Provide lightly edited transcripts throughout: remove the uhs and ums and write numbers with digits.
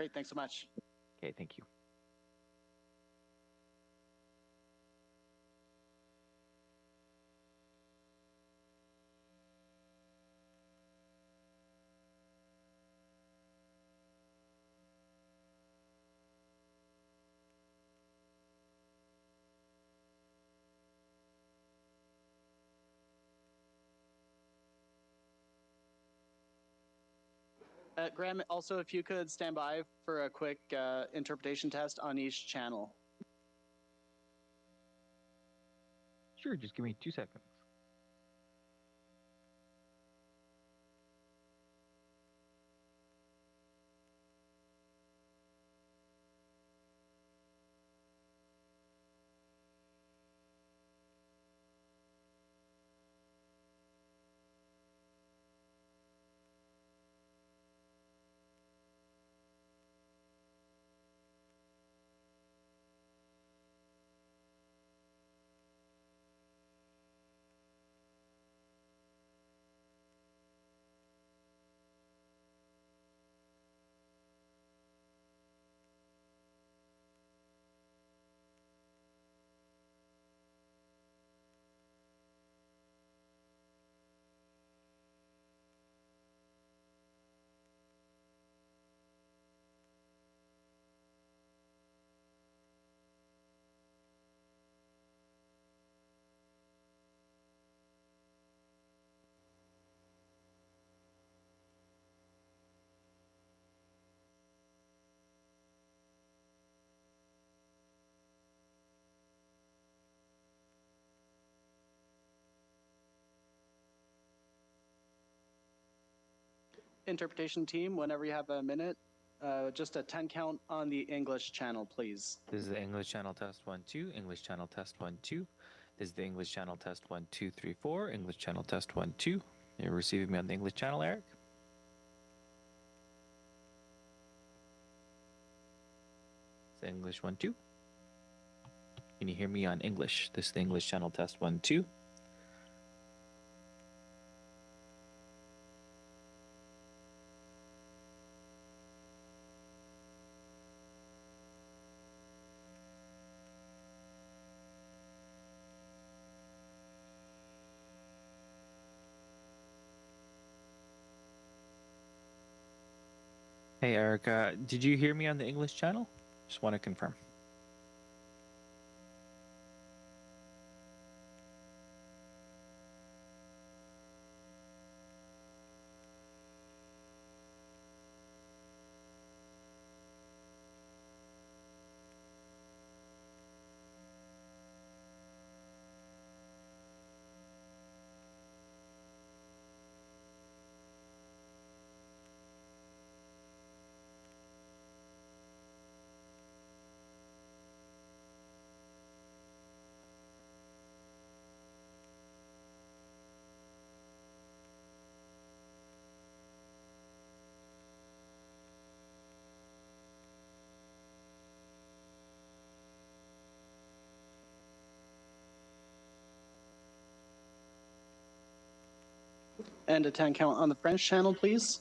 Great, thanks so much. Okay, thank you. Graham, also if you could stand by for a quick interpretation test on each channel. Sure, just give me 2 seconds. Interpretation team, whenever you have a minute, just a 10 count on the English channel, please. This is the English channel test 1 2, English channel test 1 2. This is the English channel test 1 2 3 4, English channel test 1 2. You're receiving me on the English channel, Eric? It's English 1 2. Can you hear me on English? This is the English channel test 1 2. Hey, Erica, did you hear me on the English channel? Just want to confirm. And a 10 count on the French channel, please.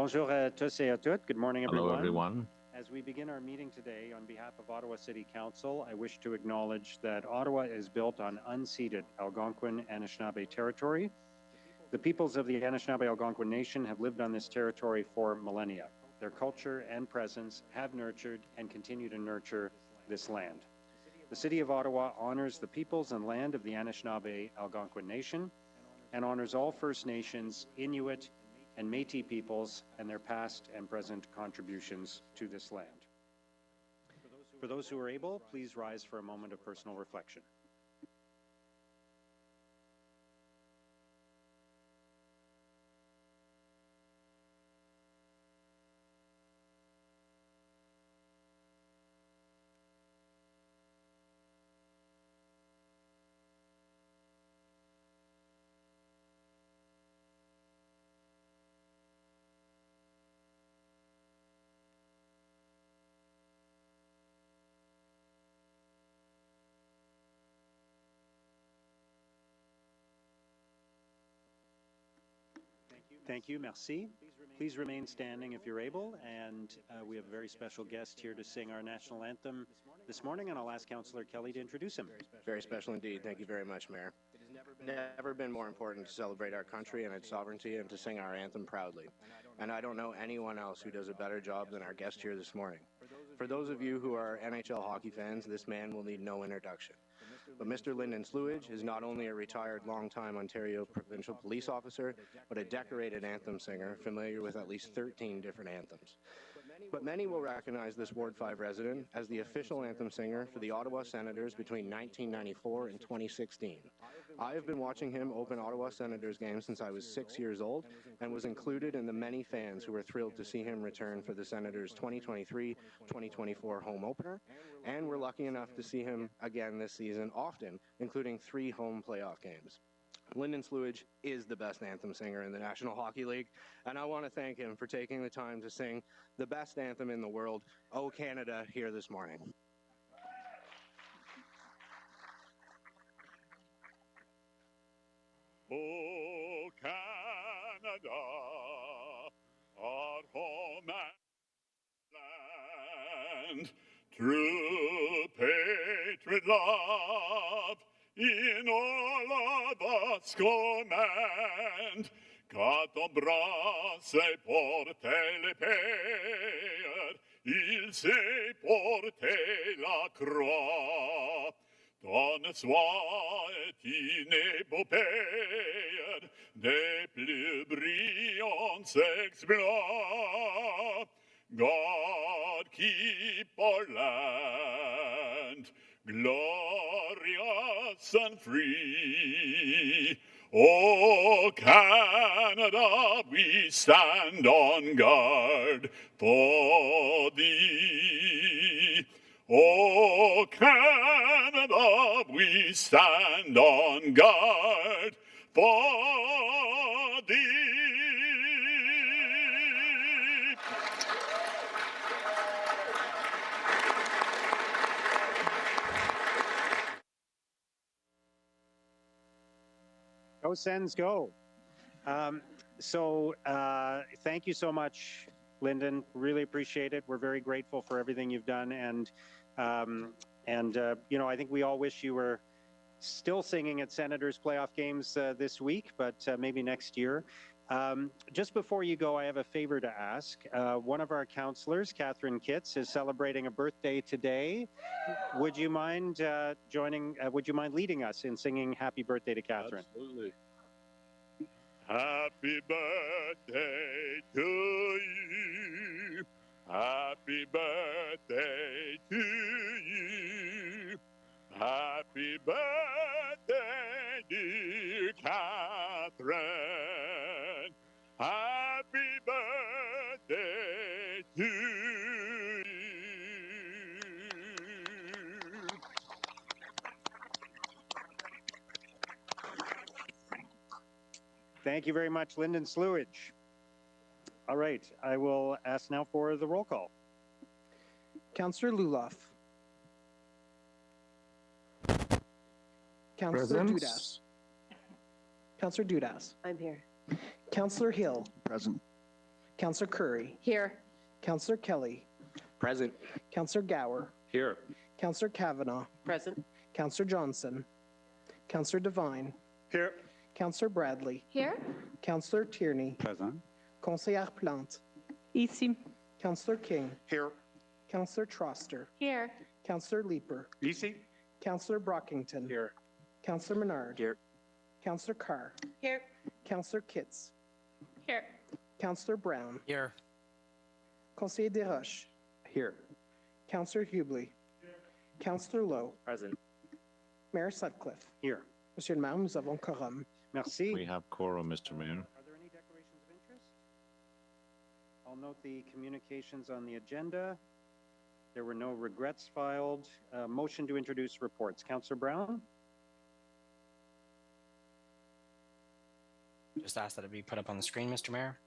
Bonjour à tous et à toutes. Good morning, everyone. Hello, everyone. As we begin our meeting today, on behalf of Ottawa City Council, I wish to acknowledge that Ottawa is built on unceded Algonquin Anishinaabe territory. The peoples of the Anishinaabe Algonquin Nation have lived on this territory for millennia. Their culture and presence have nurtured and continue to nurture this land. The City of Ottawa honors the peoples and land of the Anishinaabe Algonquin Nation and honors all First Nations, Inuit, and Métis peoples and their past and present contributions to this land. For those who are able, please rise for a moment of personal reflection. Thank you, merci. Please remain standing if you're able, and we have a very special guest here to sing our national anthem this morning, and I'll ask Councillor Kelly to introduce him. Very special indeed. Thank you very much, Mayor. Never been more important to celebrate our country and its sovereignty and to sing our anthem proudly. And I don't know anyone else who does a better job than our guest here this morning. For those of you who are NHL hockey fans, this man will need no introduction. But Mr. Lyndon Slewage is not only a retired long-time Ontario provincial police officer, but a decorated anthem singer familiar with at least 13 different anthems. But many will recognize this Ward 5 resident as the official anthem singer for the Ottawa Senators between 1994 and 2016. I have been watching him open Ottawa Senators games since I was 6 years old and was included in the many fans who were thrilled to see him return for the Senators 2023-2024 home opener, and we're lucky enough to see him again this season often, including 3 home playoff games. Lyndon Sluage is the best anthem singer in the National Hockey League, and I want to thank him for taking the time to sing the best anthem in the world, "O Canada," here this morning. O Canada, our home and land, true patriot love, in all of us command, quand embrasse porter l'épée, il sait porter la croix. Ton soi est une épopée des plus brillants exploits. God keep our land glorious and free. O Canada, we stand on guard for thee. O Canada, we stand on guard for thee. Go Sens, go. Thank you so much, Lyndon. Really appreciate it. We're very grateful for everything you've done. And you know, I think we all wish you were still singing at Senators playoff games this week, but maybe next year. Just before you go, I have a favor to ask. One of our councillors, Catherine Kitts, is celebrating a birthday today. Would you mind would you mind leading us in singing Happy Birthday to Catherine? Absolutely. Happy birthday to you. Happy birthday to you. Happy birthday, dear Catherine. Happy birthday to you. Thank you very much, Lyndon Sluage. All right, I will ask now for the roll call. Councillor Luloff. Councillor Present. Dudas. Councillor Dudas. I'm here. Councillor Hill. Present. Councillor Curry. Here. Councillor Kelly. Present. Councillor Gower. Here. Councillor Kavanaugh. Present. Councillor Johnson. Councillor Devine. Here. Councillor Bradley. Here. Councillor Tierney. Present. Conseillère Plante. Ici. Councillor King. Here. Councillor Troster. Here. Councillor Leeper. Ici. Councillor Brockington. Here. Councillor Menard. Here. Councillor Carr. Here. Councillor Kitts. Here. Councillor Brown. Here. Conseiller Desroches. Here. Councillor Hubley. Councillor Lowe. Present. Mayor Sutcliffe. Here. Monsieur le maire, nous avons quorum. Merci. We have quorum, Mr. Mayor. Are there any declarations of interest? I'll note the communications on the agenda. There were no regrets filed. Motion to introduce reports. Councillor Brown? Just ask that it be put up on the screen, Mr. Mayor.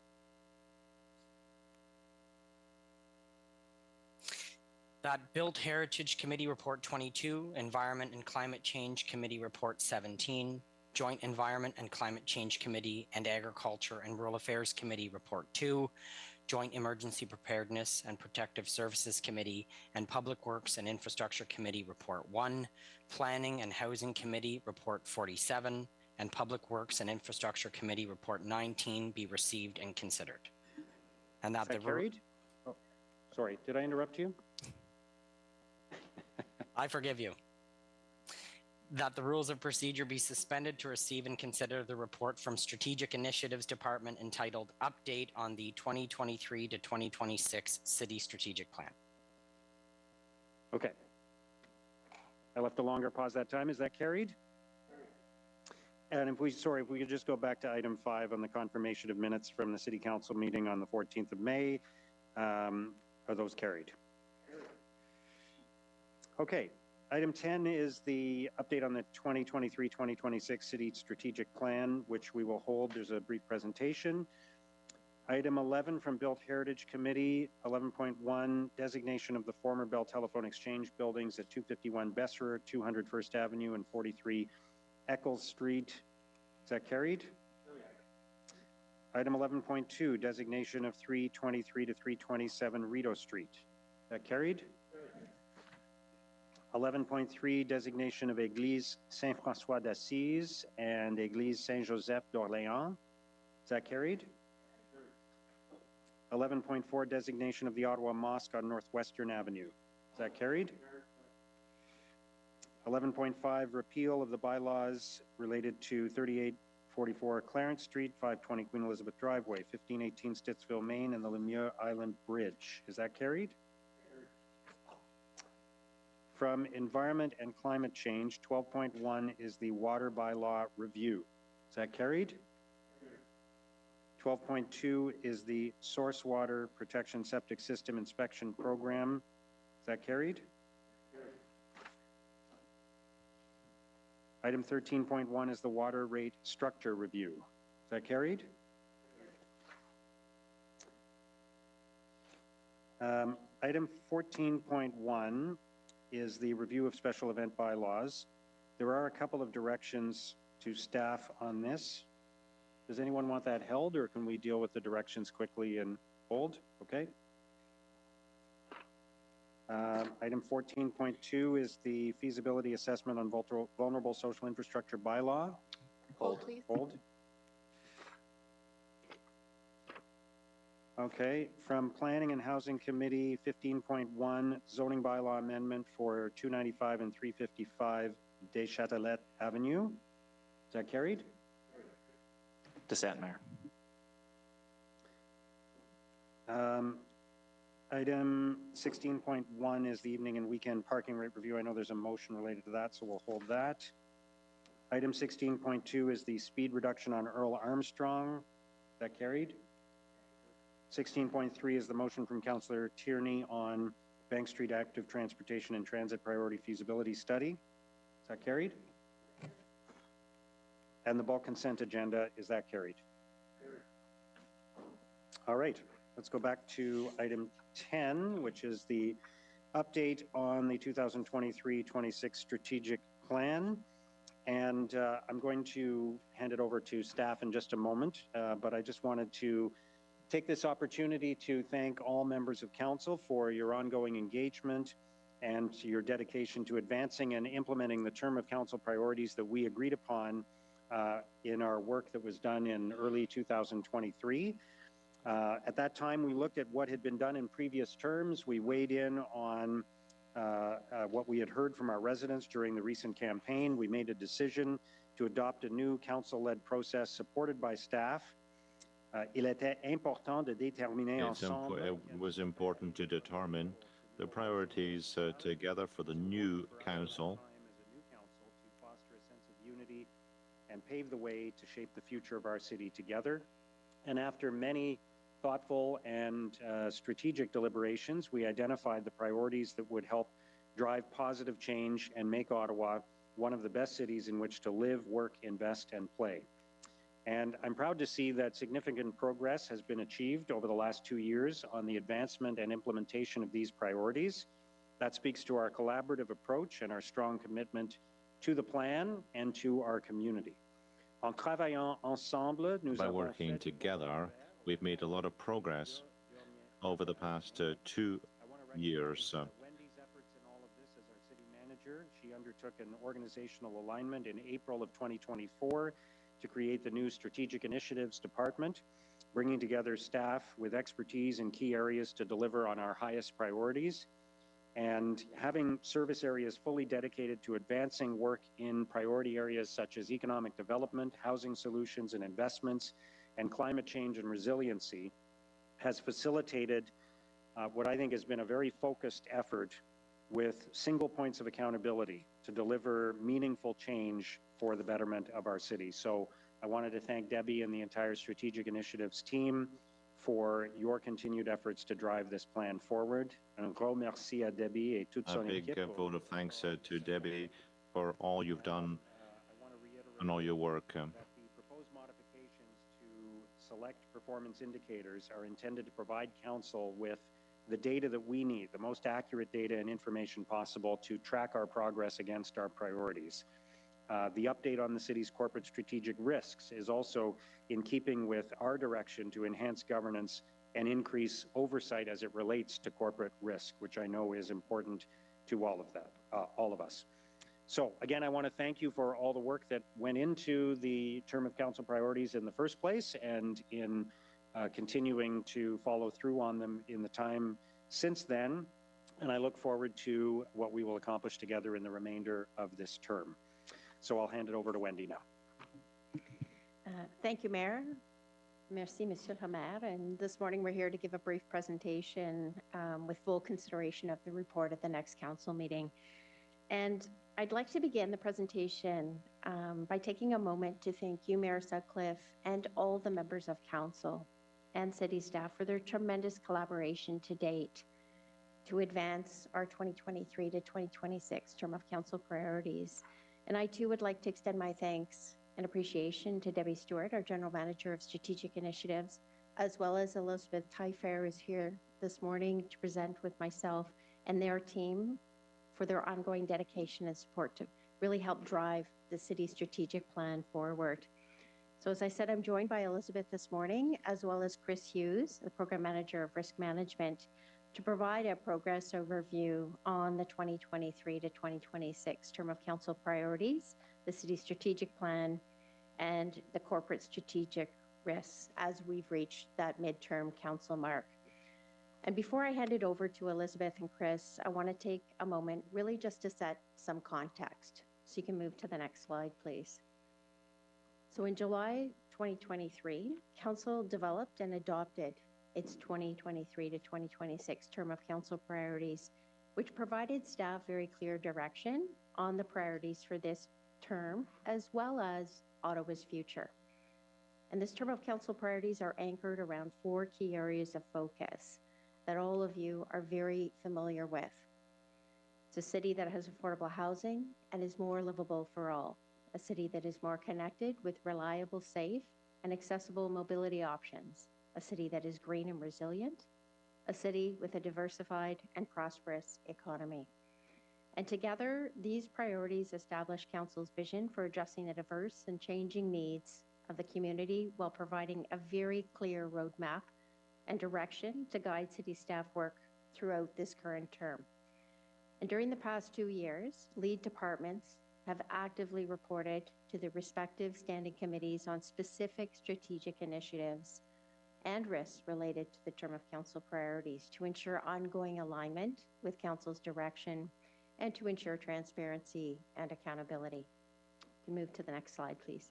That Built Heritage Committee Report 22, Environment and Climate Change Committee Report 17, Joint Environment and Climate Change Committee and Agriculture and Rural Affairs Committee Report 2, Joint Emergency Preparedness and Protective Services Committee and Public Works and Infrastructure Committee Report 1, Planning and Housing Committee Report 47, and Public Works and Infrastructure Committee Report 19 be received and considered. And that Is that carried? Oh, sorry, did I interrupt you? I forgive you. That the rules of procedure be suspended to receive and consider the report from Strategic Initiatives Department entitled Update on the 2023 to 2026 City Strategic Plan. Okay. I left a longer pause that time. Is that carried? And if we could just go back to item 5 on the confirmation of minutes from the City Council meeting on the 14th of May. Are those carried? Okay. Item 10 is the update on the 2023-2026 City Strategic Plan, which we will hold. There's a brief presentation. Item 11 from Built Heritage Committee, 11.1, designation of the former Bell Telephone Exchange buildings at 251 Besserer, 200 First Avenue, and 43 Eccles Street. Is that carried? Item 11.2, designation of 323 to 327 Rideau Street. Is that carried? 11.3, designation of Église Saint-François d'Assise and Église Saint-Joseph d'Orléans. Is that carried? 11.4, designation of the Ottawa Mosque on Northwestern Avenue. Is that carried? 11.5, repeal of the bylaws related to 3844 Clarence Street, 520 Queen Elizabeth Driveway, 1518 Stittsville, Maine, and the Lemieux Island Bridge. Is that carried? From Environment and Climate Change, 12.1 is the Water Bylaw Review. Is that carried? 12.2 is the Source Water Protection Septic System Inspection Program. Is that carried? Item 13.1 is the Water Rate Structure Review. Is that carried? Item 14.1 is the review of special event bylaws. There are a couple of directions to staff on this. Does anyone want that held, or can we deal with the directions quickly and hold? Okay. Item 14.2 is the feasibility assessment on vulnerable social infrastructure bylaw. Hold, please. Hold. Okay, from Planning and Housing Committee, 15.1, zoning bylaw amendment for 295 and 355 Deschâtelet Avenue. Is that carried? Dissent, Mayor. Item 16.1 is the evening and weekend parking rate review. I know there's a motion related to that, so we'll hold that. Item 16.2 is the speed reduction on Earl Armstrong. Is that carried? 16.3 is the motion from Councillor Tierney on Bank Street Active Transportation and Transit Priority Feasibility Study. Is that carried? And the bulk consent agenda, is that carried? All right, let's go back to item 10, which is the update on the 2023-26 strategic plan. And I'm going to hand it over to staff in just a moment, but I just wanted to take this opportunity to thank all members of council for your ongoing engagement and your dedication to advancing and implementing the term of council priorities that we agreed upon in our work that was done in early 2023. At that time, we looked at what had been done in previous terms. We weighed in on what we had heard from our residents during the recent campaign. We made a decision to adopt a new council-led process supported by staff. Il était important de déterminer ensemble. It was important to determine the priorities together for the new council. To foster a sense of unity and pave the way to shape the future of our city together. And after many thoughtful and strategic deliberations, we identified the priorities that would help drive positive change and make Ottawa one of the best cities in which to live, work, invest, and play. And I'm proud to see that significant progress has been achieved over the last 2 years on the advancement and implementation of these priorities. That speaks to our collaborative approach and our strong commitment to the plan and to our community. En travaillant ensemble, nous By avons working fait together, we've made a lot of progress over the past 2 years. Wendy's efforts in all of this as our city manager. She undertook an organizational alignment in April of 2024 to create the new Strategic Initiatives Department, bringing together staff with expertise in key areas to deliver on our highest priorities. and having service areas fully dedicated to advancing work in priority areas such as economic development, housing solutions and investments, and climate change and resiliency has facilitated what I think has been a very focused effort with single points of accountability to deliver meaningful change for the betterment of our city. So I wanted to thank Debbie and the entire Strategic Initiatives team for your continued efforts to drive this plan forward. Un gros merci à Debbie et toute A son big équipe. vote of thanks to Debbie for all you've done and all your work. That the proposed modifications to select performance indicators are intended to provide council with the data that we need, the most accurate data and information possible to track our progress against our priorities. The update on the city's corporate strategic risks is also in keeping with our direction to enhance governance and increase oversight as it relates to corporate risk, which I know is important to all of us. So again, I want to thank you for all the work that went into the term of council priorities in the first place and in continuing to follow through on them in the time since then. And I look forward to what we will accomplish together in the remainder of this term. So I'll hand it over to Wendy now. Thank you, Mayor. Merci, Monsieur le Maire. And this morning we're here to give a brief presentation with full consideration of the report at the next council meeting. And I'd like to begin the presentation by taking a moment to thank you, Mayor Sutcliffe, and all the members of council and city staff for their tremendous collaboration to date to advance our 2023 to 2026 term of council priorities. And I too would like to extend my thanks and appreciation to Debbie Stewart, our General Manager of Strategic Initiatives, as well as Elizabeth Tyfair, who's here this morning to present with myself and their team for their ongoing dedication and support to really help drive the city's strategic plan forward. So as I said, I'm joined by Elizabeth this morning, as well as Chris Hughes, the Program Manager of Risk Management, to provide a progress overview on the 2023 to 2026 term of council priorities, the city strategic plan, and the corporate strategic risks as we've reached that midterm council mark. And before I hand it over to Elizabeth and Chris, I want to take a moment really just to set some context. So you can move to the next slide, please. So in July 2023, Council developed and adopted its 2023 to 2026 term of council priorities, which provided staff very clear direction on the priorities for this term, as well as Ottawa's future. And this term of council priorities are anchored around 4 key areas of focus that all of you are very familiar with. It's a city that has affordable housing and is more livable for all, a city that is more connected with reliable, safe, and accessible mobility options, a city that is green and resilient, a city with a diversified and prosperous economy. And together, these priorities establish Council's vision for addressing the diverse and changing needs of the community while providing a very clear roadmap and direction to guide city staff work throughout this current term. And during the past 2 years, lead departments have actively reported to the respective standing committees on specific strategic initiatives and risks related to the term of council priorities to ensure ongoing alignment with council's direction and to ensure transparency and accountability. You can move to the next slide, please.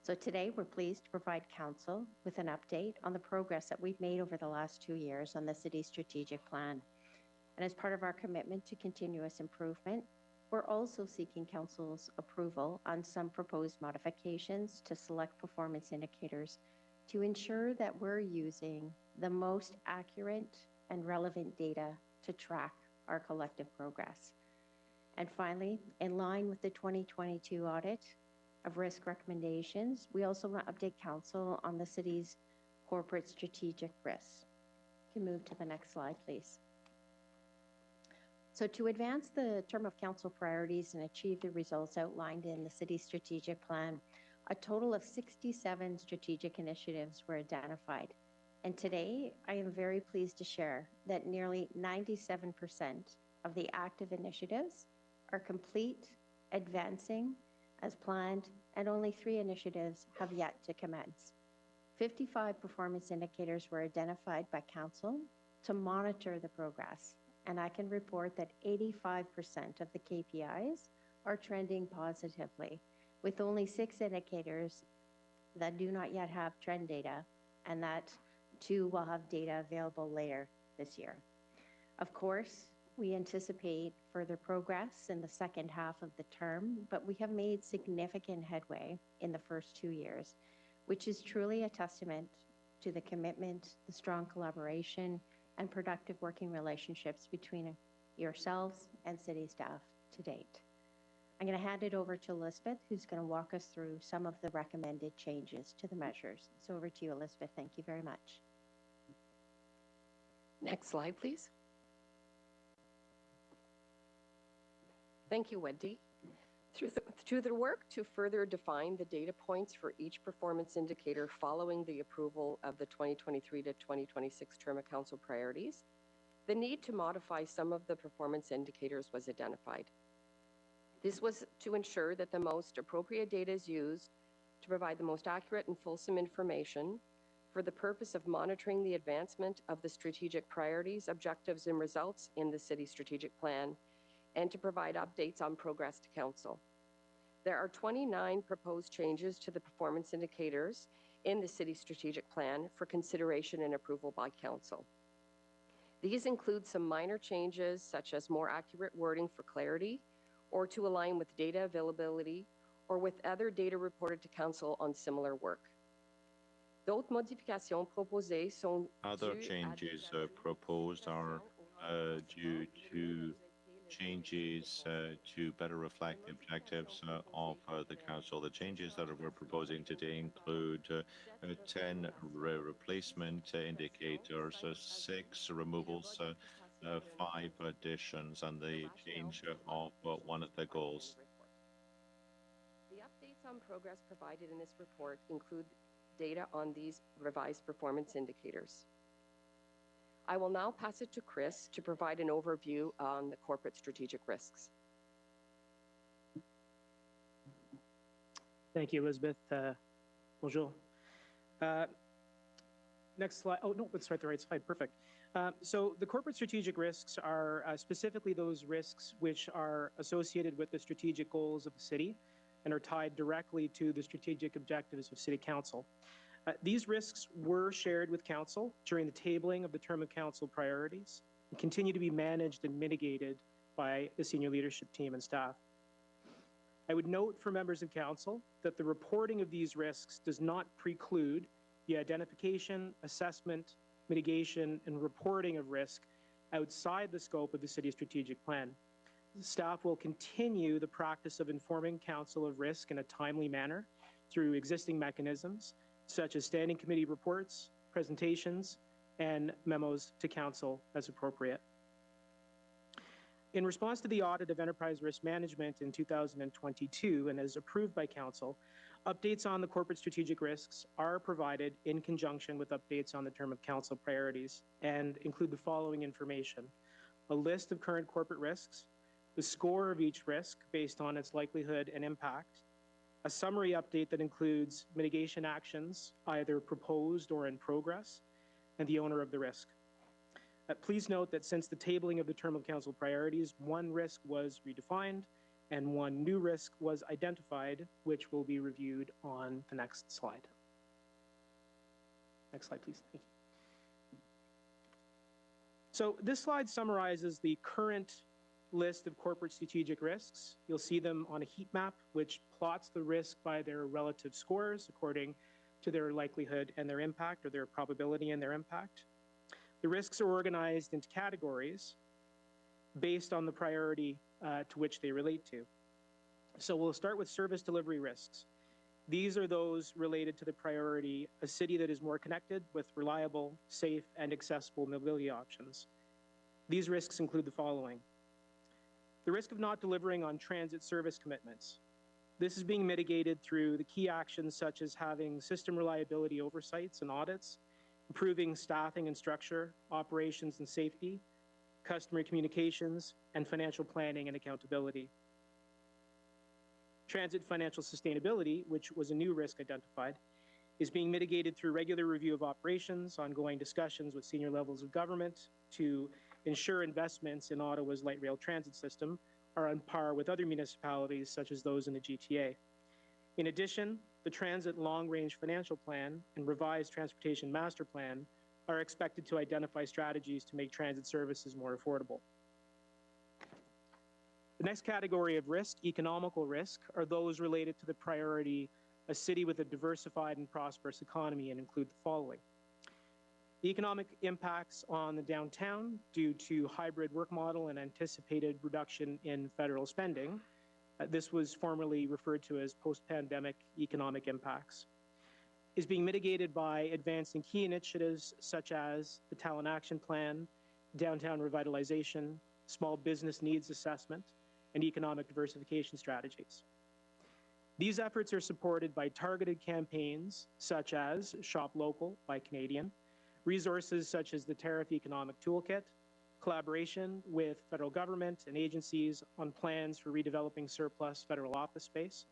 So today we're pleased to provide council with an update on the progress that we've made over the last 2 years on the city's strategic plan. And as part of our commitment to continuous improvement, we're also seeking council's approval on some proposed modifications to select performance indicators to ensure that we're using the most accurate and relevant data to track our collective progress. And finally, in line with the 2022 audit of risk recommendations, we also want to update council on the city's corporate strategic risks. You can move to the next slide, please. So to advance the term of council priorities and achieve the results outlined in the city's strategic plan, a total of 67 strategic initiatives were identified. And today, I am very pleased to share that nearly 97% of the active initiatives are complete, advancing as planned, and only 3 initiatives have yet to commence. 55 performance indicators were identified by council to monitor the progress and I can report that 85% of the KPIs are trending positively, with only 6 indicators that do not yet have trend data, and that 2 will have data available later this year. Of course, we anticipate further progress in the second half of the term, but we have made significant headway in the first 2 years, which is truly a testament to the commitment, the strong collaboration, and productive working relationships between yourselves and city staff to date. I'm going to hand it over to Elizabeth, who's going to walk us through some of the recommended changes to the measures. So over to you, Elizabeth. Thank you very much. Next slide, please. Thank you, Wendy. Through the work to further define the data points for each performance indicator following the approval of the 2023 to 2026 term of council priorities, the need to modify some of the performance indicators was identified. This was to ensure that the most appropriate data is used to provide the most accurate and fulsome information for the purpose of monitoring the advancement of the strategic priorities, objectives, and results in the city strategic plan, and to provide updates on progress to council. There are 29 proposed changes to the performance indicators in the city strategic plan for consideration and approval by council. These include some minor changes, such as more accurate wording for clarity, or to align with data availability, or with other data reported to council on similar work. D'autres modifications proposées sont Other changes proposed are due to changes to better reflect the objectives of the council. The changes that we're proposing today include 10 replacement indicators, 6 removals, 5 additions, and the change of one of the goals. The updates on progress provided in this report include data on these revised performance indicators. I will now pass it to Chris to provide an overview on the corporate strategic risks. Thank you, Elizabeth. Bonjour. Next slide. Oh, no, let's start the right slide. Perfect. So the corporate strategic risks are specifically those risks which are associated with the strategic goals of the city and are tied directly to the strategic objectives of City Council. These risks were shared with Council during the tabling of the term of Council priorities and continue to be managed and mitigated by the senior leadership team and staff. I would note for members of Council that the reporting of these risks does not preclude the identification, assessment, mitigation, and reporting of risk outside the scope of the City Strategic Plan. Staff will continue the practice of informing Council of risk in a timely manner through existing mechanisms, such as standing committee reports, presentations, and memos to Council as appropriate. In response to the audit of enterprise risk management in 2022 and as approved by Council, updates on the corporate strategic risks are provided in conjunction with updates on the term of Council priorities and include the following information: a list of current corporate risks, the score of each risk based on its likelihood and impact, a summary update that includes mitigation actions, either proposed or in progress, and the owner of the risk. Please note that since the tabling of the term of Council priorities, 1 risk was redefined and 1 new risk was identified, which will be reviewed on the next slide. Next slide, please. Thank you. So this slide summarizes the current list of corporate strategic risks. You'll see them on a heat map, which plots the risk by their relative scores according to their likelihood and their impact, or their probability and their impact. The risks are organized into categories based on the priority to which they relate to. So we'll start with service delivery risks. These are those related to the priority, a city that is more connected with reliable, safe, and accessible mobility options. These risks include the following: the risk of not delivering on transit service commitments. This is being mitigated through the key actions such as having system reliability oversights and audits, improving staffing and structure, operations and safety, customer communications, and financial planning and accountability. Transit financial sustainability, which was a new risk identified, is being mitigated through regular review of operations, ongoing discussions with senior levels of government to ensure investments in Ottawa's light rail transit system are on par with other municipalities such as those in the GTA. In addition, the Transit Long-Range Financial Plan and Revised Transportation Master Plan are expected to identify strategies to make transit services more affordable. The next category of risk, economical risk, are those related to the priority, a city with a diversified and prosperous economy, and include the following. The economic impacts on the downtown due to hybrid work model and anticipated reduction in federal spending. This was formerly referred to as post-pandemic economic impacts, is being mitigated by advancing key initiatives such as the Talent Action Plan, downtown revitalization, small business needs assessment, and economic diversification strategies. These efforts are supported by targeted campaigns such as Shop Local by Canadian, resources such as the Tariff Economic Toolkit, collaboration with federal government and agencies on plans for redeveloping surplus federal office space,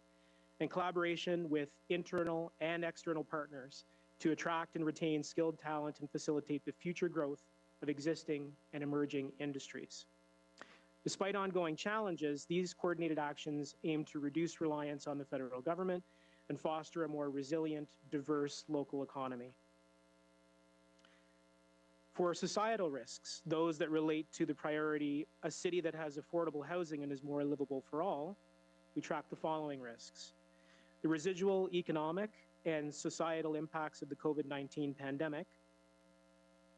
and collaboration with internal and external partners to attract and retain skilled talent and facilitate the future growth of existing and emerging industries. Despite ongoing challenges, these coordinated actions aim to reduce reliance on the federal government and foster a more resilient, diverse local economy. For societal risks, those that relate to the priority, a city that has affordable housing and is more livable for all, we track the following risks. The residual economic and societal impacts of the COVID-19 pandemic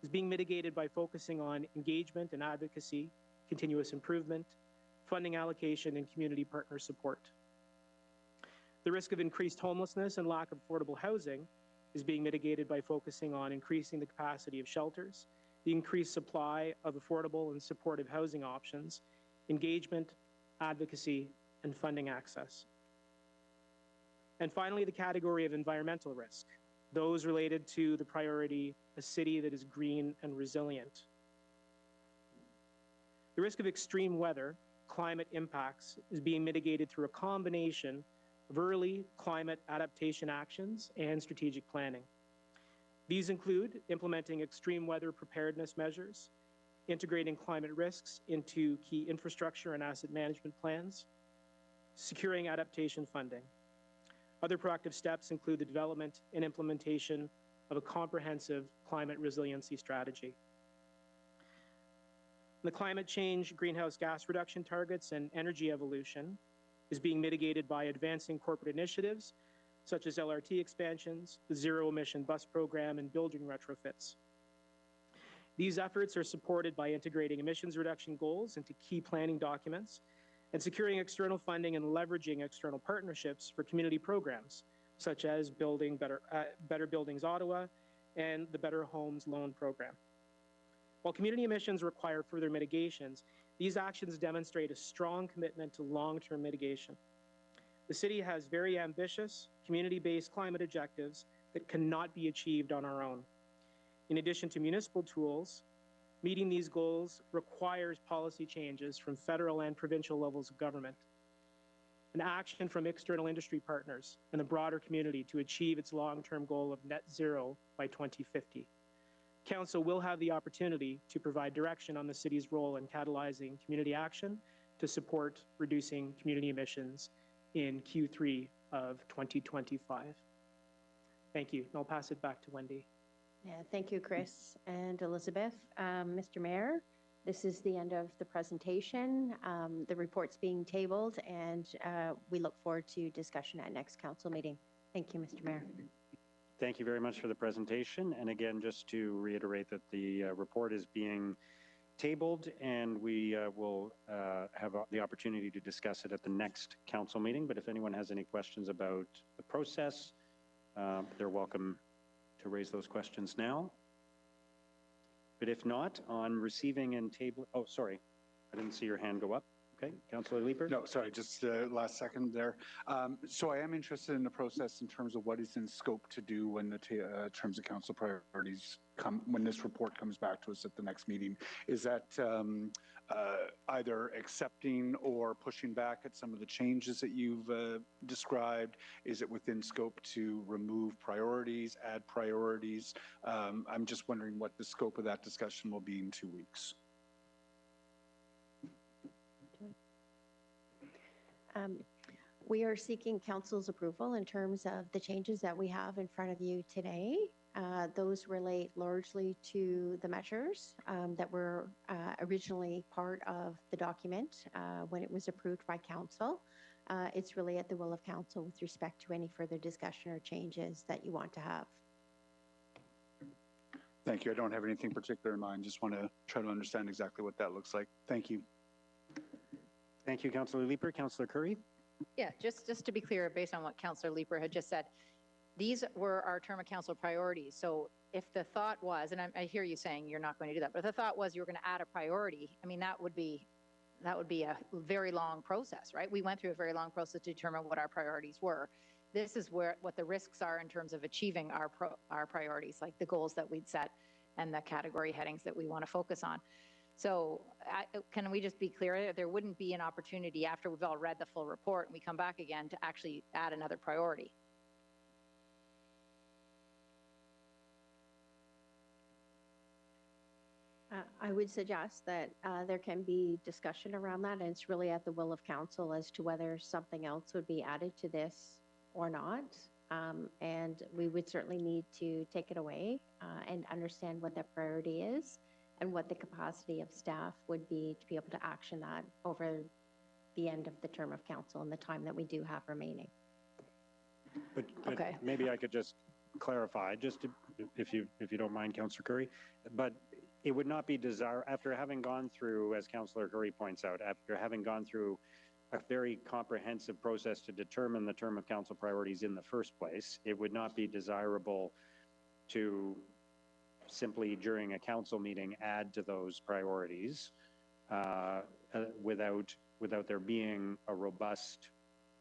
is being mitigated by focusing on engagement and advocacy, continuous improvement, funding allocation, and community partner support. The risk of increased homelessness and lack of affordable housing is being mitigated by focusing on increasing the capacity of shelters, the increased supply of affordable and supportive housing options, engagement, advocacy, and funding access. And finally, the category of environmental risk, those related to the priority, a city that is green and resilient. The risk of extreme weather, climate impacts, is being mitigated through a combination of early climate adaptation actions and strategic planning. These include implementing extreme weather preparedness measures, integrating climate risks into key infrastructure and asset management plans, securing adaptation funding. Other proactive steps include the development and implementation of a comprehensive climate resiliency strategy. The climate change, greenhouse gas reduction targets, and energy evolution is being mitigated by advancing corporate initiatives such as LRT expansions, the zero-emission bus program, and building retrofits. These efforts are supported by integrating emissions reduction goals into key planning documents and securing external funding and leveraging external partnerships for community programs such as Better Buildings Ottawa and the Better Homes Loan Program. While community emissions require further mitigations, these actions demonstrate a strong commitment to long-term mitigation. The city has very ambitious, community-based climate objectives that cannot be achieved on our own. In addition to municipal tools, meeting these goals requires policy changes from federal and provincial levels of government, and action from external industry partners and the broader community to achieve its long-term goal of net zero by 2050. Council will have the opportunity to provide direction on the city's role in catalyzing community action to support reducing community emissions in Q3 of 2025. Thank you. And I'll pass it back to Wendy. Yeah, thank you, Chris and Elizabeth. Mr. Mayor, this is the end of the presentation. The report's being tabled, and we look forward to discussion at next council meeting. Thank you, Mr. Mayor. Thank you very much for the presentation. And again, just to reiterate that the report is being tabled, and we will have the opportunity to discuss it at the next council meeting. But if anyone has any questions about the process, they're welcome to raise those questions now. But if not, on receiving and table, oh, sorry, I didn't see your hand go up. Okay, Councillor Leeper? No, sorry, just last second there. So I am interested in the process in terms of what is in scope to do when the terms of council priorities come, when this report comes back to us at the next meeting. Is that either accepting or pushing back at some of the changes that you've described? Is it within scope to remove priorities, add priorities? I'm just wondering what the scope of that discussion will be in 2 weeks. We are seeking council's approval in terms of the changes that we have in front of you today. Those relate largely to the measures that were originally part of the document when it was approved by council. It's really at the will of council with respect to any further discussion or changes that you want to have. Thank you. I don't have anything particular in mind. Just want to try to understand exactly what that looks like. Thank you. Thank you, Councillor Leeper. Councillor Curry? Yeah, just to be clear, based on what Councillor Leeper had just said, these were our term of council priorities. So if the thought was, and I hear you saying you're not going to do that, but if the thought was you were going to add a priority, I mean, that would be a very long process, right? We went through a very long process to determine what our priorities were. This is what the risks are in terms of achieving our priorities, like the goals that we'd set and the category headings that we want to focus on. So can we just be clear? There wouldn't be an opportunity after we've all read the full report and we come back again to actually add another priority. I would suggest that there can be discussion around that, and it's really at the will of council as to whether something else would be added to this or not. And we would certainly need to take it away and understand what that priority is and what the capacity of staff would be to be able to action that over the end of the term of council and the time that we do have remaining. But okay. Maybe I could just clarify, just to, if you don't mind, Councillor Curry, but it would not be desirable, after having gone through, as Councillor Curry points out, after having gone through a very comprehensive process to determine the term of council priorities in the first place, it would not be desirable to simply during a council meeting add to those priorities without there being a robust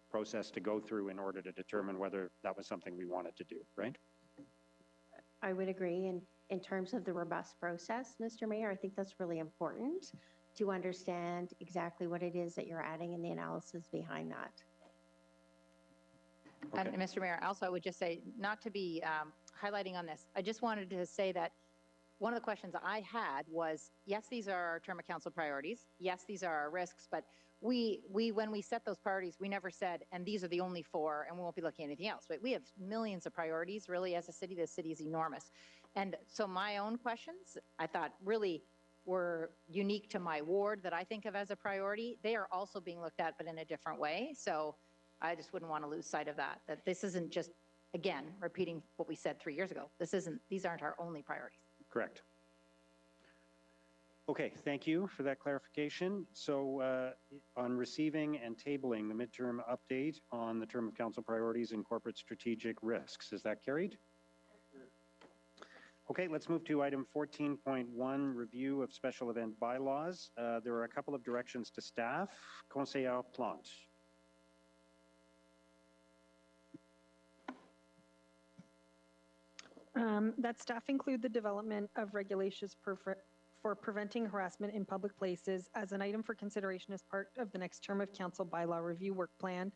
process to go through in order to determine whether that was something we wanted to do, right? I would agree. And in terms of the robust process, Mr. Mayor, I think that's really important to understand exactly what it is that you're adding and the analysis behind that. Okay. And Mr. Mayor, also I would just say, not to be highlighting on this, I just wanted to say that one of the questions I had was, yes, these are our term of council priorities. Yes, these are our risks, but we when we set those priorities, we never said, and these are the only 4, and we won't be looking at anything else. Right? We have millions of priorities, really, as a city. The city is enormous. And so my own questions, I thought, really were unique to my ward that I think of as a priority. They are also being looked at, but in a different way. So I just wouldn't want to lose sight of that this isn't just, again, repeating what we said 3 years ago. These aren't our only priorities. Correct. Okay, thank you for that clarification. So on receiving and tabling the midterm update on the term of council priorities and corporate strategic risks, is that carried? Okay, let's move to item 14.1, review of special event bylaws. There are a couple of directions to staff. Conseillère Plante. That staff include the development of regulations for preventing harassment in public places as an item for consideration as part of the next term of council bylaw review work plan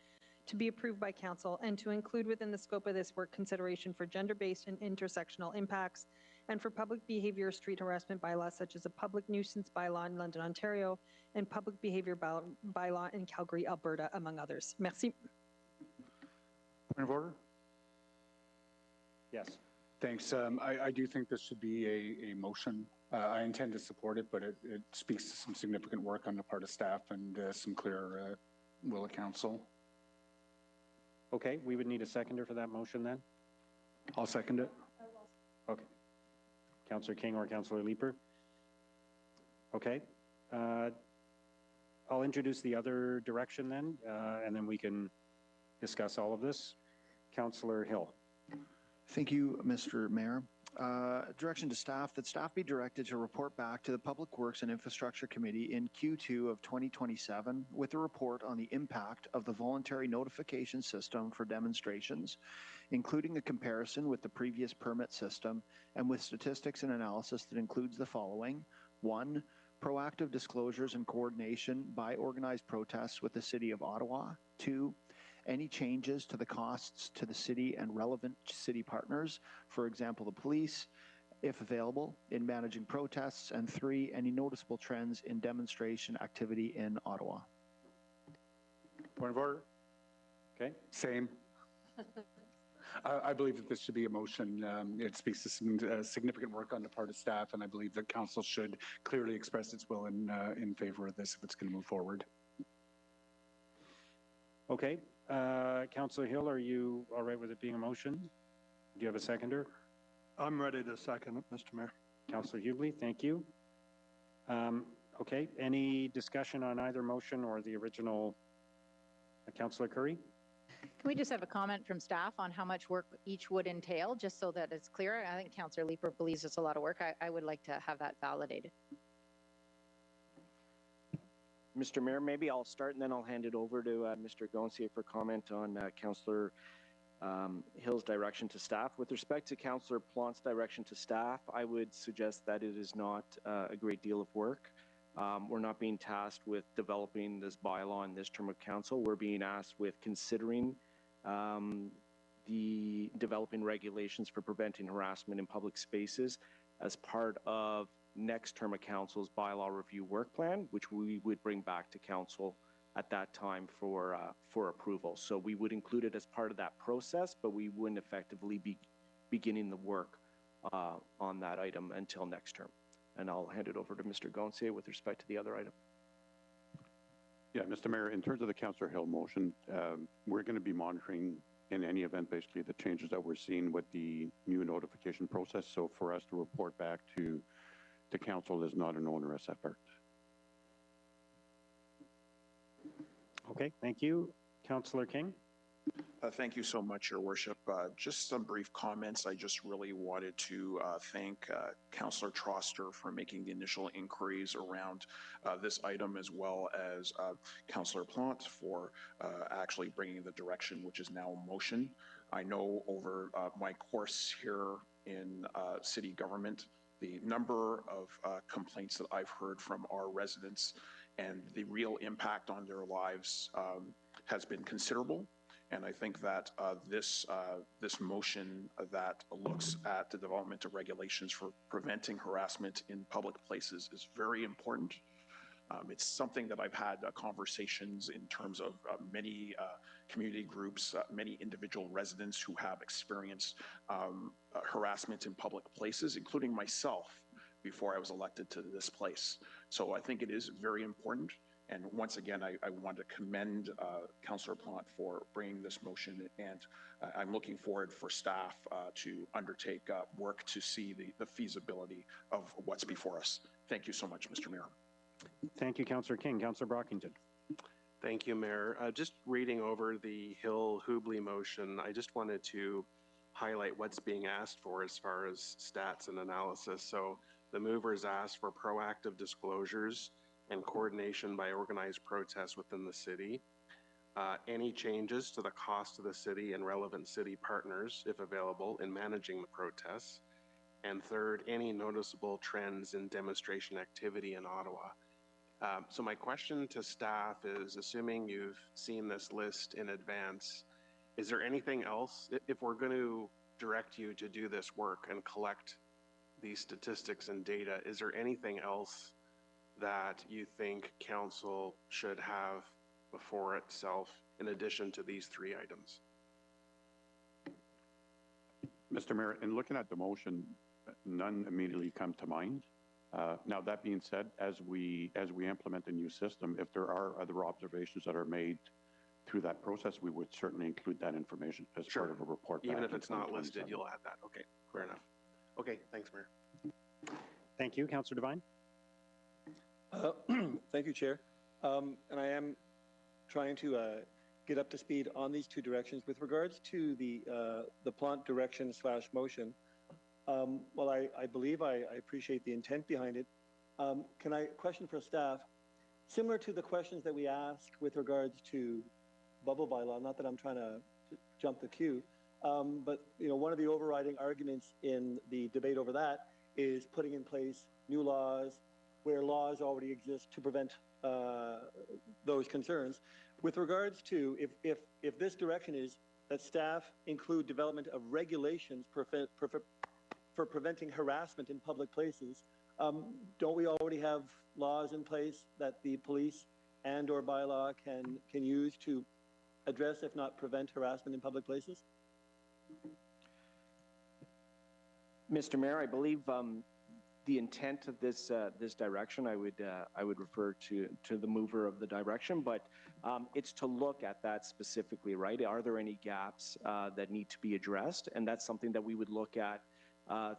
to be approved by council, and to include within the scope of this work consideration for gender-based and intersectional impacts, and for public behavior street harassment bylaws such as a public nuisance bylaw in London, Ontario, and public behavior bylaw in Calgary, Alberta, among others. Merci. Point of order? Yes. Thanks. I do think this should be a motion. I intend to support it, but it speaks to some significant work on the part of staff and some clear will of council. Okay, we would need a seconder for that motion then? I'll second it. Okay. Councillor King or Councillor Leeper? Okay. I'll introduce the other direction then, and then we can discuss all of this. Councillor Hill. Thank you, Mr. Mayor. Direction to staff that staff be directed to report back to the Public Works and Infrastructure Committee in Q2 of 2027 with a report on the impact of the voluntary notification system for demonstrations, including a comparison with the previous permit system and with statistics and analysis that includes the following. 1, proactive disclosures and coordination by organized protests with the City of Ottawa. 2, any changes to the costs to the city and relevant city partners, for example, the police, if available, in managing protests. And 3, any noticeable trends in demonstration activity in Ottawa. Point of order? Okay. Same. I believe that this should be a motion. It speaks to some significant work on the part of staff, and I believe that council should clearly express its will in favor of this if it's going to move forward. Okay. Councillor Hill, are you all right with it being a motion? Do you have a seconder? I'm ready to second it, Mr. Mayor. Councillor Hughley, thank you. Okay. Any discussion on either motion or the original? Councillor Curry? Can we just have a comment from staff on how much work each would entail, just so that it's clear? I think Councillor Leeper believes it's a lot of work. I would like to have that validated. Mr. Mayor, maybe I'll start and then I'll hand it over to Mr. Goncier for comment on Councillor Hill's direction to staff. With respect to Councillor Plant's direction to staff, I would suggest that it is not a great deal of work. We're not being tasked with developing this bylaw in this term of council. We're being asked with considering the developing regulations for preventing harassment in public spaces as part of next term of council's bylaw review work plan, which we would bring back to council at that time for approval. So we would include it as part of that process, but we wouldn't effectively be beginning the work on that item until next term. And I'll hand it over to Mr. Goncier with respect to the other item. Yeah, Mr. Mayor, in terms of the Councillor Hill motion, we're going to be monitoring in any event, basically, the changes that we're seeing with the new notification process. So for us to report back to council is not an onerous effort. Okay, thank you. Councillor King? Thank you so much, Your Worship. Just some brief comments. I just really wanted to thank Councillor Troster for making the initial inquiries around this item, as well as Councillor Plant for actually bringing the direction which is now in motion. I know over my course here in city government, the number of complaints that I've heard from our residents and the real impact on their lives has been considerable. And I think that this motion that looks at the development of regulations for preventing harassment in public places is very important. It's something that I've had conversations in terms of many community groups, many individual residents who have experienced harassment in public places, including myself before I was elected to this place. So I think it is very important. And once again, I want to commend Councillor Plant for bringing this motion, and I'm looking forward for staff to undertake work to see the feasibility of what's before us. Thank you so much, Mr. Mayor. Thank you, Councillor King. Councillor Brockington. Thank you, Mayor. Just reading over the Hill-Hubli motion, I just wanted to highlight what's being asked for as far as stats and analysis. So the movers asked for proactive disclosures and coordination by organized protests within the city, any changes to the cost of the city and relevant city partners, if available, in managing the protests, and third, any noticeable trends in demonstration activity in Ottawa. So my question to staff is, assuming you've seen this list in advance, is there anything else, if we're going to direct you to do this work and collect these statistics and data, is there anything else that you think council should have before itself in addition to these three items? Mr. Mayor, in looking at the motion, none immediately come to mind. Now, that being said, as we implement the new system, if there are other observations that are made through that process, we would certainly include that information as part of a report. Even if it's not listed, you'll add that. Okay, fair enough. Okay, thanks, Mayor. Thank you. Councillor Devine? Thank you, Chair. And I am trying to get up to speed on these two directions. With regards to the Plant direction / motion, well, I believe I appreciate the intent behind it. Can I question for staff, similar to the questions that we ask with regards to bubble bylaw, not that I'm trying to jump the queue, but one of the overriding arguments in the debate over that is putting in place new laws where laws already exist to prevent those concerns. With regards to if this direction is that staff include development of regulations for preventing harassment in public places, don't we already have laws in place that the police and/or bylaw can use to address, if not prevent, harassment in public places? Mr. Mayor, I believe the intent of this this direction, I would refer to the mover of the direction, but it's to look at that specifically, right? Are there any gaps that need to be addressed? And that's something that we would look at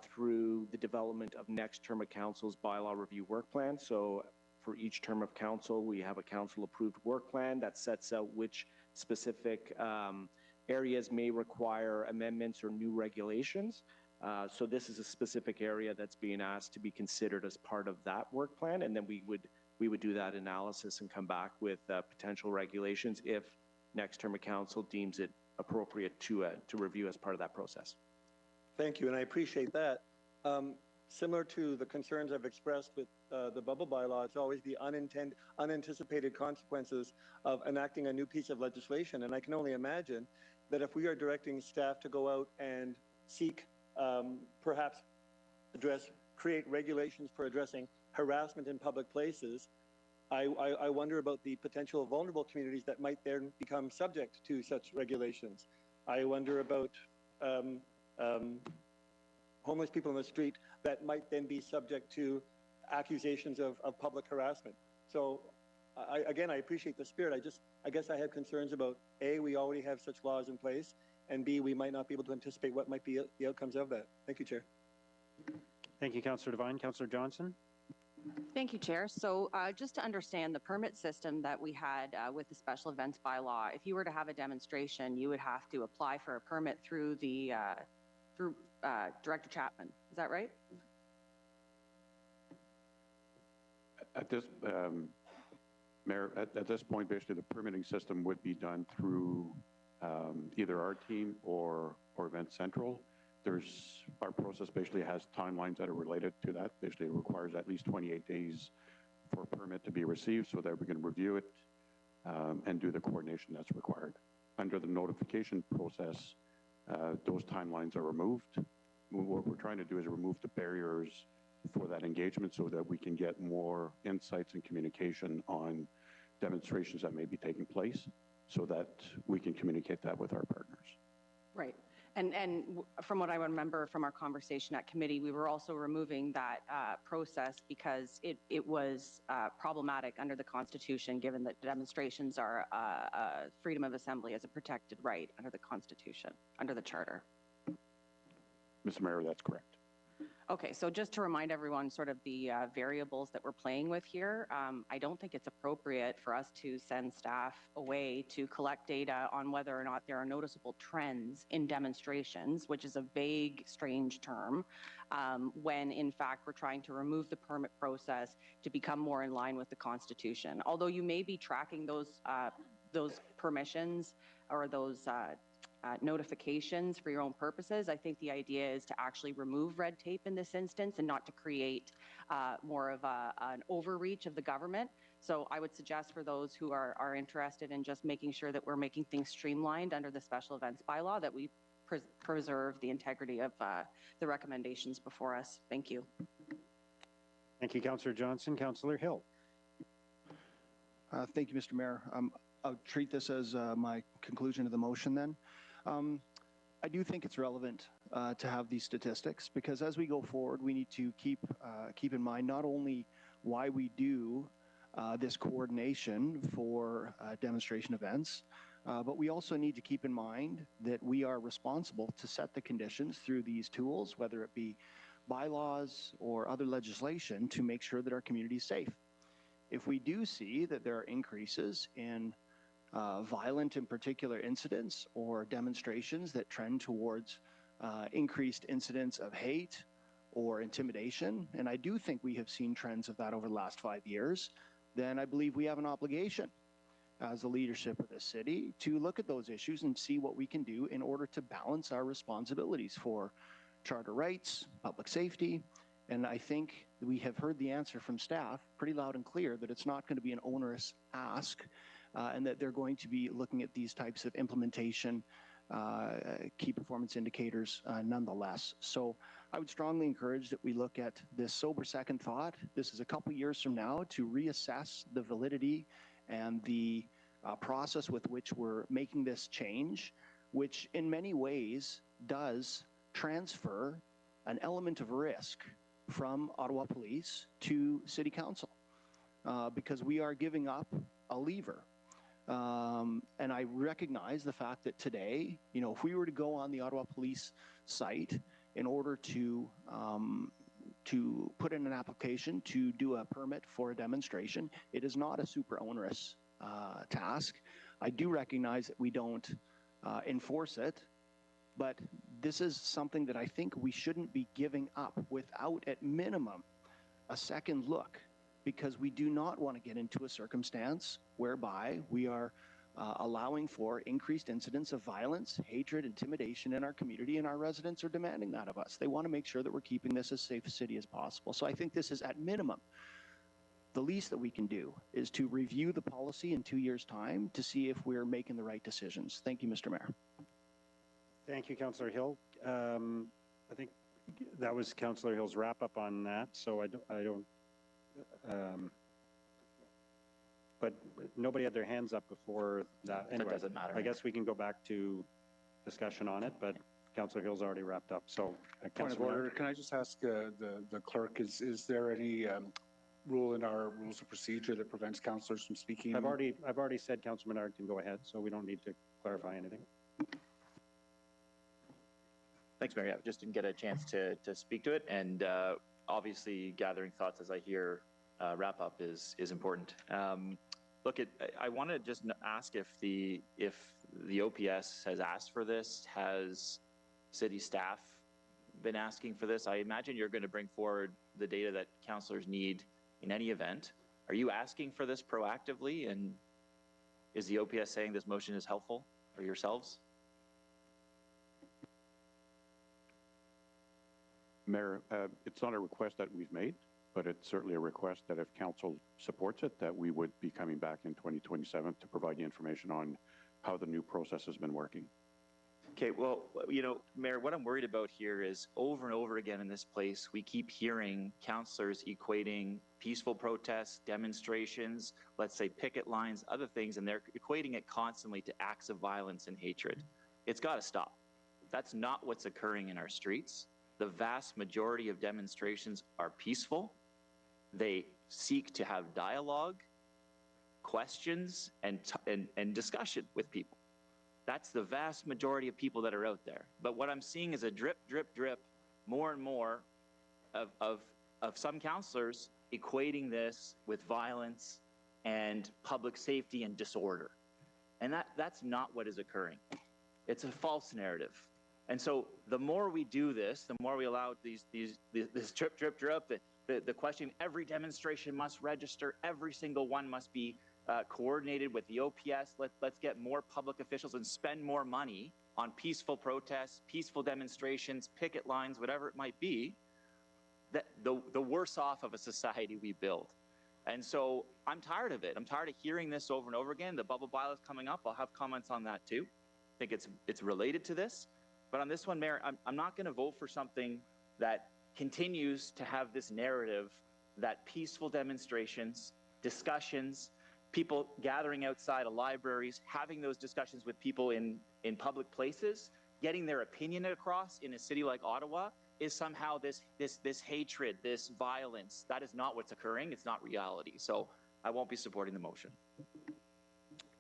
through the development of next term of council's bylaw review work plan. So for each term of council, we have a council approved work plan that sets out which specific areas may require amendments or new regulations. So this is a specific area that's being asked to be considered as part of that work plan, and then we would do that analysis and come back with potential regulations if next term of council deems it appropriate to review as part of that process. Thank you, and I appreciate that. Similar to the concerns I've expressed with the bubble bylaw, it's always the unanticipated consequences of enacting a new piece of legislation. And I can only imagine that if we are directing staff to go out and seek, perhaps create regulations for addressing harassment in public places, I wonder about the potential vulnerable communities that might then become subject to such regulations. I wonder about homeless people in the street that might then be subject to accusations of public harassment. So again, I appreciate the spirit. I guess I have concerns about A, we already have such laws in place, and B, we might not be able to anticipate what might be the outcomes of that. Thank you, Chair. Thank you, Councillor Devine. Councillor Johnson? Thank you, Chair. So just to understand the permit system that we had with the special events bylaw, if you were to have a demonstration, you would have to apply for a permit through the Director Chapman. Is that right? At this, Mayor, at this point, basically the permitting system would be done through either our team or Event Central. Our process basically has timelines that are related to that. Basically, it requires at least 28 days for a permit to be received so that we can review it and do the coordination that's required. Under the notification process, those timelines are removed. What we're trying to do is remove the barriers for that engagement so that we can get more insights and communication on demonstrations that may be taking place so that we can communicate that with our partners. Right. And from what I remember from our conversation at committee, we were also removing that process because it was problematic under the Constitution, given that demonstrations are freedom of assembly as a protected right under the Constitution, under the Charter. Mr. Mayor, that's correct. Okay, so just to remind everyone sort of the variables that we're playing with here, I don't think it's appropriate for us to send staff away to collect data on whether or not there are noticeable trends in demonstrations, which is a vague, strange term, when in fact we're trying to remove the permit process to become more in line with the Constitution. Although you may be tracking those permissions or those notifications for your own purposes, I think the idea is to actually remove red tape in this instance and not to create more of an overreach of the government. So I would suggest for those who are interested in just making sure that we're making things streamlined under the special events bylaw, that we preserve the integrity of the recommendations before us. Thank you. Thank you, Councillor Johnson. Councillor Hill. Thank you, Mr. Mayor. I'll treat this as my conclusion of the motion then. I do think it's relevant to have these statistics because as we go forward, we need to keep in mind not only why we do this coordination for demonstration events, but we also need to keep in mind that we are responsible to set the conditions through these tools, whether it be bylaws or other legislation, to make sure that our community is safe. If we do see that there are increases in violent in particular incidents or demonstrations that trend towards increased incidents of hate or intimidation, and I do think we have seen trends of that over the last 5 years, then I believe we have an obligation as the leadership of the city to look at those issues and see what we can do in order to balance our responsibilities for charter rights, public safety, and I think we have heard the answer from staff pretty loud and clear that it's not going to be an onerous ask and that they're going to be looking at these types of implementation key performance indicators nonetheless. So I would strongly encourage that we look at this sober second thought. This is a couple years from now to reassess the validity and the process with which we're making this change, which in many ways does transfer an element of risk from Ottawa Police to City Council, because we are giving up a lever. And I recognize the fact that today, you know, if we were to go on the Ottawa Police site in order to put in an application to do a permit for a demonstration, it is not a super onerous task. I do recognize that we don't enforce it, but this is something that I think we shouldn't be giving up without, at minimum, a second look, because we do not want to get into a circumstance whereby we are allowing for increased incidents of violence, hatred, intimidation in our community, and our residents are demanding that of us. They want to make sure that we're keeping this as safe a city as possible. So I think this is, at minimum, the least that we can do is to review the policy in 2 years' time to see if we're making the right decisions. Thank you, Mr. Mayor. Thank you, Councillor Hill. I think that was Councillor Hill's wrap up on that. So I don't but nobody had their hands up before that. Anyway, That doesn't matter. I guess we can go back to discussion on it, but Councillor Hill's already wrapped up. So, Point of order, can I just ask the clerk, is there any rule in our rules of procedure that prevents councillors from speaking? I've already said Councillor Menard can go ahead, so we don't need to clarify anything. Thanks, Mayor. Yeah, just didn't get a chance to speak to it, and obviously gathering thoughts as I hear wrap up is important. Look, I want to just ask if the OPS has asked for this. Has city staff been asking for this? I imagine you're going to bring forward the data that councillors need in any event. Are you asking for this proactively? And is the OPS saying this motion is helpful, or yourselves? Mayor, it's not a request that we've made, but it's certainly a request that if council supports it, that we would be coming back in 2027 to provide the information on how the new process has been working. Okay, well, you know, Mayor, what I'm worried about here is over and over again in this place, we keep hearing councillors equating peaceful protests, demonstrations, let's say picket lines, other things, and they're equating it constantly to acts of violence and hatred. It's got to stop. That's not what's occurring in our streets. The vast majority of demonstrations are peaceful. They seek to have dialogue, questions, and discussion with people. That's the vast majority of people that are out there. But what I'm seeing is a drip, drip, drip, more and more of some councillors equating this with violence and public safety and disorder. And that's not what is occurring. It's a false narrative. And so the more we do this, the more we allow this drip, drip, drip, the question, every demonstration must register, every single one must be coordinated with the OPS. Let's get more public officials and spend more money on peaceful protests, peaceful demonstrations, picket lines, whatever it might be, the worse off of a society we build. And so I'm tired of it. I'm tired of hearing this over and over again. The bubble bylaw is coming up. I'll have comments on that too. I think it's related to this. But on this one, Mayor, I'm not going to vote for something that continues to have this narrative that peaceful demonstrations, discussions, people gathering outside of libraries, having those discussions with people in public places, getting their opinion across in a city like Ottawa is somehow this hatred, this violence. That is not what's occurring. It's not reality. So I won't be supporting the motion.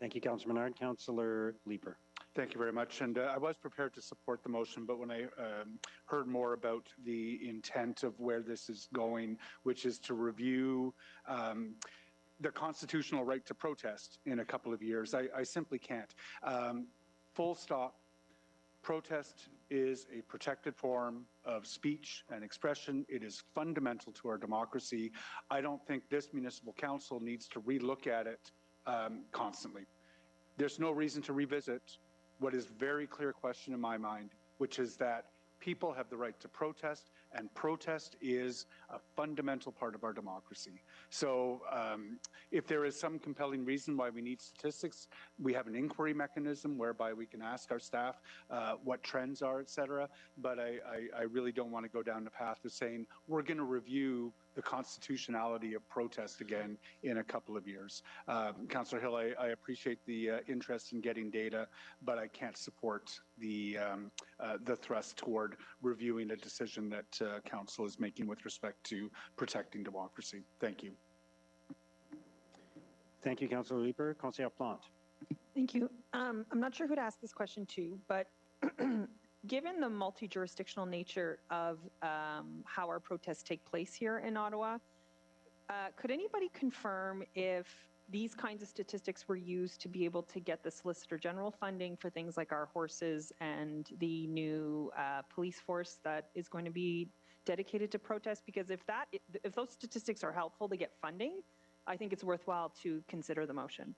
Thank you, Councillor Menard. Councillor Leeper. Thank you very much. And I was prepared to support the motion, but when I heard more about the intent of where this is going, which is to review the constitutional right to protest in a couple of years, I simply can't. Full stop. Protest is a protected form of speech and expression. It is fundamental to our democracy. I don't think this municipal council needs to relook at it constantly. There's no reason to revisit what is very clear question in my mind, which is that people have the right to protest and protest is a fundamental part of our democracy. So if there is some compelling reason why we need statistics, we have an inquiry mechanism whereby we can ask our staff what trends are, et cetera. But I really don't want to go down the path of saying we're going to review the constitutionality of protest again in a couple of years. Councillor Hill, I appreciate the interest in getting data, but I can't support the thrust toward reviewing a decision that Council is making with respect to protecting democracy. Thank you. Thank you, Councillor Leeper. Councillor Plante. Thank you. I'm not sure who to ask this question to, but given the multi-jurisdictional nature of how our protests take place here in Ottawa, could anybody confirm if these kinds of statistics were used to be able to get the Solicitor General funding for things like our horses and the new police force that is going to be dedicated to protest? Because if those statistics are helpful to get funding, I think it's worthwhile to consider the motion.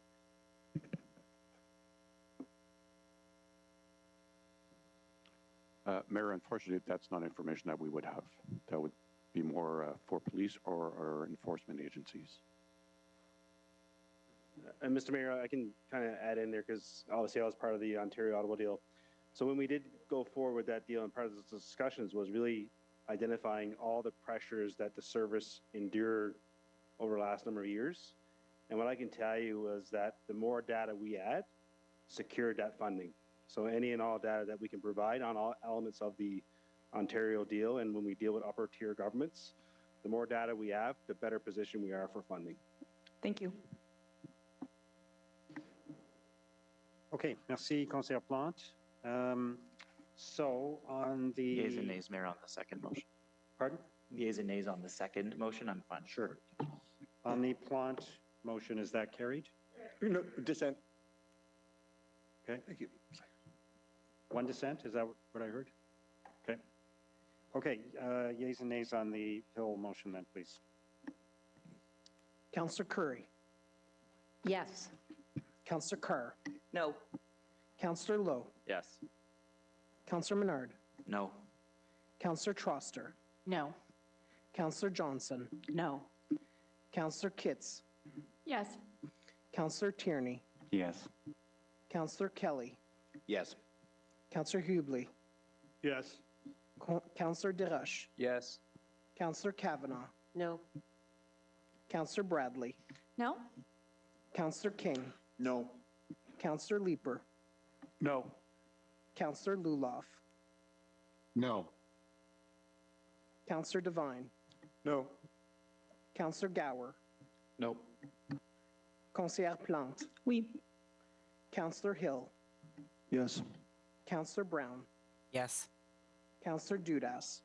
Mayor, unfortunately, that's not information that we would have. That would be more for police or enforcement agencies. And Mr. Mayor, I can kind of add in there because obviously I was part of the Ontario-Ottawa deal. So when we did go forward with that deal and part of the discussions was really identifying all the pressures that the service endured over the last number of years. And what I can tell you is that the more data we add, secured that funding. So any and all data that we can provide on all elements of the Ontario deal, and when we deal with upper tier governments, the more data we have, the better position we are for funding. Thank you. Okay, merci, Councillor Plante. So on the... Yeas and nays, Mayor, on the second motion. Pardon? Yeas and nays on the second motion, I'm fine. Sure. On the Plante motion, is that carried? No, dissent. Okay. Thank you. One dissent, is that what I heard? Okay. Okay, yeas and nays on the Hill motion then, please. Councillor Curry. Yes. Councillor Carr. No. Councillor Lowe. Yes. Councillor Menard. No. Councillor Troster. No. Councillor Johnson. No. Councillor Kitts. Yes. Councillor Tierney. Yes. Councillor Kelly. Yes. Councillor Hubley. Yes. Councillor DeRush. Yes. Councillor Kavanaugh. No. Councillor Bradley. No. Councillor King. No. Councillor Leeper. No. Councillor Luloff. No. Councillor Devine. No. Councillor Gower. No. Conseillère Plante. Oui. Councillor Hill. Yes. Councillor Brown. Yes. Councillor Dudas.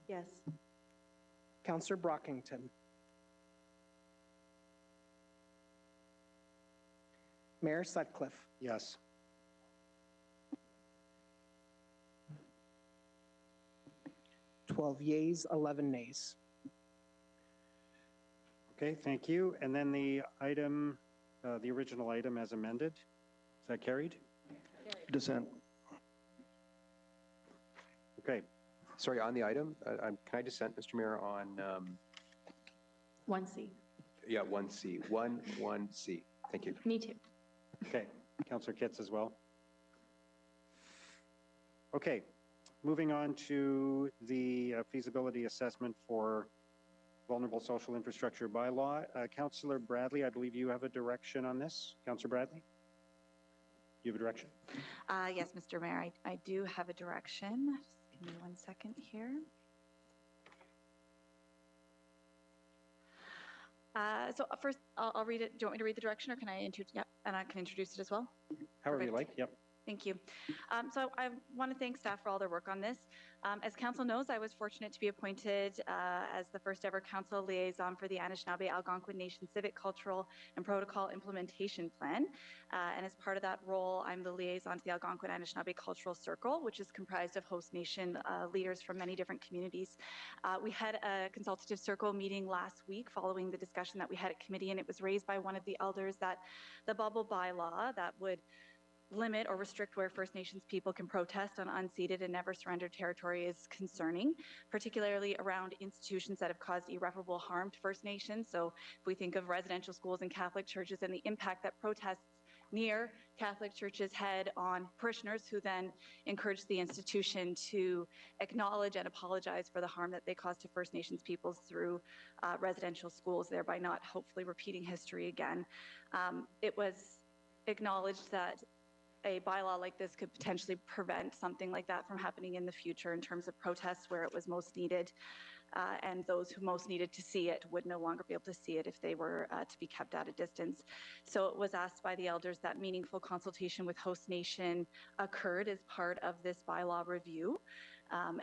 Yes. Councillor Brockington. Mayor Sutcliffe. Yes. Yeas, 11 nays. Okay, thank you. And then the item, the original item as amended, is that carried? Dissent. Okay. Sorry, on the item, can I dissent, Mr. Mayor, on 1C. yeah, 1C, 1C. Thank you. Me too. Okay, Councillor Kitts as well. Okay, moving on to the feasibility assessment for vulnerable social infrastructure bylaw. Councillor Bradley, I believe you have a direction on this. Councillor Bradley? You have a direction? Yes, Mr. Mayor, I do have a direction. Just give me 1 second here. So first, I'll read it. Do you want me to read the direction, or can I Yep, and I can introduce it as well. However you like. Yep. Thank you. So I want to thank staff for all their work on this. As council knows, I was fortunate to be appointed as the first ever council liaison for the Anishinaabe Algonquin Nation Civic, Cultural, and Protocol Implementation Plan. And as part of that role, I'm the liaison to the Algonquin Anishinaabe Cultural Circle, which is comprised of host nation leaders from many different communities. We had a consultative circle meeting last week following the discussion that we had at committee, and it was raised by one of the elders that the bubble bylaw that would limit or restrict where First Nations people can protest on unceded and never surrendered territory is concerning, particularly around institutions that have caused irreparable harm to First Nations. So if we think of residential schools and Catholic churches and the impact that protests near Catholic churches had on parishioners, who then encouraged the institution to acknowledge and apologize for the harm that they caused to First Nations peoples through residential schools, thereby not hopefully repeating history again. It was acknowledged that a bylaw like this could potentially prevent something like that from happening in the future in terms of protests where it was most needed, and those who most needed to see it would no longer be able to see it if they were to be kept at a distance. So it was asked by the elders that meaningful consultation with host nation occurred as part of this bylaw review.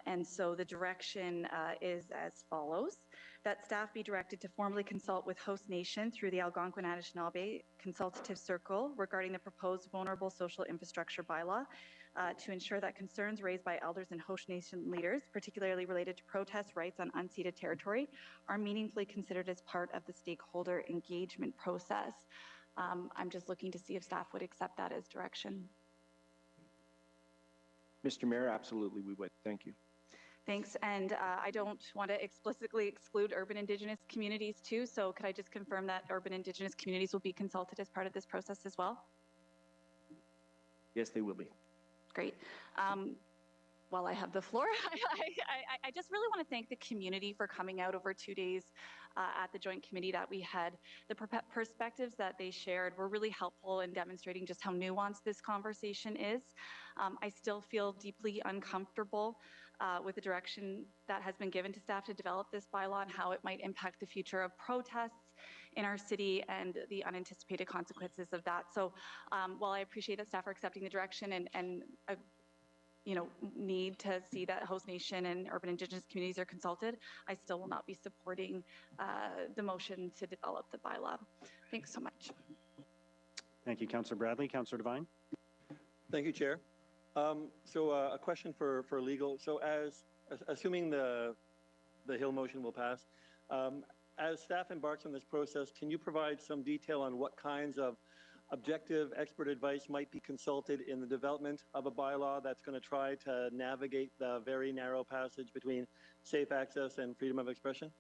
And so the direction is as follows: that staff be directed to formally consult with host nation through the Algonquin-Anishinaabe Consultative Circle regarding the proposed vulnerable social infrastructure bylaw to ensure that concerns raised by elders and host nation leaders, particularly related to protest rights on unceded territory, are meaningfully considered as part of the stakeholder engagement process. I'm just looking to see if staff would accept that as direction. Mr. Mayor, absolutely we would. Thank you. Thanks. And I don't want to explicitly exclude urban Indigenous communities too. So could I just confirm that urban Indigenous communities will be consulted as part of this process as well? Yes, they will be. Great. While I have the floor, I just really want to thank the community for coming out over 2 days at the joint committee that we had. The perspectives that they shared were really helpful in demonstrating just how nuanced this conversation is. I still feel deeply uncomfortable with the direction that has been given to staff to develop this bylaw and how it might impact the future of protests in our city and the unanticipated consequences of that. So while I appreciate that staff are accepting the direction and need to see that host nation and urban Indigenous communities are consulted, I still will not be supporting the motion to develop the bylaw. Thanks so much. Thank you, Councillor Bradley. Councillor Devine. Thank you, Chair. A question for legal. So assuming the Hill motion will pass, as staff embarks on this process, can you provide some detail on what kinds of objective expert advice might be consulted in the development of a bylaw that's going to try to navigate the very narrow passage between safe access and freedom of expression?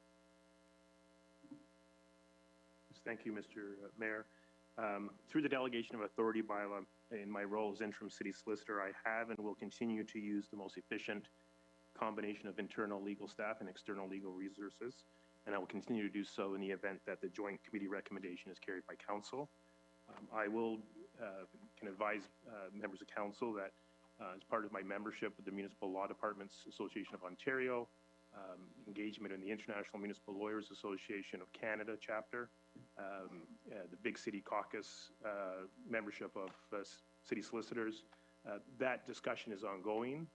Thank you, Mr. Mayor. Through the delegation of authority bylaw in my role as interim city solicitor, I have and will continue to use the most efficient combination of internal legal staff and external legal resources, and I will continue to do so in the event that the joint committee recommendation is carried by council. I will can advise members of council that as part of my membership with the Municipal Law Departments Association of Ontario, engagement in the International Municipal Lawyers Association of Canada chapter, the Big City Caucus membership of city solicitors, that discussion is ongoing.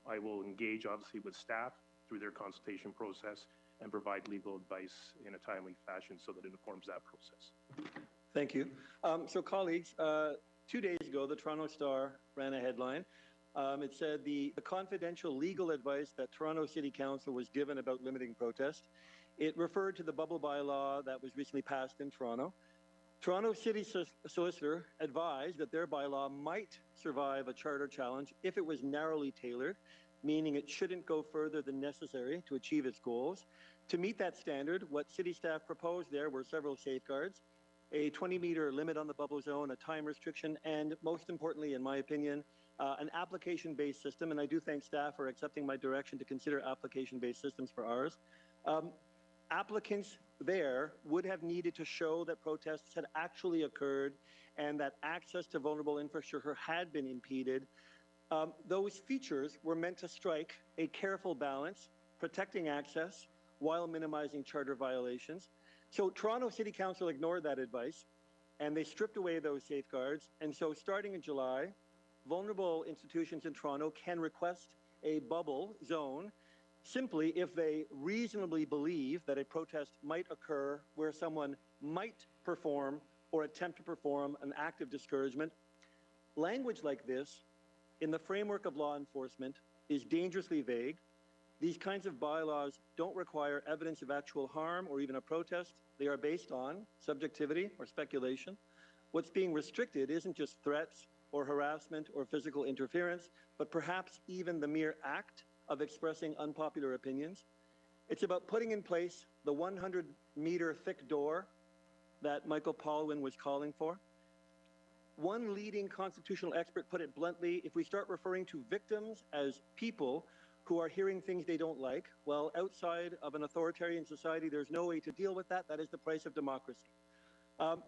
I will engage obviously with staff through their consultation process and provide legal advice in a timely fashion so that it informs that process. Thank you. So colleagues, 2 days ago, the Toronto Star ran a headline. It said the confidential legal advice that Toronto City Council was given about limiting protest. It referred to the bubble bylaw that was recently passed in Toronto. Toronto City Solicitor advised that their bylaw might survive a charter challenge if it was narrowly tailored, meaning it shouldn't go further than necessary to achieve its goals. To meet that standard, what city staff proposed there were several safeguards: a 20-meter limit on the bubble zone, a time restriction, and most importantly, in my opinion, an application-based system. And I do thank staff for accepting my direction to consider application-based systems for ours. Applicants there would have needed to show that protests had actually occurred and that access to vulnerable infrastructure had been impeded. Those features were meant to strike a careful balance, protecting access while minimizing charter violations. So Toronto City Council ignored that advice, and they stripped away those safeguards. And so starting in July, vulnerable institutions in Toronto can request a bubble zone simply if they reasonably believe that a protest might occur where someone might perform or attempt to perform an act of discouragement. Language like this, in the framework of law enforcement, is dangerously vague. These kinds of bylaws don't require evidence of actual harm or even a protest. They are based on subjectivity or speculation. What's being restricted isn't just threats, or harassment or physical interference, but perhaps even the mere act of expressing unpopular opinions. It's about putting in place the 100-meter thick door that Michael Paulwin was calling for. One leading constitutional expert put it bluntly: if we start referring to victims as people who are hearing things they don't like, well, outside of an authoritarian society, there's no way to deal with that. That is the price of democracy.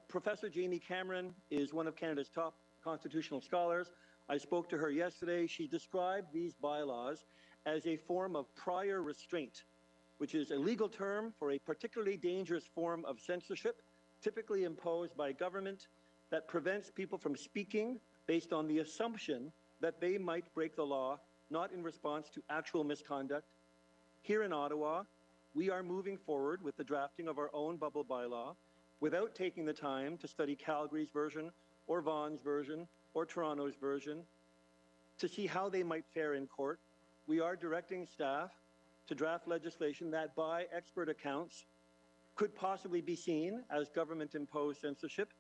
Professor Jamie Cameron is one of Canada's top constitutional scholars. I spoke to her yesterday. She described these bylaws as a form of prior restraint, which is a legal term for a particularly dangerous form of censorship, typically imposed by government, that prevents people from speaking based on the assumption that they might break the law, not in response to actual misconduct. Here in Ottawa, we are moving forward with the drafting of our own bubble bylaw without taking the time to study Calgary's version or Vaughan's version or Toronto's version to see how they might fare in court. We are directing staff to draft legislation that, by expert accounts, could possibly be seen as government-imposed censorship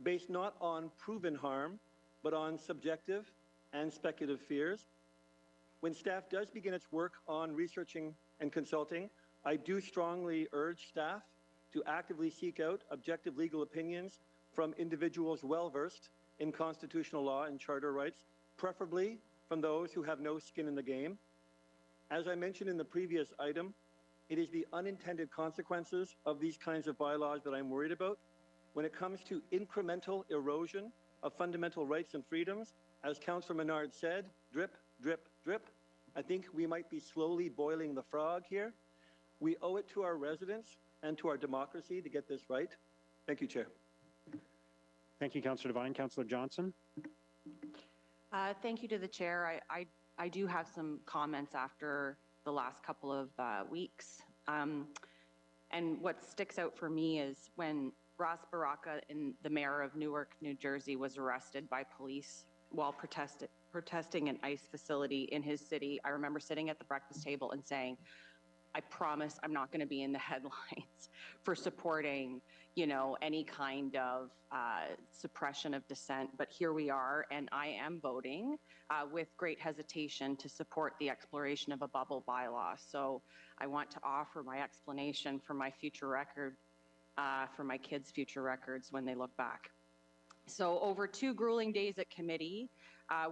based not on proven harm, but on subjective and speculative fears. When staff does begin its work on researching and consulting, I do strongly urge staff to actively seek out objective legal opinions from individuals well-versed in constitutional law and charter rights, preferably from those who have no skin in the game. As I mentioned in the previous item, it is the unintended consequences of these kinds of bylaws that I'm worried about. When it comes to incremental erosion of fundamental rights and freedoms, as Councillor Menard said, drip, drip, drip, I think we might be slowly boiling the frog here. We owe it to our residents and to our democracy to get this right. Thank you, Chair. Thank you, Councillor Devine. Councillor Johnson. Thank you to the chair. I do have some comments after the last couple of weeks. And what sticks out for me is when Ross Baraka, the mayor of Newark, New Jersey, was arrested by police while protesting an ICE facility in his city. I remember sitting at the breakfast table and saying, I promise I'm not going to be in the headlines for supporting, you know, any kind of suppression of dissent. But here we are, and I am voting with great hesitation to support the exploration of a bubble bylaw. So I want to offer my explanation for my future record, for my kids' future records when they look back. So over 2 grueling days at committee,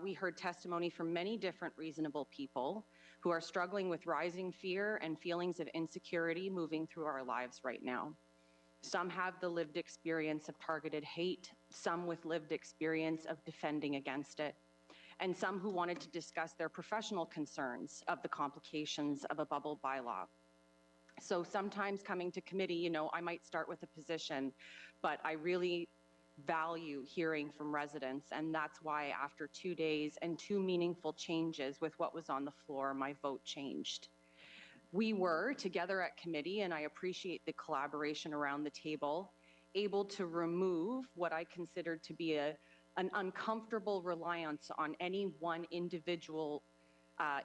we heard testimony from many different reasonable people who are struggling with rising fear and feelings of insecurity moving through our lives right now. Some have the lived experience of targeted hate, some with lived experience of defending against it, and some who wanted to discuss their professional concerns of the complications of a bubble bylaw. So sometimes coming to committee, you know, I might start with a position, but I really value hearing from residents, and that's why after 2 days and 2 meaningful changes with what was on the floor, my vote changed. We were together at committee, and I appreciate the collaboration around the table, able to remove what I considered to be an uncomfortable reliance on any one individual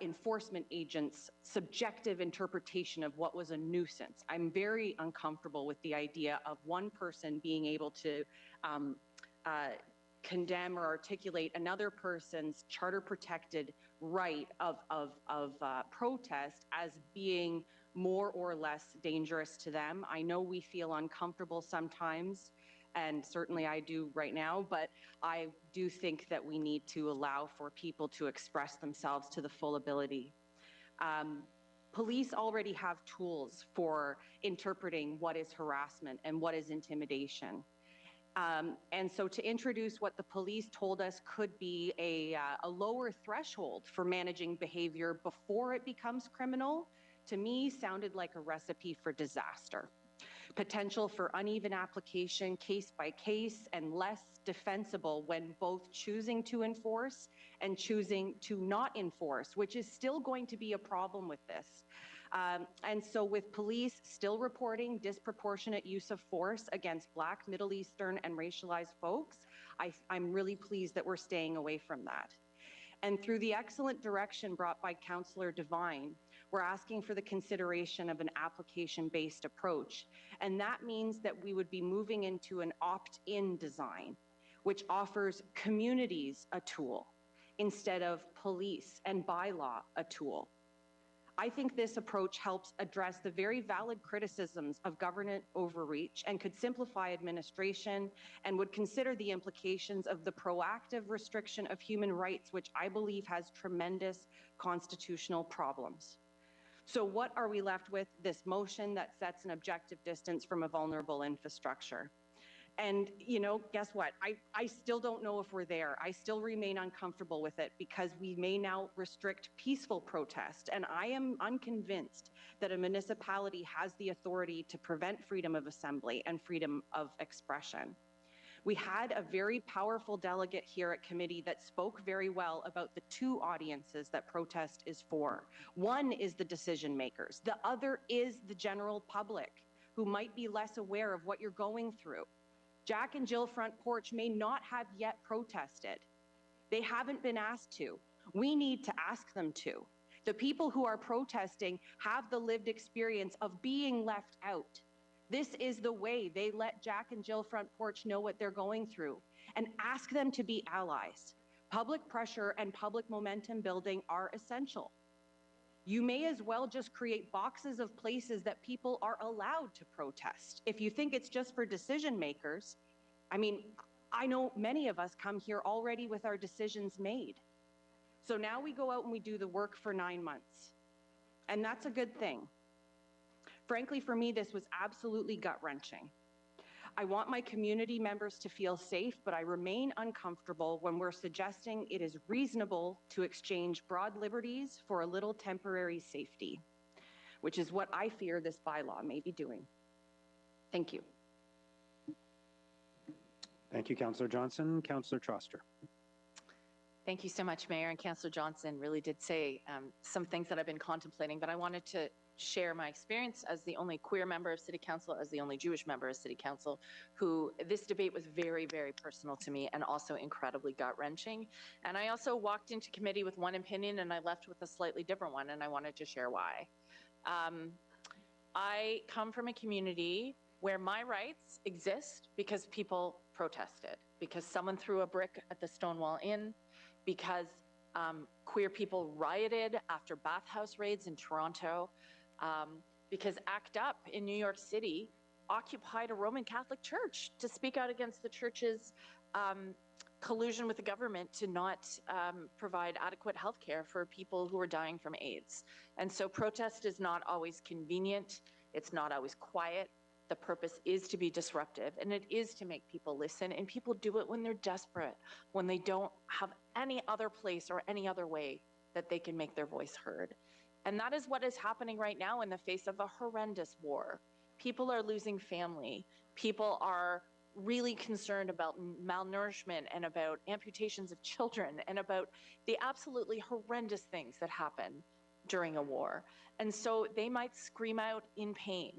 enforcement agent's subjective interpretation of what was a nuisance. I'm very uncomfortable with the idea of one person being able to condemn or articulate another person's charter-protected right of protest as being more or less dangerous to them. I know we feel uncomfortable sometimes, and certainly I do right now, but I do think that we need to allow for people to express themselves to the full ability. Police already have tools for interpreting what is harassment and what is intimidation. And so to introduce what the police told us could be a lower threshold for managing behavior before it becomes criminal, to me sounded like a recipe for disaster. Potential for uneven application, case by case, and less defensible when both choosing to enforce and choosing to not enforce, which is still going to be a problem with this. And so with police still reporting disproportionate use of force against Black, Middle Eastern, and racialized folks, I'm really pleased that we're staying away from that. And through the excellent direction brought by Councillor Devine, we're asking for the consideration of an application-based approach. And that means that we would be moving into an opt-in design, which offers communities a tool instead of police and bylaw a tool. I think this approach helps address the very valid criticisms of government overreach and could simplify administration and would consider the implications of the proactive restriction of human rights, which I believe has tremendous constitutional problems. So what are we left with? This motion that sets an objective distance from a vulnerable infrastructure. And, you know, guess what? I still don't know if we're there. I still remain uncomfortable with it because we may now restrict peaceful protest. And I am unconvinced that a municipality has the authority to prevent freedom of assembly and freedom of expression. We had a very powerful delegate here at committee that spoke very well about the two audiences that protest is for. One is the decision makers. The other is the general public who might be less aware of what you're going through. Jack and Jill Front Porch may not have yet protested. They haven't been asked to. We need to ask them to. The people who are protesting have the lived experience of being left out. This is the way they let Jack and Jill Front Porch know what they're going through and ask them to be allies. Public pressure and public momentum building are essential. You may as well just create boxes of places that people are allowed to protest. If you think it's just for decision makers, I mean, I know many of us come here already with our decisions made. So now we go out and we do the work for 9 months. And that's a good thing. Frankly, for me, this was absolutely gut-wrenching. I want my community members to feel safe, but I remain uncomfortable when we're suggesting it is reasonable to exchange broad liberties for a little temporary safety, which is what I fear this bylaw may be doing. Thank you. Thank you, Councillor Johnson. Councillor Troster. Thank you so much, Mayor. And Councillor Johnson really did say some things that I've been contemplating, but I wanted to share my experience as the only queer member of City Council, as the only Jewish member of City Council, who this debate was very, very personal to me and also incredibly gut-wrenching. And I also walked into committee with one opinion and I left with a slightly different one, and I wanted to share why. I come from a community where my rights exist because people protested, because someone threw a brick at the Stonewall Inn, because queer people rioted after bathhouse raids in Toronto, because ACT UP in New York City occupied a Roman Catholic church to speak out against the church's collusion with the government to not provide adequate health care for people who are dying from AIDS. And so protest is not always convenient. It's not always quiet. The purpose is to be disruptive, and it is to make people listen, and people do it when they're desperate, when they don't have any other place or any other way that they can make their voice heard. And that is what is happening right now in the face of a horrendous war. People are losing family. People are really concerned about malnourishment and about amputations of children and about the absolutely horrendous things that happen during a war. And so they might scream out in pain,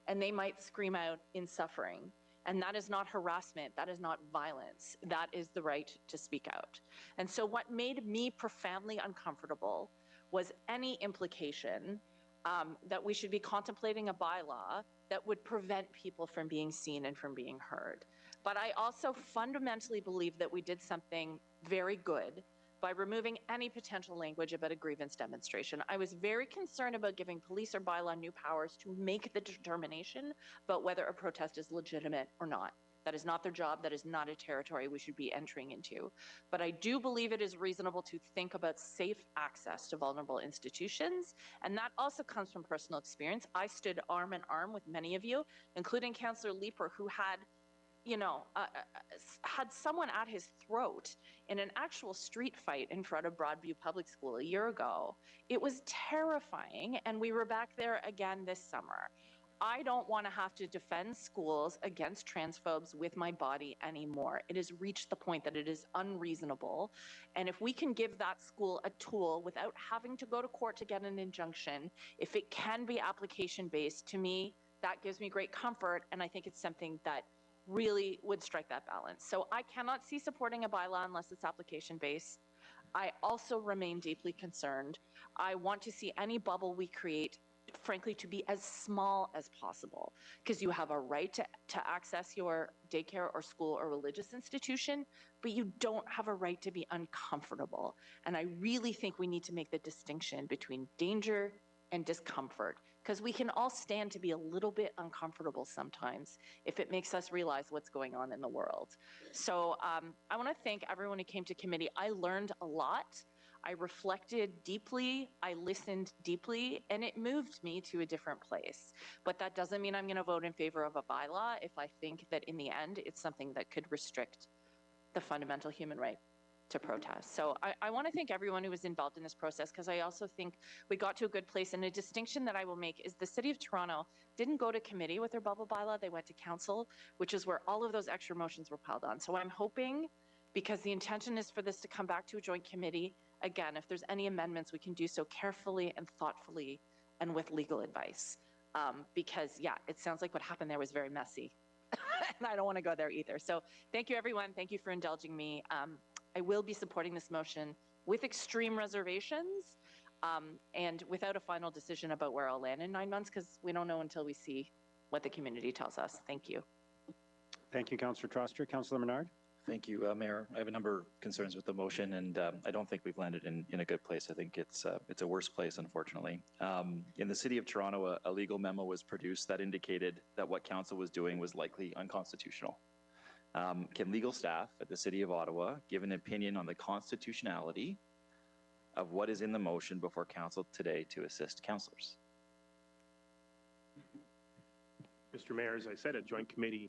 and they might scream out in suffering. And that is not harassment, that is not violence, that is the right to speak out. And so what made me profoundly uncomfortable was any implication that we should be contemplating a bylaw that would prevent people from being seen and from being heard. But I also fundamentally believe that we did something very good by removing any potential language about a grievance demonstration. I was very concerned about giving police or bylaw new powers to make the determination about whether a protest is legitimate or not. That is not their job. That is not a territory we should be entering into. But I do believe it is reasonable to think about safe access to vulnerable institutions. And that also comes from personal experience. I stood arm in arm with many of you, including Councillor Leeper, who had had someone at his throat in an actual street fight in front of Broadview Public School a year ago. It was terrifying, and we were back there again this summer. I don't want to have to defend schools against transphobes with my body anymore. It has reached the point that it is unreasonable. And if we can give that school a tool without having to go to court to get an injunction, if it can be application-based, to me, that gives me great comfort, and I think it's something that really would strike that balance. So I cannot see supporting a bylaw unless it's application-based. I also remain deeply concerned. I want to see any bubble we create frankly, to be as small as possible, because you have a right to access your daycare or school or religious institution, but you don't have a right to be uncomfortable. And I really think we need to make the distinction between danger and discomfort, because we can all stand to be a little bit uncomfortable sometimes if it makes us realize what's going on in the world. So I want to thank everyone who came to committee. I learned a lot. I reflected deeply, I listened deeply, and it moved me to a different place. But that doesn't mean I'm going to vote in favor of a bylaw if I think that in the end it's something that could restrict the fundamental human right to protest. So I want to thank everyone who was involved in this process, because I also think we got to a good place. And a distinction that I will make is the City of Toronto didn't go to committee with their bubble bylaw, they went to council, which is where all of those extra motions were piled on. So I'm hoping, because the intention is for this to come back to a joint committee, again, if there's any amendments, we can do so carefully and thoughtfully and with legal advice. Because yeah, it sounds like what happened there was very messy. And I don't want to go there either. So thank you, everyone. Thank you for indulging me. I will be supporting this motion with extreme reservations and without a final decision about where I'll land in 9 months, because we don't know until we see what the community tells us. Thank you. Thank you, Councillor Troster. Councillor Menard. Thank you, Mayor. I have a number of concerns with the motion, and I don't think we've landed in a good place. I think it's a worse place, unfortunately. In the City of Toronto, a legal memo was produced that indicated that what council was doing was likely unconstitutional. Can legal staff at the City of Ottawa give an opinion on the constitutionality of what is in the motion before council today to assist councillors? Mr. Mayor, as I said at joint committee,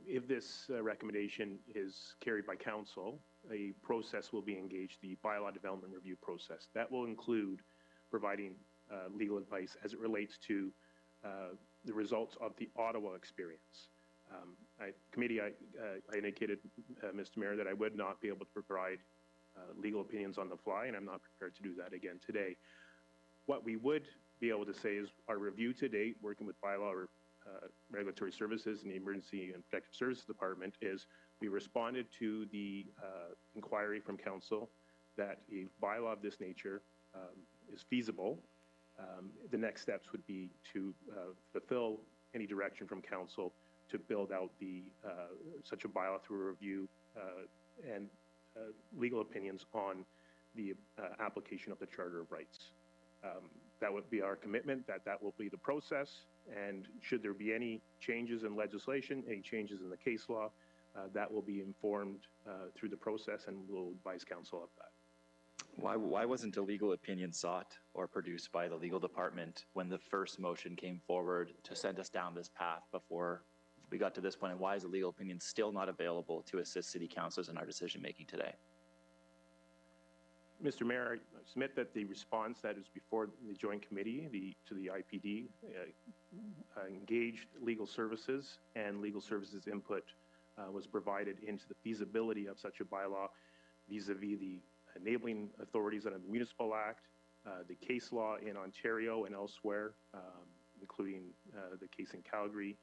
if this recommendation is carried by council, a process will be engaged, the bylaw development review process. That will include providing legal advice as it relates to the results of the Ottawa experience. Committee, I indicated, Mr. Mayor, that I would not be able to provide legal opinions on the fly, and I'm not prepared to do that again today. What we would be able to say is our review to date, working with Bylaw Regulatory Services and the Emergency and Protective Services Department, is we responded to the inquiry from council that a bylaw of this nature is feasible. The next steps would be to fulfill any direction from council to build out such a bylaw through a review and legal opinions on the application of the Charter of Rights. That would be our commitment, that will be the process, and should there be any changes in legislation, any changes in the case law, that will be informed through the process, and we'll advise council of that. Why wasn't a legal opinion sought or produced by the legal department when the first motion came forward to send us down this path before we got to this point, and why is a legal opinion still not available to assist city councilors in our decision making today? Mr. Mayor, I submit that the response that is before the joint committee to the IPD engaged legal services, and legal services input was provided into the feasibility of such a bylaw vis-a-vis the enabling authorities under the Municipal Act, the case law in Ontario and elsewhere, including the case in Calgary,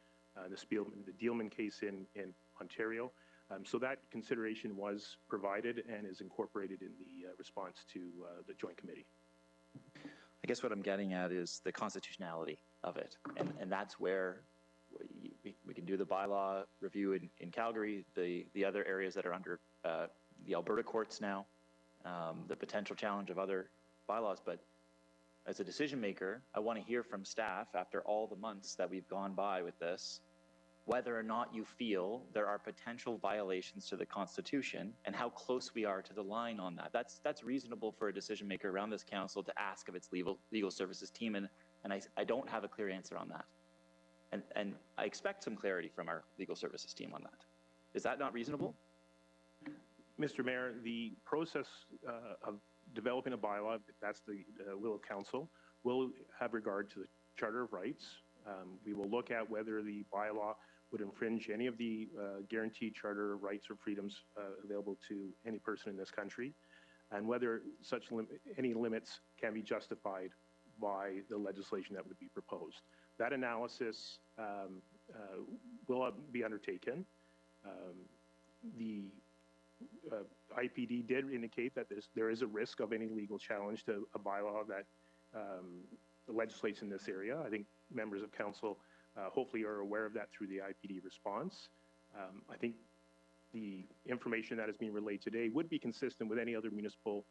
the Dealman case in Ontario. So that consideration was provided and is incorporated in the response to the joint committee. I guess what I'm getting at is the constitutionality of it. And that's where we can do the bylaw review in Calgary, the other areas that are under the Alberta courts now, the potential challenge of other bylaws. But as a decision maker, I want to hear from staff after all the months that we've gone by with this, whether or not you feel there are potential violations to the Constitution and how close we are to the line on that. That's reasonable for a decision maker around this council to ask of its legal services team, and I don't have a clear answer on that. And I expect some clarity from our legal services team on that. Is that not reasonable? Mr. Mayor, the process of developing a bylaw, if that's the will of council, will have regard to the Charter of Rights. We will look at whether the bylaw would infringe any of the guaranteed charter rights or freedoms available to any person in this country, and whether any limits can be justified by the legislation that would be proposed. That analysis will be undertaken. The IPD did indicate that there is a risk of any legal challenge to a bylaw that legislates in this area. I think members of council hopefully are aware of that through the IPD response. I think the information that is being relayed today would be consistent with any other municipal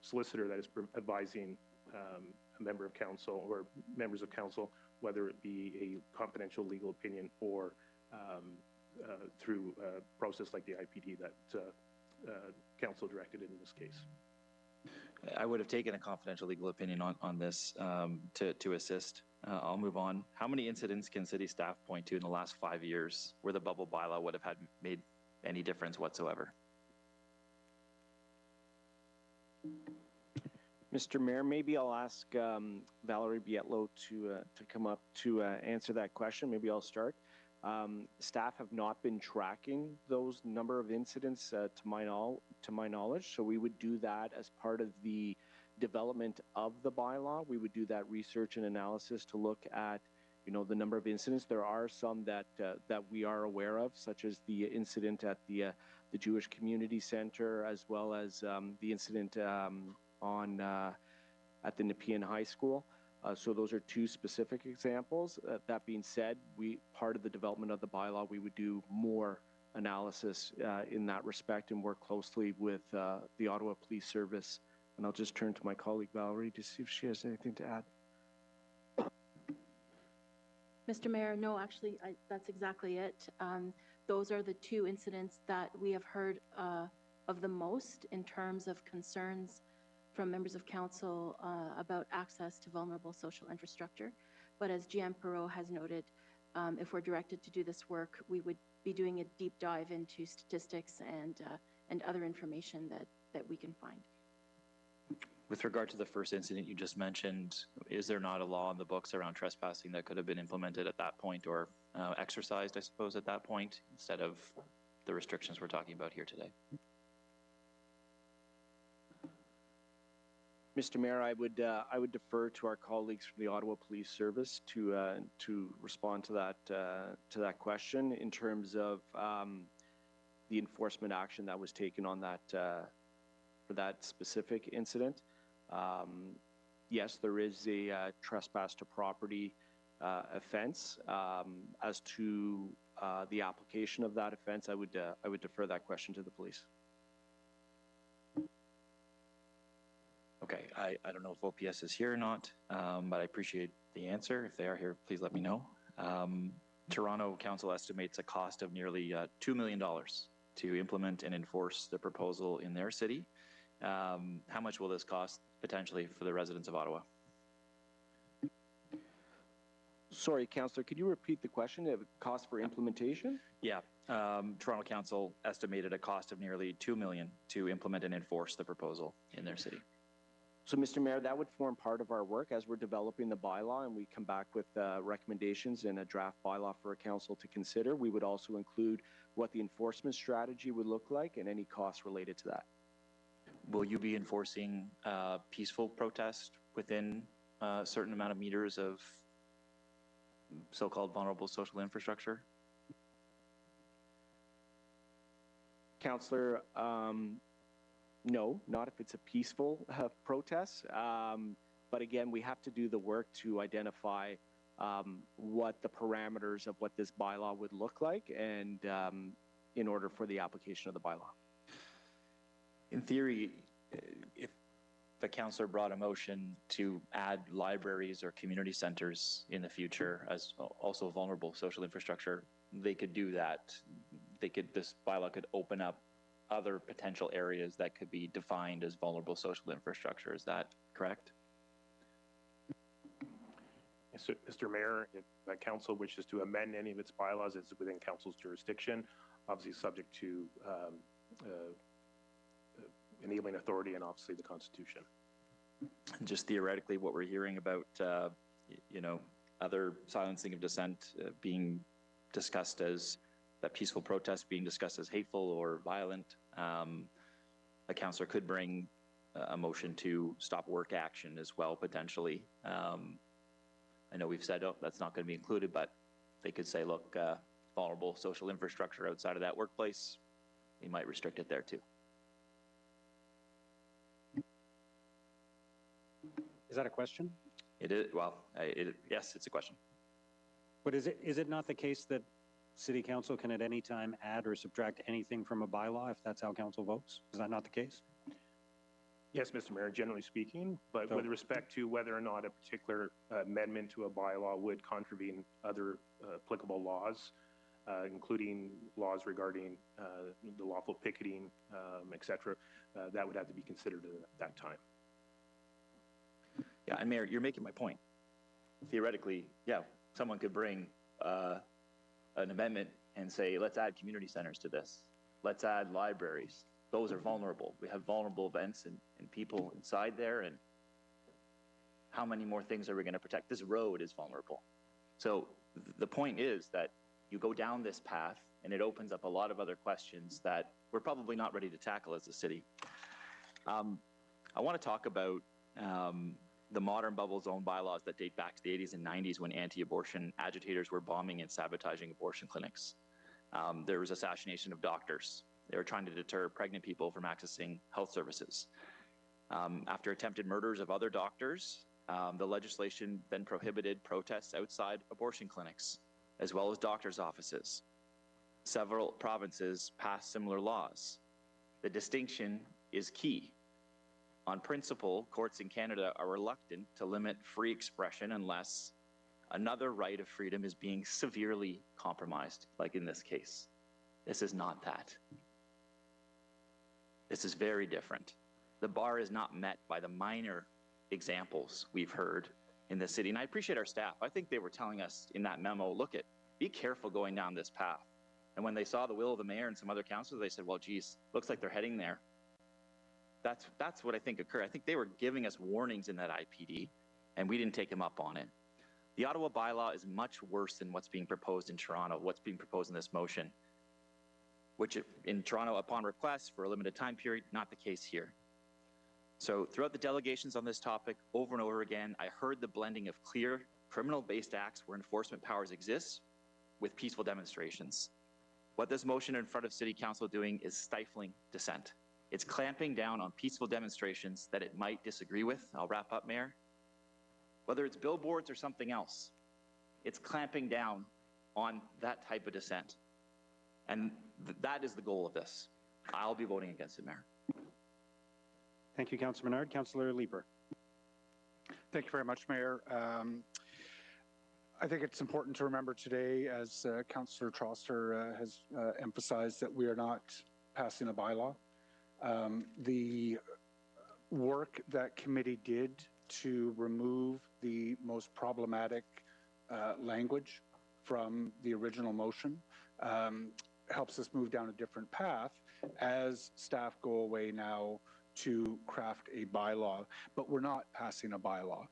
solicitor that is advising a member of council or members of council, whether it be a confidential legal opinion or through a process like the IPD that council directed in this case. I would have taken a confidential legal opinion on this to assist. I'll move on. How many incidents can city staff point to in the last 5 years where the bubble bylaw would have made any difference whatsoever? Mr. Mayor, maybe I'll ask Valerie Bietlo to come up to answer that question. Maybe I'll start. Staff have not been tracking those number of incidents to my knowledge, so we would do that as part of the development of the bylaw. We would do that research and analysis to look at, you know, the number of incidents. There are some that we are aware of, such as the incident at the Jewish Community Center, as well as the incident at the Nepean High School. So those are two specific examples. That being said, part of the development of the bylaw, we would do more analysis in that respect and work closely with the Ottawa Police Service. And I'll just turn to my colleague Valerie to see if she has anything to add. Mr. Mayor, no, actually, that's exactly it. Those are the two incidents that we have heard of the most in terms of concerns from members of council about access to vulnerable social infrastructure. But as GM Perot has noted, if we're directed to do this work, we would be doing a deep dive into statistics and other information that we can find. With regard to the first incident you just mentioned, is there not a law in the books around trespassing that could have been implemented at that point or exercised, I suppose, at that point, instead of the restrictions we're talking about here today? Mr. Mayor, I would defer to our colleagues from the Ottawa Police Service to respond to that question in terms of the enforcement action that was taken on that for that specific incident. Yes, there is a trespass to property offense. As to the application of that offense, I would defer that question to the police. Okay, I don't know if OPS is here or not, but I appreciate the answer. If they are here, please let me know. Toronto Council estimates a cost of nearly $2 million to implement and enforce the proposal in their city. How much will this cost potentially for the residents of Ottawa? Sorry, Councillor, could you repeat the question? The cost for implementation? Yeah, Toronto Council estimated a cost of nearly $2 million to implement and enforce the proposal in their city. So, Mr. Mayor, that would form part of our work as we're developing the bylaw and we come back with recommendations and a draft bylaw for a council to consider. We would also include what the enforcement strategy would look like and any costs related to that. Will you be enforcing peaceful protest within a certain amount of meters of so-called vulnerable social infrastructure? Councillor, no, not if it's a peaceful protest. But again, we have to do the work to identify what the parameters of what this bylaw would look like and in order for the application of the bylaw. In theory, if the councillor brought a motion to add libraries or community centers in the future as also vulnerable social infrastructure, they could do that. This bylaw could open up other potential areas that could be defined as vulnerable social infrastructure. Is that correct? Yes, Mr. Mayor, if the council wishes to amend any of its bylaws, it's within council's jurisdiction, obviously subject to enabling authority and obviously the Constitution. Just theoretically, what we're hearing about, other silencing of dissent being discussed as that peaceful protest being discussed as hateful or violent, a councillor could bring a motion to stop work action as well, potentially. I know we've said, oh, that's not going to be included, but they could say, look, vulnerable social infrastructure outside of that workplace, we might restrict it there too. Is that a question? It is, well, yes, it's a question. But is it not the case that City Council can at any time add or subtract anything from a bylaw if that's how council votes? Is that not the case? Yes, Mr. Mayor, generally speaking, but with respect to whether or not a particular amendment to a bylaw would contravene other applicable laws, including laws regarding the lawful picketing, et cetera, that would have to be considered at that time. Yeah, and Mayor, you're making my point. Theoretically, yeah, someone could bring an amendment and say, let's add community centers to this. Let's add libraries. Those are vulnerable. We have vulnerable events and people inside there, and how many more things are we going to protect? This road is vulnerable. So the point is that you go down this path and it opens up a lot of other questions that we're probably not ready to tackle as a city. I want to talk about the modern bubble zone bylaws that date back to the 80s and 90s when anti-abortion agitators were bombing and sabotaging abortion clinics. There was assassination of doctors. They were trying to deter pregnant people from accessing health services. After attempted murders of other doctors, the legislation then prohibited protests outside abortion clinics, as well as doctors' offices. Several provinces passed similar laws. The distinction is key. On principle, courts in Canada are reluctant to limit free expression unless another right of freedom is being severely compromised, like in this case. This is not that. This is very different. The bar is not met by the minor examples we've heard in the city. And I appreciate our staff. I think they were telling us in that memo, look, be careful going down this path. And when they saw the will of the mayor and some other councillors, they said, well, geez, looks like they're heading there. That's what I think occurred. I think they were giving us warnings in that IPD, and we didn't take them up on it. The Ottawa bylaw is much worse than what's being proposed in Toronto, what's being proposed in this motion, which in Toronto, upon request for a limited time period, not the case here. So throughout the delegations on this topic, over and over again, I heard the blending of clear criminal-based acts where enforcement powers exist with peaceful demonstrations. What this motion in front of City Council doing is stifling dissent. It's clamping down on peaceful demonstrations that it might disagree with. I'll wrap up, Mayor. Whether it's billboards or something else, it's clamping down on that type of dissent. And that is the goal of this. I'll be voting against it, Mayor. Thank you, Councillor Menard. Councillor Leeper. Thank you very much, Mayor. I think it's important to remember today, as Councillor Troster has emphasized, that we are not passing a bylaw. The work that committee did to remove the most problematic language from the original motion helps us move down a different path as staff go away now to craft a bylaw, but we're not passing a bylaw.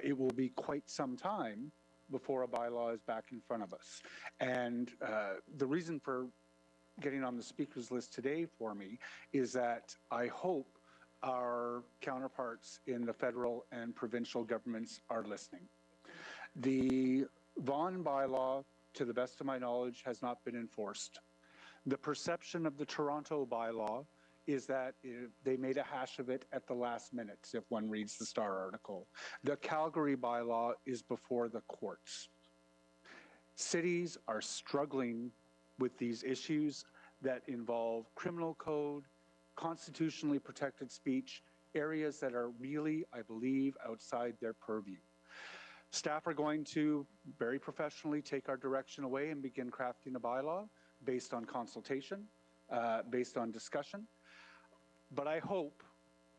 It will be quite some time before a bylaw is back in front of us. And the reason for getting on the speakers list today for me is that I hope our counterparts in the federal and provincial governments are listening. The Vaughan bylaw, to the best of my knowledge, has not been enforced. The perception of the Toronto bylaw is that they made a hash of it at the last minute, if one reads the Star article. The Calgary bylaw is before the courts. Cities are struggling with these issues that involve criminal code, constitutionally protected speech, areas that are really, I believe, outside their purview. Staff are going to very professionally take our direction away and begin crafting a bylaw based on consultation, based on discussion. But I hope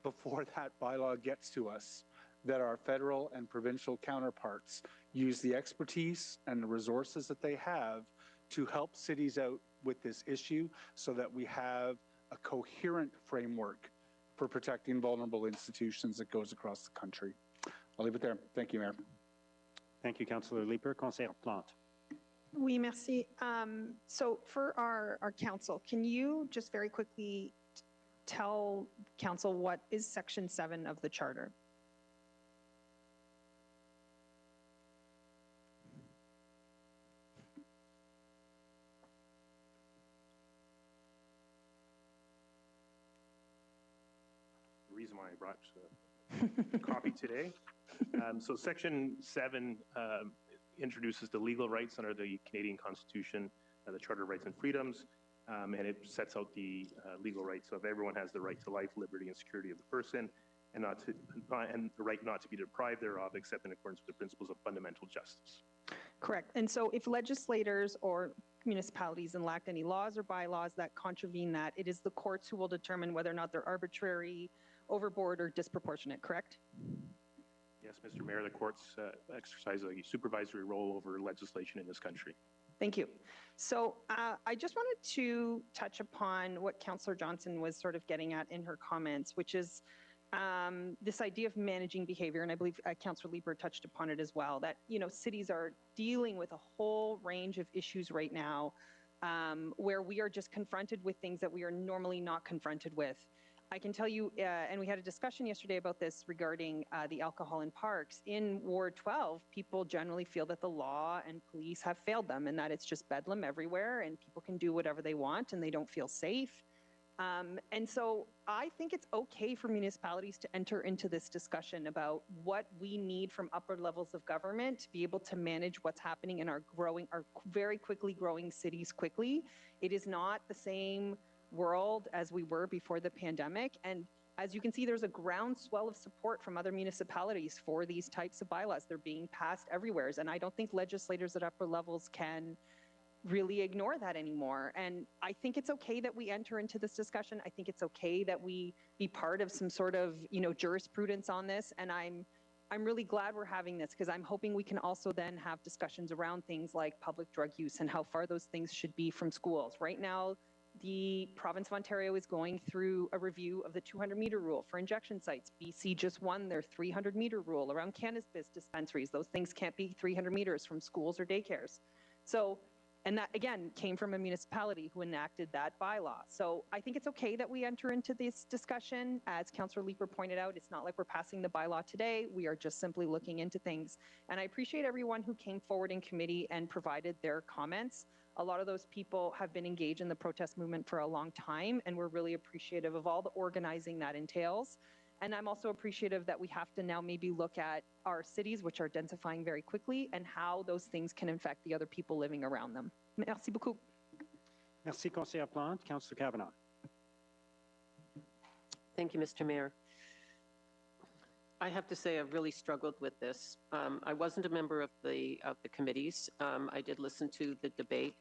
before that bylaw gets to us that our federal and provincial counterparts use the expertise and the resources that they have to help cities out with this issue so that we have a coherent framework for protecting vulnerable institutions that goes across the country. I'll leave it there. Thank you, Mayor. Thank you, Councillor Leeper. Councillor Plante. Oui, merci. So for our council, can you just very quickly tell council what is Section 7 of the Charter? The reason why I brought copy today. So Section 7 introduces the legal rights under the Canadian Constitution, the Charter of Rights and Freedoms, and it sets out the legal rights of everyone has the right to life, liberty, and security of the person, and the right not to be deprived thereof, except in accordance with the principles of fundamental justice. Correct. And so if legislators or municipalities enact any laws or bylaws that contravene that, it is the courts who will determine whether or not they're arbitrary, overboard, or disproportionate, correct? Yes, Mr. Mayor, the courts exercise a supervisory role over legislation in this country. Thank you. So I just wanted to touch upon what Councillor Johnson was sort of getting at in her comments, which is this idea of managing behavior, and I believe Councillor Lieber touched upon it as well, that, you know, cities are dealing with a whole range of issues right now where we are just confronted with things that we are normally not confronted with. I can tell you, and we had a discussion yesterday about this regarding the alcohol in parks. In Ward 12, people generally feel that the law and police have failed them and that it's just bedlam everywhere and people can do whatever they want and they don't feel safe. And so I think it's okay for municipalities to enter into this discussion about what we need from upper levels of government to be able to manage what's happening in our very quickly growing cities quickly. It is not the same world as we were before the pandemic. And as you can see, there's a groundswell of support from other municipalities for these types of bylaws. They're being passed everywhere. And I don't think legislators at upper levels can really ignore that anymore. And I think it's okay that we enter into this discussion. I think it's okay that we be part of some sort of, you know, jurisprudence on this. And I'm really glad we're having this because I'm hoping we can also then have discussions around things like public drug use and how far those things should be from schools. Right now, the province of Ontario is going through a review of the 200-meter rule for injection sites. BC just won their 300-meter rule around cannabis dispensaries. Those things can't be 300 meters from schools or daycares. So, and that, again, came from a municipality who enacted that bylaw. So I think it's okay that we enter into this discussion. As Councillor Leeper pointed out, it's not like we're passing the bylaw today. We are just simply looking into things. And I appreciate everyone who came forward in committee and provided their comments. A lot of those people have been engaged in the protest movement for a long time, and we're really appreciative of all the organizing that entails. And I'm also appreciative that we have to now maybe look at our cities, which are densifying very quickly, and how those things can affect the other people living around them. Merci beaucoup. Merci, Conseillère Plante. Councillor Kavanagh. Thank you, Mr. Mayor. I have to say I've really struggled with this. I wasn't a member of the committees. I did listen to the debate,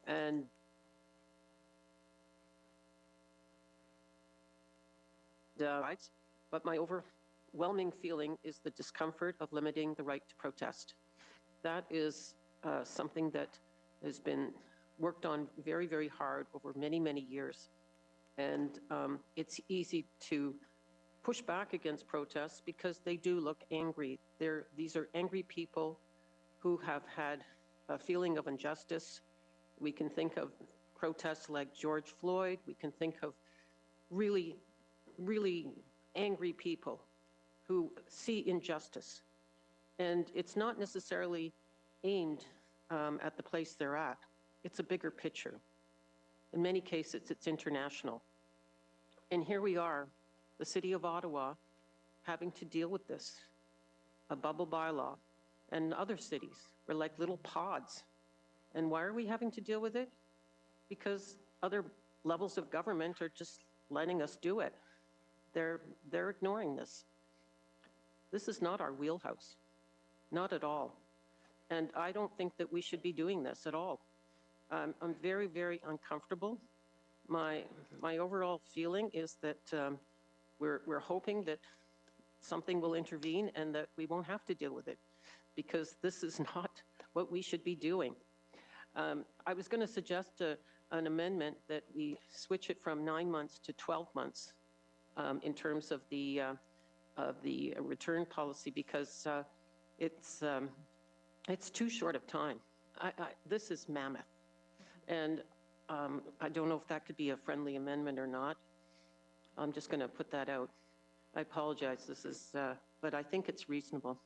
and but my overwhelming feeling is the discomfort of limiting the right to protest. That is something that has been worked on very, very hard over many, many years. And it's easy to push back against protests because they do look angry. These are angry people who have had a feeling of injustice. We can think of protests like George Floyd. We can think of really, really angry people who see injustice. And it's not necessarily aimed at the place they're at. It's a bigger picture. In many cases, it's international. And here we are, the city of Ottawa, having to deal with this, a bubble bylaw, and other cities. We're like little pods. And why are we having to deal with it? Because other levels of government are just letting us do it. They're ignoring this. This is not our wheelhouse, not at all. And I don't think that we should be doing this at all. I'm very, very uncomfortable. My overall feeling is that we're hoping that something will intervene and that we won't have to deal with it, because this is not what we should be doing. I was going to suggest an amendment that we switch it from 9 months to 12 months in terms of the return policy, because it's too short of time. This is mammoth. And I don't know if that could be a friendly amendment or not. I'm just going to put that out. I apologize. This is, but I think it's reasonable.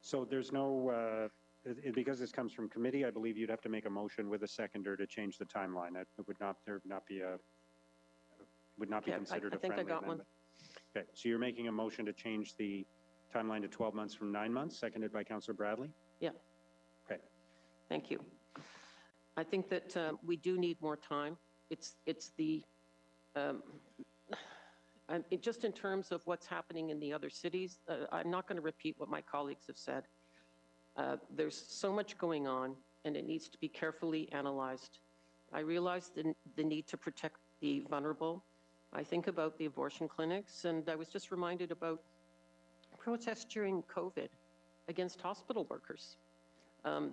So there's no, because this comes from committee, I believe you'd have to make a motion with a seconder to change the timeline. It would not, there would not be a, would not be considered a friendly amendment. Okay, so you're making a motion to change the timeline to 12 months from 9 months, seconded by Councillor Bradley? Yeah. Okay. Thank you. I think that we do need more time. It's the, just in terms of what's happening in the other cities, I'm not going to repeat what my colleagues have said. There's so much going on, and it needs to be carefully analyzed. I realize the need to protect the vulnerable. I think about the abortion clinics, and I was just reminded about protests during COVID against hospital workers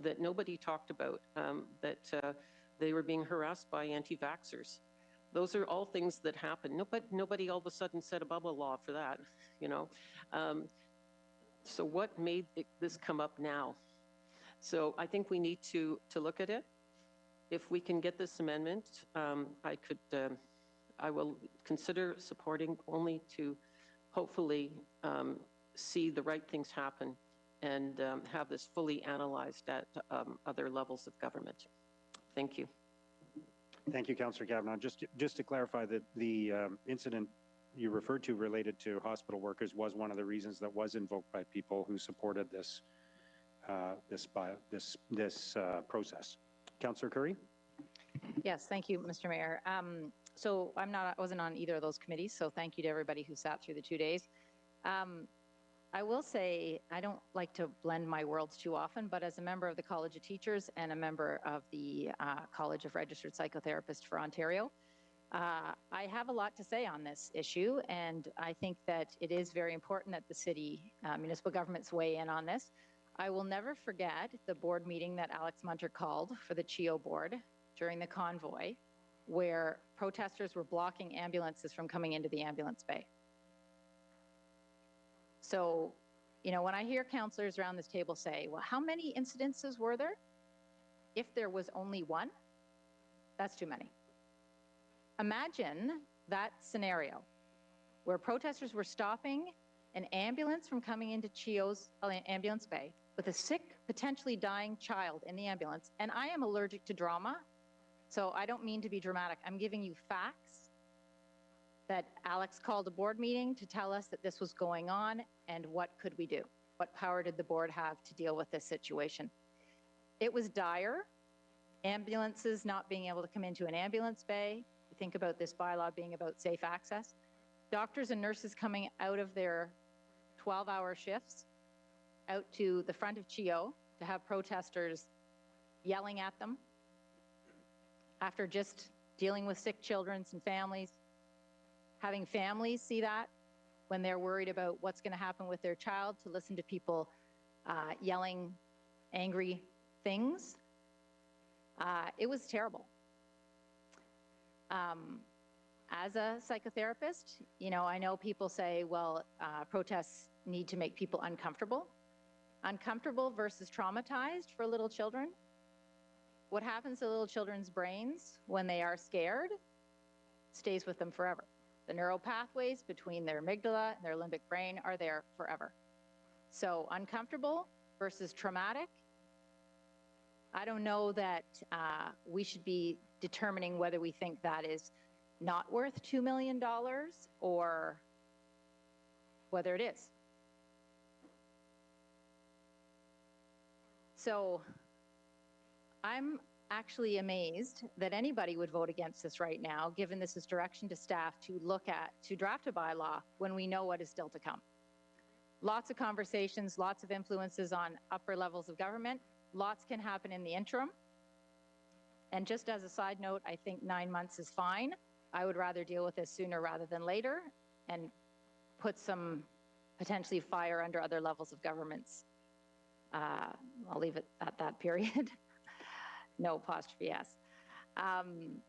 that nobody talked about, that they were being harassed by anti-vaxxers. Those are all things that happen. Nobody all of a sudden said a bubble law for that, you know. So what made this come up now? So I think we need to look at it. If we can get this amendment, I will consider supporting, only to hopefully see the right things happen and have this fully analyzed at other levels of government. Thank you. Thank you, Councillor Kavanaugh. Just to clarify that the incident you referred to related to hospital workers was one of the reasons that was invoked by people who supported this process. Councillor Curry? Yes, thank you, Mr. Mayor. So I wasn't on either of those committees, so thank you to everybody who sat through the 2 days. I will say, I don't like to blend my worlds too often, but as a member of the College of Teachers and a member of the College of Registered Psychotherapists for Ontario, I have a lot to say on this issue, and I think that it is very important that the city, municipal governments weigh in on this. I will never forget the board meeting that Alex Munter called for the CHEO board during the convoy, where protesters were blocking ambulances from coming into the ambulance bay. So, you know, when I hear councillors around this table say, well, how many incidences were there? If there was only one, that's too many. Imagine that scenario where protesters were stopping an ambulance from coming into CHEO's ambulance bay with a sick, potentially dying child in the ambulance. And I am allergic to drama, so I don't mean to be dramatic. I'm giving you facts that Alex called a board meeting to tell us that this was going on, and what could we do? What power did the board have to deal with this situation? It was dire. Ambulances not being able to come into an ambulance bay. You think about this bylaw being about safe access. Doctors and nurses coming out of their 12-hour shifts out to the front of CHEO to have protesters yelling at them after just dealing with sick children and families. Having families see that when they're worried about what's going to happen with their child, to listen to people yelling angry things. It was terrible. As a psychotherapist, you know, I know people say, well, protests need to make people uncomfortable. Uncomfortable versus traumatized for little children. What happens to little children's brains when they are scared stays with them forever. The neural pathways between their amygdala and their limbic brain are there forever. So uncomfortable versus traumatic. I don't know that we should be determining whether we think that is not worth $2 million or whether it is. So I'm actually amazed that anybody would vote against this right now, given this is direction to staff to draft a bylaw when we know what is still to come. Lots of conversations, lots of influences on upper levels of government. Lots can happen in the interim. And just as a side note, I think 9 months is fine. I would rather deal with this sooner rather than later and put some potentially fire under other levels of governments. I'll leave it at that period. No apostrophe S.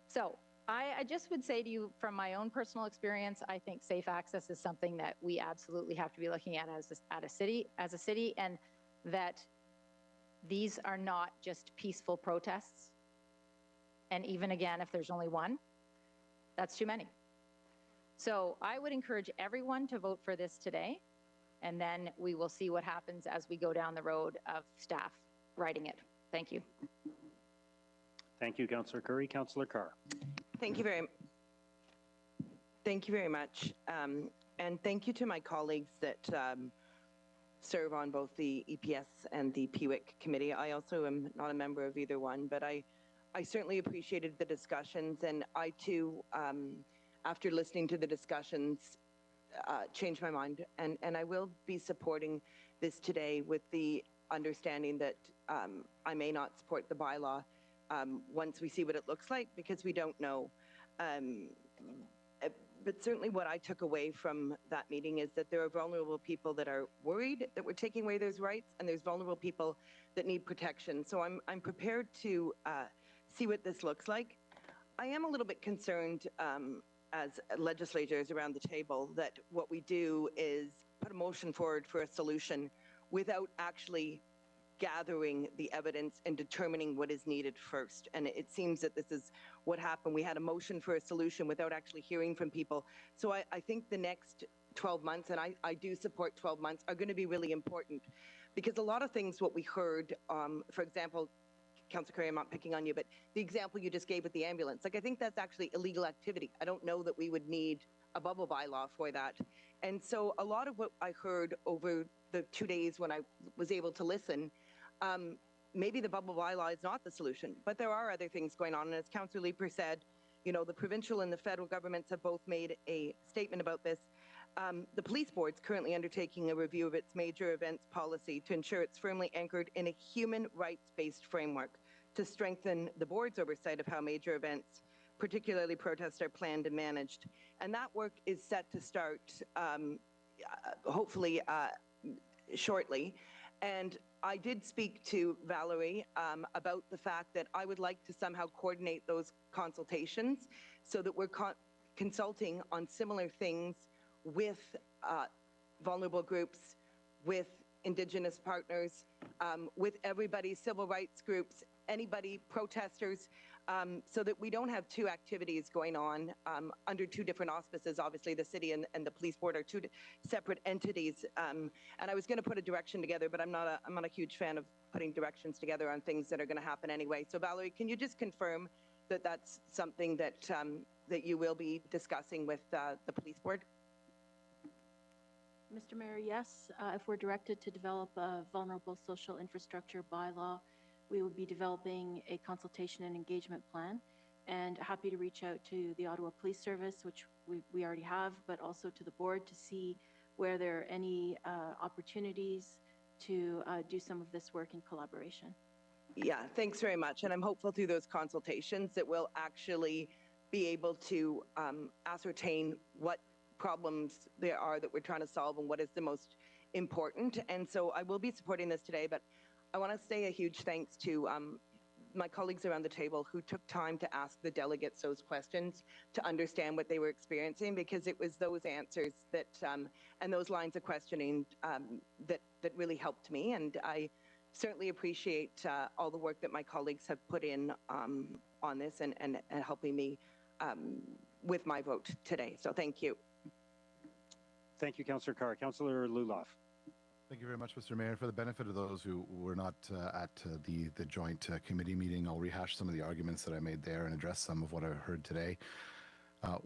So I just would say to you, from my own personal experience, I think safe access is something that we absolutely have to be looking at as a city, and that these are not just peaceful protests. And even again, if there's only one, that's too many. So I would encourage everyone to vote for this today, and then we will see what happens as we go down the road of staff writing it. Thank you. Thank you, Councillor Curry. Councillor Carr. Thank you very much. And thank you to my colleagues that serve on both the EPS and the PWIC committee. I also am not a member of either one, but I certainly appreciated the discussions, and I too, after listening to the discussions, changed my mind, and I will be supporting this today with the understanding that I may not support the bylaw once we see what it looks like, because we don't know. But certainly what I took away from that meeting is that there are vulnerable people that are worried that we're taking away those rights, and there's vulnerable people that need protection. So I'm prepared to see what this looks like. I am a little bit concerned as legislators around the table that what we do is put a motion forward for a solution without actually gathering the evidence and determining what is needed first. And it seems that this is what happened. We had a motion for a solution without actually hearing from people. So I think the next 12 months, and I do support 12 months, are going to be really important, because a lot of things, what we heard, for example, Councillor Curry, I'm not picking on you, but the example you just gave with the ambulance, like, I think that's actually illegal activity. I don't know that we would need a bubble bylaw for that. And so a lot of what I heard over the 2 days when I was able to listen, maybe the bubble bylaw is not the solution, but there are other things going on. And as Councillor Leeper said, you know, the provincial and the federal governments have both made a statement about this. The police board's currently undertaking a review of its major events policy to ensure it's firmly anchored in a human rights-based framework to strengthen the board's oversight of how major events, particularly protests, are planned and managed. And that work is set to start hopefully shortly. And I did speak to Valerie about the fact that I would like to somehow coordinate those consultations so that we're consulting on similar things with vulnerable groups, with Indigenous partners, with everybody, civil rights groups, anybody, protesters, so that we don't have two activities going on under two different auspices. Obviously, the city and the police board are two separate entities. And I was going to put a direction together, but I'm not a huge fan of putting directions together on things that are going to happen anyway. So Valerie, can you just confirm that that's something that that you will be discussing with the police board? Mr. Mayor, yes. If we're directed to develop a vulnerable social infrastructure bylaw, we would be developing a consultation and engagement plan, and happy to reach out to the Ottawa Police Service, which we already have, but also to the board to see where there are any opportunities to do some of this work in collaboration. Yeah, thanks very much. And I'm hopeful through those consultations that we'll actually be able to ascertain what problems there are that we're trying to solve and what is the most important. And so I will be supporting this today, but I want to say a huge thanks to my colleagues around the table who took time to ask the delegates those questions to understand what they were experiencing, because it was those answers that and those lines of questioning that really helped me. And I certainly appreciate all the work that my colleagues have put in on this and helping me with my vote today. So thank you. Thank you, Councillor Carr. Councillor Luloff. Thank you very much, Mr. Mayor. For the benefit of those who were not at the joint committee meeting, I'll rehash some of the arguments that I made there and address some of what I heard today.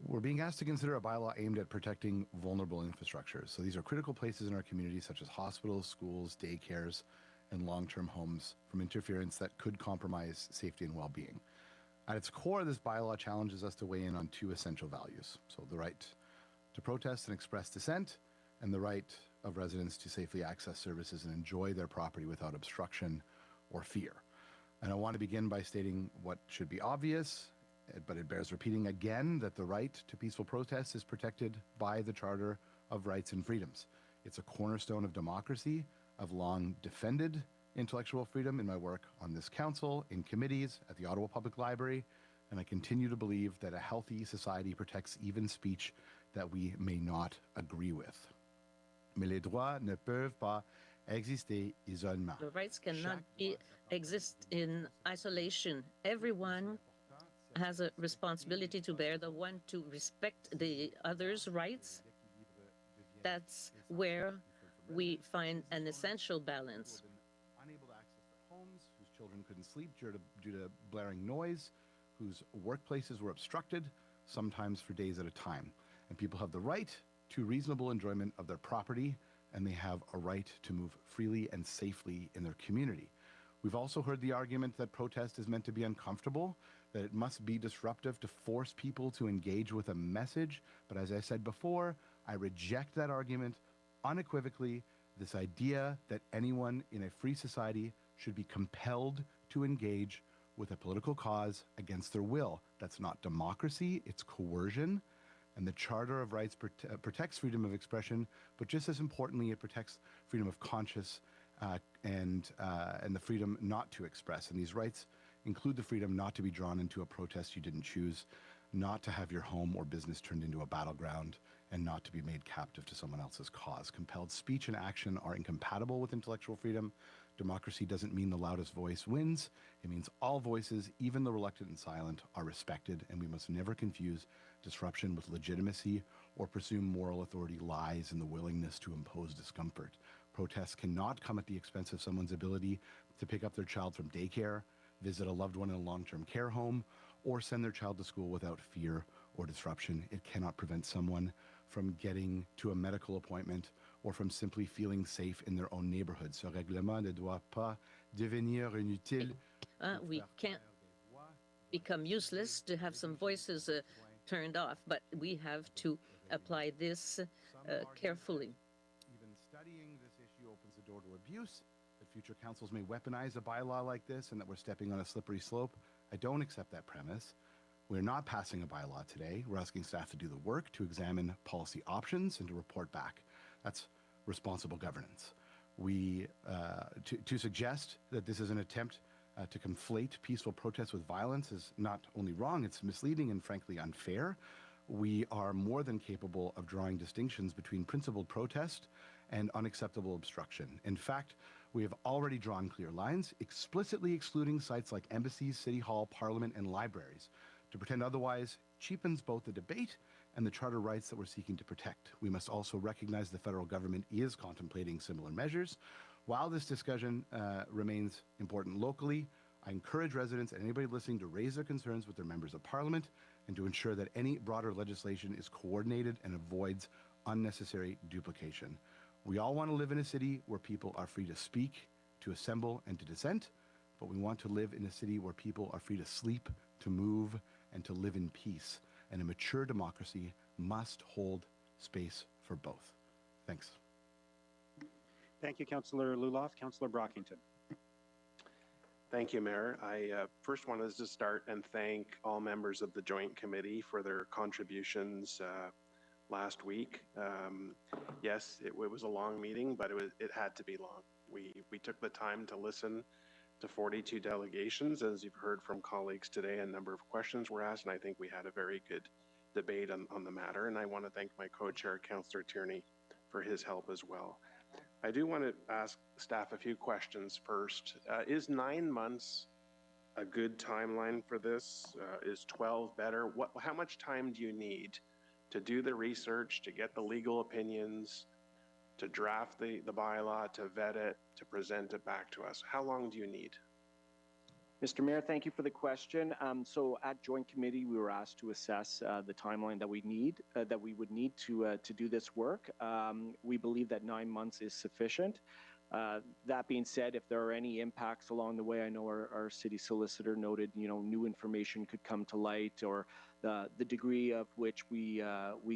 We're being asked to consider a bylaw aimed at protecting vulnerable infrastructures. So these are critical places in our community, such as hospitals, schools, daycares, and long-term homes, from interference that could compromise safety and well-being. At its core, this bylaw challenges us to weigh in on two essential values. So the right to protest and express dissent, and the right of residents to safely access services and enjoy their property without obstruction or fear. And I want to begin by stating what should be obvious, but it bears repeating again, that the right to peaceful protest is protected by the Charter of Rights and Freedoms. It's a cornerstone of democracy. I've long defended intellectual freedom in my work on this council, in committees, at the Ottawa Public Library, and I continue to believe that a healthy society protects even speech that we may not agree with. Mais les droits ne peuvent pas exister isolément. The rights cannot exist in isolation. Everyone has a responsibility to bear the one to respect the other's rights. That's where we find an essential balance. Unable to access their homes, whose children couldn't sleep due to blaring noise, whose workplaces were obstructed, sometimes for days at a time. And people have the right to reasonable enjoyment of their property, and they have a right to move freely and safely in their community. We've also heard the argument that protest is meant to be uncomfortable, that it must be disruptive to force people to engage with a message. But as I said before, I reject that argument unequivocally. This idea that anyone in a free society should be compelled to engage with a political cause against their will. That's not democracy, it's coercion. And the Charter of Rights protects freedom of expression, but just as importantly, it protects freedom of conscience and the freedom not to express. And these rights include the freedom not to be drawn into a protest you didn't choose, not to have your home or business turned into a battleground, and not to be made captive to someone else's cause. Compelled speech and action are incompatible with intellectual freedom. Democracy doesn't mean the loudest voice wins. It means all voices, even the reluctant and silent, are respected, and we must never confuse disruption with legitimacy or presume moral authority lies in the willingness to impose discomfort. Protests cannot come at the expense of someone's ability to pick up their child from daycare, visit a loved one in a long-term care home, or send their child to school without fear or disruption. It cannot prevent someone from getting to a medical appointment or from simply feeling safe in their own neighborhood. Ce règlement ne doit pas devenir inutile. We can't become useless to have some voices turned off, but we have to apply this carefully. Even studying this issue opens the door to abuse, that future councils may weaponize a bylaw like this and that we're stepping on a slippery slope. I don't accept that premise. We're not passing a bylaw today. We're asking staff to do the work, to examine policy options, and to report back. That's responsible governance. To suggest that this is an attempt to conflate peaceful protests with violence is not only wrong, it's misleading and frankly unfair. We are more than capable of drawing distinctions between principled protest and unacceptable obstruction. In fact, we have already drawn clear lines, explicitly excluding sites like embassies, city hall, parliament, and libraries. To pretend otherwise cheapens both the debate and the charter rights that we're seeking to protect. We must also recognize the federal government is contemplating similar measures. While this discussion remains important locally, I encourage residents and anybody listening to raise their concerns with their members of parliament and to ensure that any broader legislation is coordinated and avoids unnecessary duplication. We all want to live in a city where people are free to speak, to assemble, and to dissent, but we want to live in a city where people are free to sleep, to move, and to live in peace. And a mature democracy must hold space for both. Thanks. Thank you, Councillor Luloff. Councillor Brockington. Thank you, Mayor. I first wanted to start and thank all members of the Joint Committee for their contributions last week. Yes, it was a long meeting, but it had to be long. We took the time to listen to 42 delegations. As you've heard from colleagues today, a number of questions were asked, and I think we had a very good debate on the matter. And I want to thank my co-chair, Councillor Tierney, for his help as well. I do want to ask staff a few questions first. Is 9 months a good timeline for this? Is 12 better? How much time do you need to do the research, to get the legal opinions, to draft the bylaw, to vet it, to present it back to us? How long do you need? Mr. Mayor, thank you for the question. So at Joint Committee, we were asked to assess the timeline that we would need to do this work. We believe that 9 months is sufficient. That being said, if there are any impacts along the way, I know our city solicitor noted, new information could come to light, or the degree of which we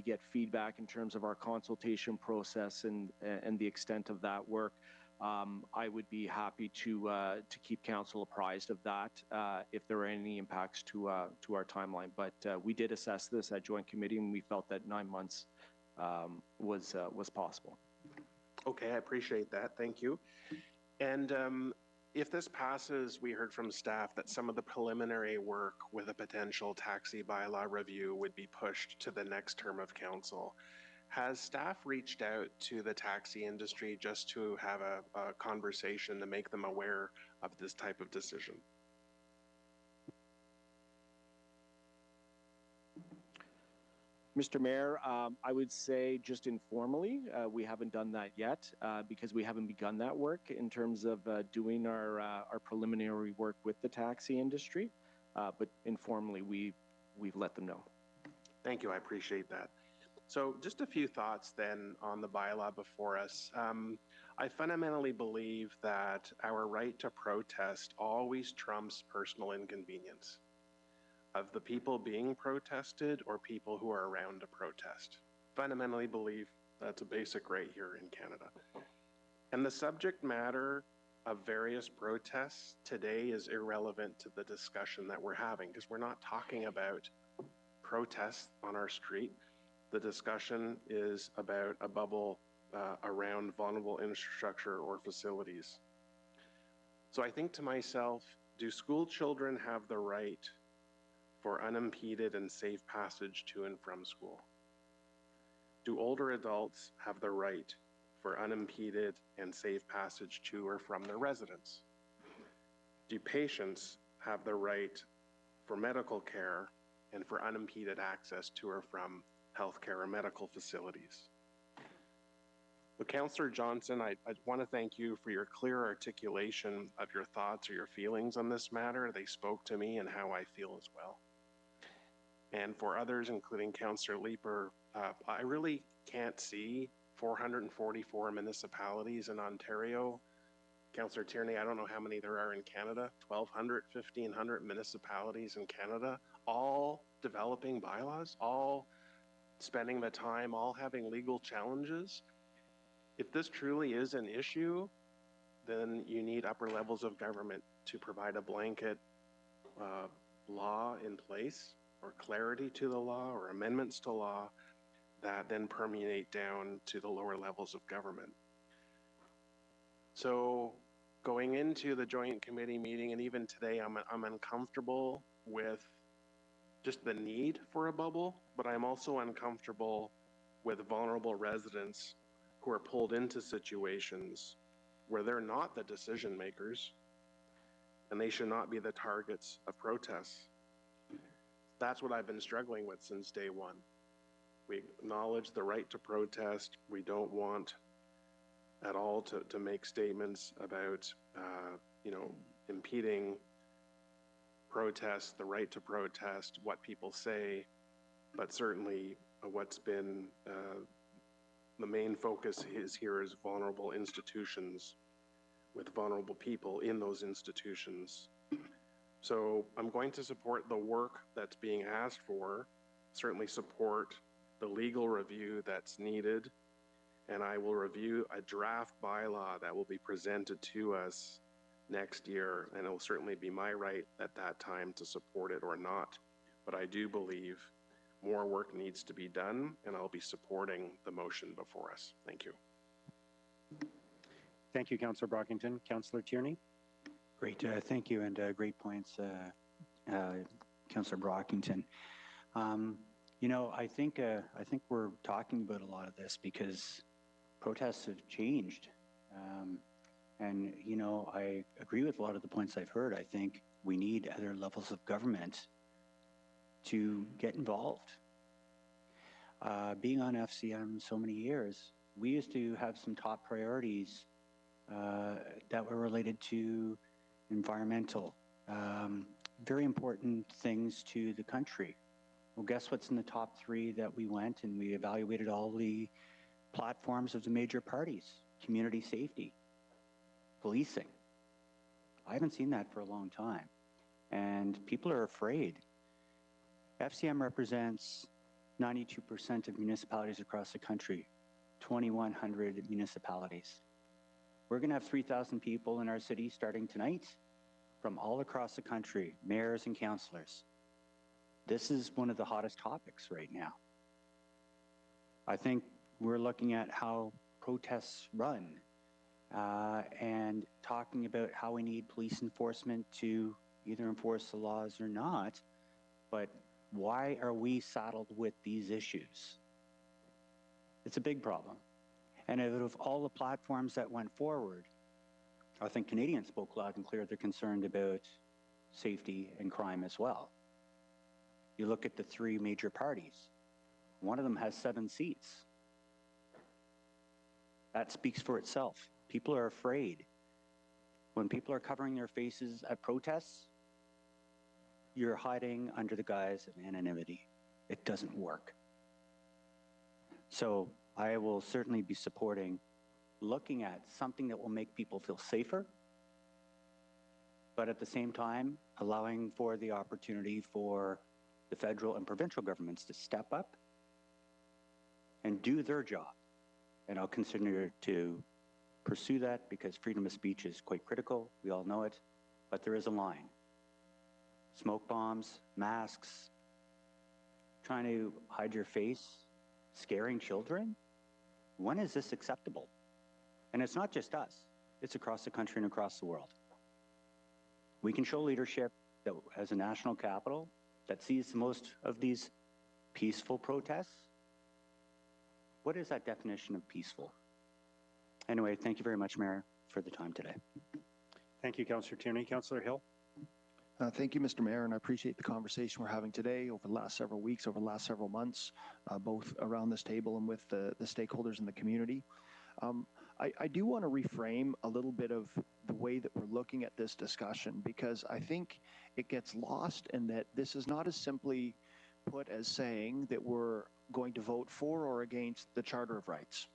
get feedback in terms of our consultation process and the extent of that work. I would be happy to keep council apprised of that if there are any impacts to our timeline. But we did assess this at Joint Committee, and we felt that 9 months was possible. Okay, I appreciate that. Thank you. And if this passes, we heard from staff that some of the preliminary work with a potential taxi bylaw review would be pushed to the next term of council. Has staff reached out to the taxi industry just to have a conversation to make them aware of this type of decision? Mr. Mayor, I would say just informally, we haven't done that yet because we haven't begun that work in terms of doing our preliminary work with the taxi industry. But informally, we've let them know. Thank you. I appreciate that. So just a few thoughts then on the bylaw before us. I fundamentally believe that our right to protest always trumps personal inconvenience of the people being protested or people who are around a protest. Fundamentally believe that's a basic right here in Canada. And the subject matter of various protests today is irrelevant to the discussion that we're having, because we're not talking about protests on our street. The discussion is about a bubble around vulnerable infrastructure or facilities. So I think to myself, do school children have the right for unimpeded and safe passage to and from school? Do older adults have the right for unimpeded and safe passage to or from their residence? Do patients have the right for medical care and for unimpeded access to or from healthcare or medical facilities? So Councillor Johnson, I want to thank you for your clear articulation of your thoughts or your feelings on this matter. They spoke to me and how I feel as well. And for others, including Councillor Leeper, I really can't see 444 municipalities in Ontario. Councillor Tierney, I don't know how many there are in Canada, 1,200, 1,500 municipalities in Canada, all developing bylaws, all spending the time, all having legal challenges. If this truly is an issue, then you need upper levels of government to provide a blanket law in place, or clarity to the law, or amendments to law that then permeate down to the lower levels of government. So going into the joint committee meeting, and even today, I'm uncomfortable with just the need for a bubble, but I'm also uncomfortable with vulnerable residents who are pulled into situations where they're not the decision makers and they should not be the targets of protests. That's what I've been struggling with since day one. We acknowledge the right to protest. We don't want at all to make statements about, impeding protests, the right to protest, what people say, but certainly what's been the main focus here is vulnerable institutions with vulnerable people in those institutions. So I'm going to support the work that's being asked for, certainly support the legal review that's needed, and I will review a draft bylaw that will be presented to us next year, and it will certainly be my right at that time to support it or not. But I do believe more work needs to be done, and I'll be supporting the motion before us. Thank you. Thank you, Councillor Brockington. Councillor Tierney? Great, thank you, and great points, Councillor Brockington. I think we're talking about a lot of this because protests have changed. I agree with a lot of the points I've heard. I think we need other levels of government to get involved. Being on FCM so many years, we used to have some top priorities that were related to environmental, very important things to the country. Well, guess what's in the top three that we went and we evaluated all the platforms of the major parties? Community safety, policing. I haven't seen that for a long time. And people are afraid. FCM represents 92% of municipalities across the country, 2,100 municipalities. We're going to have 3,000 people in our city starting tonight from all across the country, mayors and councillors. This is one of the hottest topics right now. I think we're looking at how protests run and talking about how we need police enforcement to either enforce the laws or not, but why are we saddled with these issues? It's a big problem. And out of all the platforms that went forward, I think Canadians spoke loud and clear. They're concerned about safety and crime as well. You look at the three major parties. One of them has 7 seats. That speaks for itself. People are afraid. When people are covering their faces at protests, you're hiding under the guise of anonymity. It doesn't work. So I will certainly be supporting looking at something that will make people feel safer, but at the same time, allowing for the opportunity for the federal and provincial governments to step up and do their job. And I'll continue to pursue that because freedom of speech is quite critical. We all know it, but there is a line. Smoke bombs, masks, trying to hide your face, scaring children. When is this acceptable? And it's not just us, it's across the country and across the world. We can show leadership that as a national capital that sees most of these peaceful protests. What is that definition of peaceful? Anyway, thank you very much, Mayor, for the time today. Thank you, Councillor Tierney. Councillor Hill. Thank you, Mr. Mayor, and I appreciate the conversation we're having today over the last several weeks, over the last several months, both around this table and with the stakeholders in the community. I do want to reframe a little bit of the way that we're looking at this discussion, because I think it gets lost in that this is not as simply put as saying that we're going to vote for or against the Charter of Rights.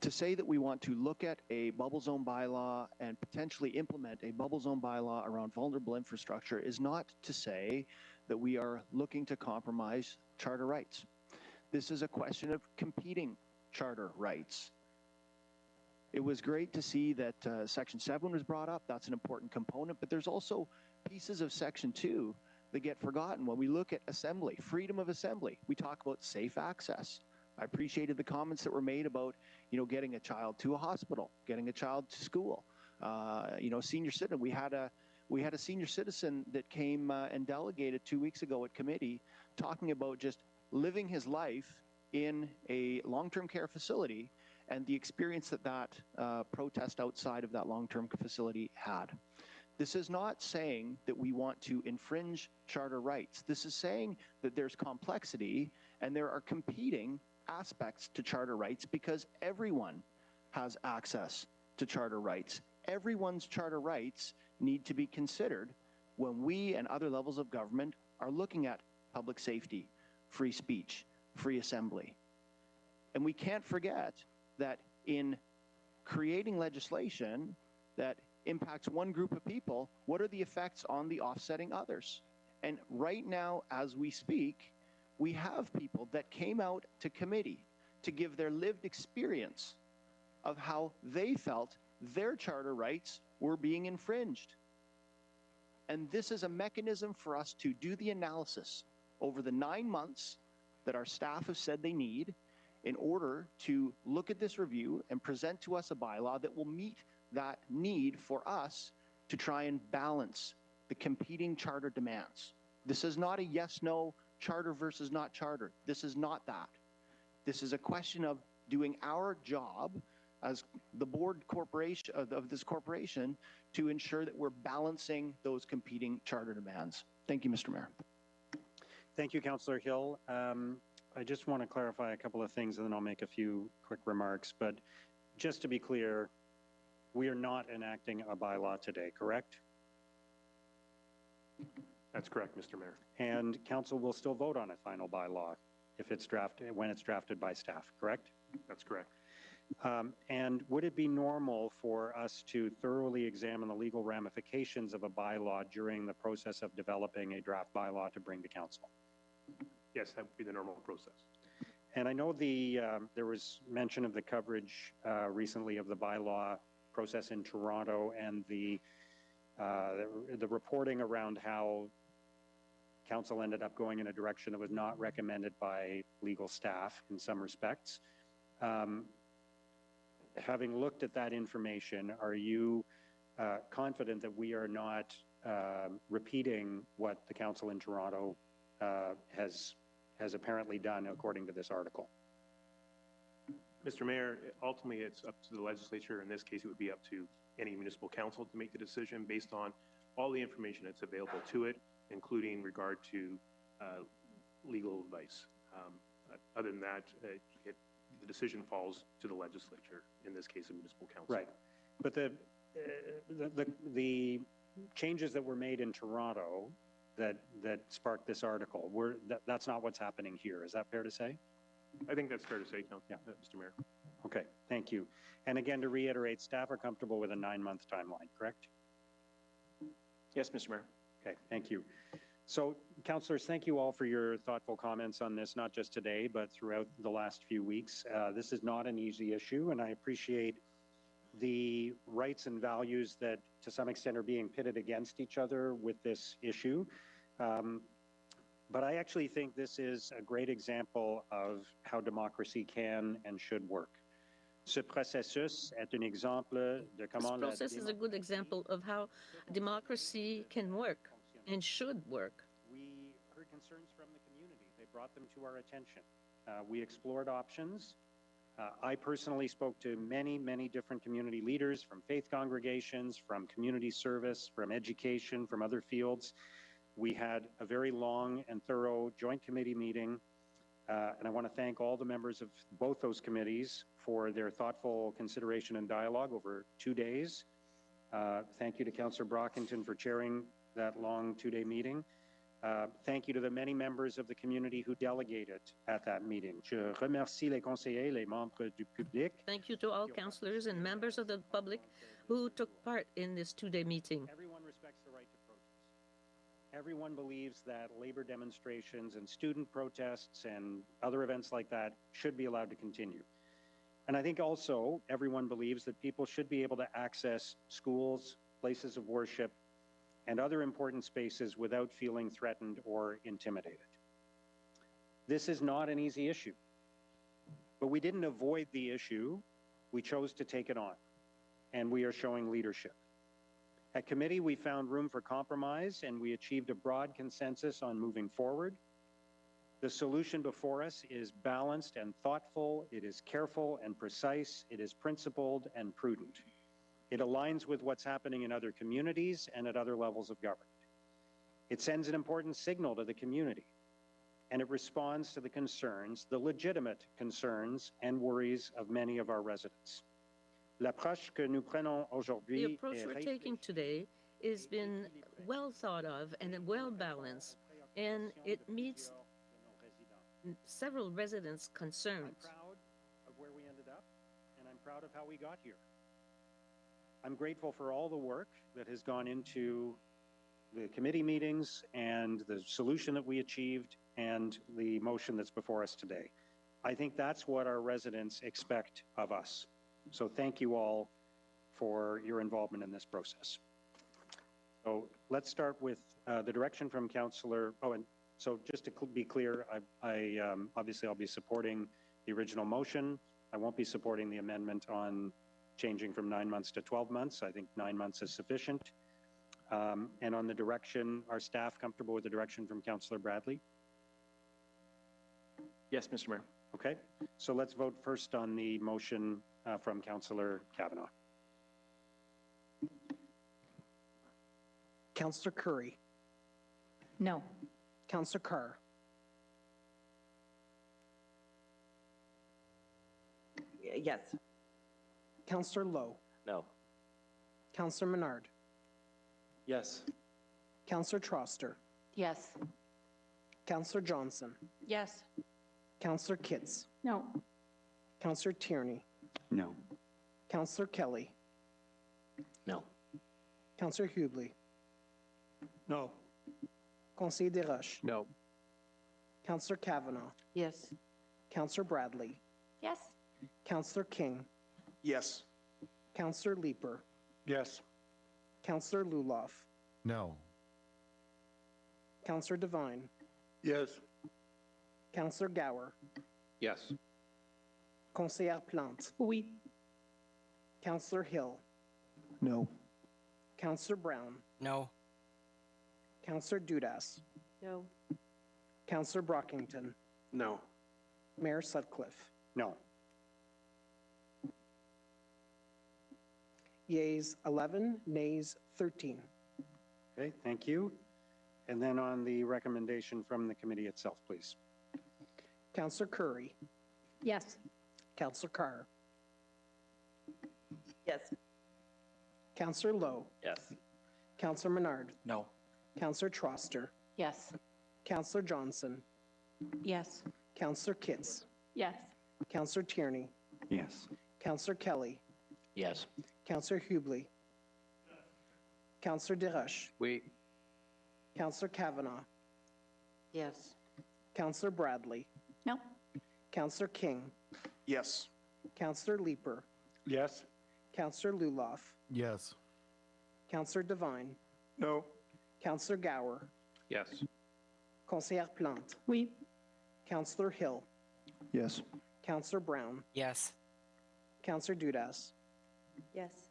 To say that we want to look at a bubble zone bylaw and potentially implement a bubble zone bylaw around vulnerable infrastructure is not to say that we are looking to compromise charter rights. This is a question of competing charter rights. It was great to see that Section 7 was brought up. That's an important component, but there's also pieces of Section 2 that get forgotten when we look at assembly, freedom of assembly. We talk about safe access. I appreciated the comments that were made about, getting a child to a hospital, getting a child to school. Senior citizen. We had a senior citizen that came and delegated 2 weeks ago at committee, talking about just living his life in a long-term care facility and the experience that protest outside of that long-term facility had. This is not saying that we want to infringe charter rights. This is saying that there's complexity and there are competing aspects to charter rights because everyone has access to charter rights. Everyone's charter rights need to be considered when we and other levels of government are looking at public safety, free speech, free assembly. And we can't forget that in creating legislation that impacts one group of people, what are the effects on the offsetting others? And right now, as we speak, we have people that came out to committee to give their lived experience of how they felt their charter rights were being infringed. And this is a mechanism for us to do the analysis over the 9 months that our staff have said they need in order to look at this review and present to us a bylaw that will meet that need for us to try and balance the competing charter demands. This is not a yes-no charter versus not charter. This is not that. This is a question of doing our job as the board corporation of this corporation to ensure that we're balancing those competing charter demands. Thank you, Mr. Mayor. Thank you, Councillor Hill. I just want to clarify a couple of things and then I'll make a few quick remarks. But just to be clear, we are not enacting a bylaw today, correct? That's correct, Mr. Mayor. And council will still vote on a final bylaw if it's drafted, when it's drafted by staff, correct? That's correct. And would it be normal for us to thoroughly examine the legal ramifications of a bylaw during the process of developing a draft bylaw to bring to council? Yes, that would be the normal process. And I know there was mention of the coverage recently of the bylaw process in Toronto and the reporting around how council ended up going in a direction that was not recommended by legal staff in some respects. Having looked at that information, are you confident that we are not repeating what the council in Toronto has apparently done according to this article? Mr. Mayor, ultimately it's up to the legislature. In this case, it would be up to any municipal council to make the decision based on all the information that's available to it, including regard to legal advice. Other than that, the decision falls to the legislature, in this case, a municipal council. Right. But the changes that were made in Toronto that sparked this article, that's not what's happening here. Is that fair to say? I think that's fair to say, Mr. Mayor. Okay, thank you. And again, to reiterate, staff are comfortable with a 9-month timeline, correct? Yes, Mr. Mayor. Okay, thank you. So, councillors, thank you all for your thoughtful comments on this, not just today, but throughout the last few weeks. This is not an easy issue, and I appreciate the rights and values that, to some extent, are being pitted against each other with this issue. But I actually think this is a great example of how democracy can and should work. Ce processus est un exemple de comment This process is a good example of how democracy can work and should work. We heard concerns from the community. They brought them to our attention. We explored options. I personally spoke to many, many different community leaders from faith congregations, from community service, from education, from other fields. We had a very long and thorough joint committee meeting, and I want to thank all the members of both those committees for their thoughtful consideration and dialogue over 2 days. Thank you to Councillor Brockington for chairing that long 2-day meeting. Thank you to the many members of the community who delegated at that meeting. Je remercie les conseillers, les membres du public. Thank you to all councillors and members of the public who took part in this 2-day meeting. Everyone respects the right to protest. Everyone believes that labor demonstrations and student protests and other events like that should be allowed to continue. And I think also everyone believes that people should be able to access schools, places of worship, and other important spaces without feeling threatened or intimidated. This is not an easy issue, but we didn't avoid the issue. We chose to take it on, and we are showing leadership. At committee, we found room for compromise, and we achieved a broad consensus on moving forward. The solution before us is balanced and thoughtful. It is careful and precise. It is principled and prudent. It aligns with what's happening in other communities and at other levels of government. It sends an important signal to the community, and it responds to the concerns, the legitimate concerns and worries of many of our residents. L'approche que nous prenons aujourd'hui The approach we're taking today has been well thought of and well balanced, and it meets several residents' concerns. I'm proud of where we ended up, and I'm proud of how we got here. I'm grateful for all the work that has gone into the committee meetings and the solution that we achieved and the motion that's before us today. I think that's what our residents expect of us. So thank you all for your involvement in this process. So let's start with the direction from Councillor. Oh, and so just to be clear, obviously I'll be supporting the original motion. I won't be supporting the amendment on changing from 9 months to 12 months. I think 9 months is sufficient. And on the direction, are staff comfortable with the direction from Councillor Bradley? Yes, Mr. Mayor. Okay, so let's vote first on the motion from Councillor Kavanaugh. Councillor Curry. No. Councillor Carr. Yes. Councillor Lowe. No. Councillor Menard. Yes. Councillor Troster. Yes. Councillor Johnson. Yes. Councillor Kitts. No. Councillor Tierney. No. Councillor Kelly. No. Councillor Hubley. No. Conseiller Desroches. No. Councillor Kavanaugh. Yes. Councillor Bradley. Yes. Councillor King. Yes. Councillor Leeper. Yes. Councillor Luloff. No. Councillor Devine. Yes. Councillor Gower. Yes. Conseillère Plante. Oui. Councillor Hill. No. Councillor Brown. No. Councillor Dudas. No. Councillor Brockington. No. Mayor Sutcliffe. No. Yeas 11, nays 13. Okay, thank you. And then on the recommendation from the committee itself, please. Councillor Curry. Yes. Councillor Carr. Yes. Councillor Lowe. Yes. Councillor Menard. No. Councillor Troster. Yes. Councillor Johnson. Yes. Councillor Kitts. Yes. Councillor Tierney, Yes. Councillor Kelly, Yes. Councillor Hubley, Councillor Desroches, Oui. Councillor Kavanaugh, Yes. Councillor Bradley, No. Councillor King, Yes. Councillor Leeper, Yes. Councillor Luloff, Yes. Councillor Devine, No. Councillor Gower, Yes. Conseillère Plante, Oui. Councillor Hill, Yes. Councillor Brown, Yes. Councillor Dudas, Yes.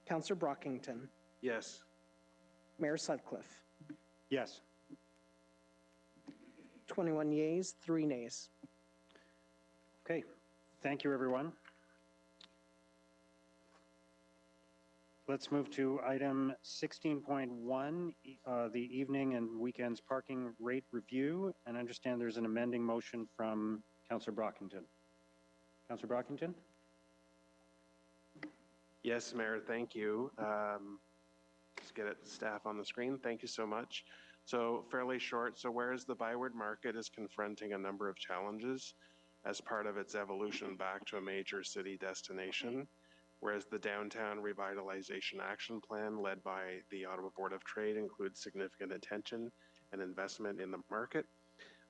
Councillor Brockington, Yes. Mayor Sutcliffe. Yes. 21 yeas, 3 nays. Okay. Thank you, everyone. Let's move to item 16.1, the evening and weekends parking rate review. And I understand there's an amending motion from Councillor Brockington. Councillor Brockington? Yes, Mayor, thank you. Just get it, staff on the screen. Thank you so much. So fairly short. So whereas the Byward Market is confronting a number of challenges as part of its evolution back to a major city destination, whereas the Downtown Revitalization Action Plan led by the Ottawa Board of Trade includes significant attention and investment in the market,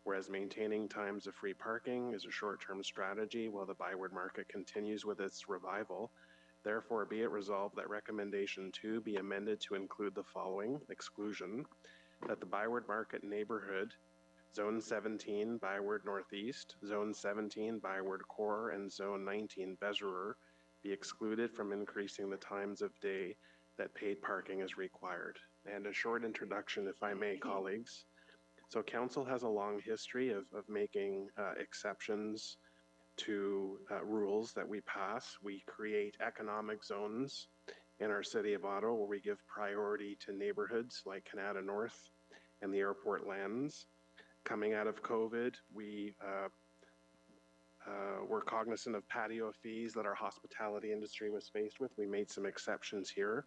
whereas maintaining times of free parking is a short-term strategy while the Byward Market continues with its revival. Therefore, be it resolved that recommendation 2 be amended to include the following exclusion: that the Byward Market neighborhood, Zone 17 Byward Northeast, Zone 17 Byward Core, and Zone 19 Bezerer be excluded from increasing the times of day that paid parking is required. And a short introduction, if I may, colleagues. So Council has a long history of making exceptions to rules that we pass. We create economic zones in our city of Ottawa where we give priority to neighborhoods like Canada North and the airport lands. Coming out of COVID, we were cognizant of patio fees that our hospitality industry was faced with. We made some exceptions here.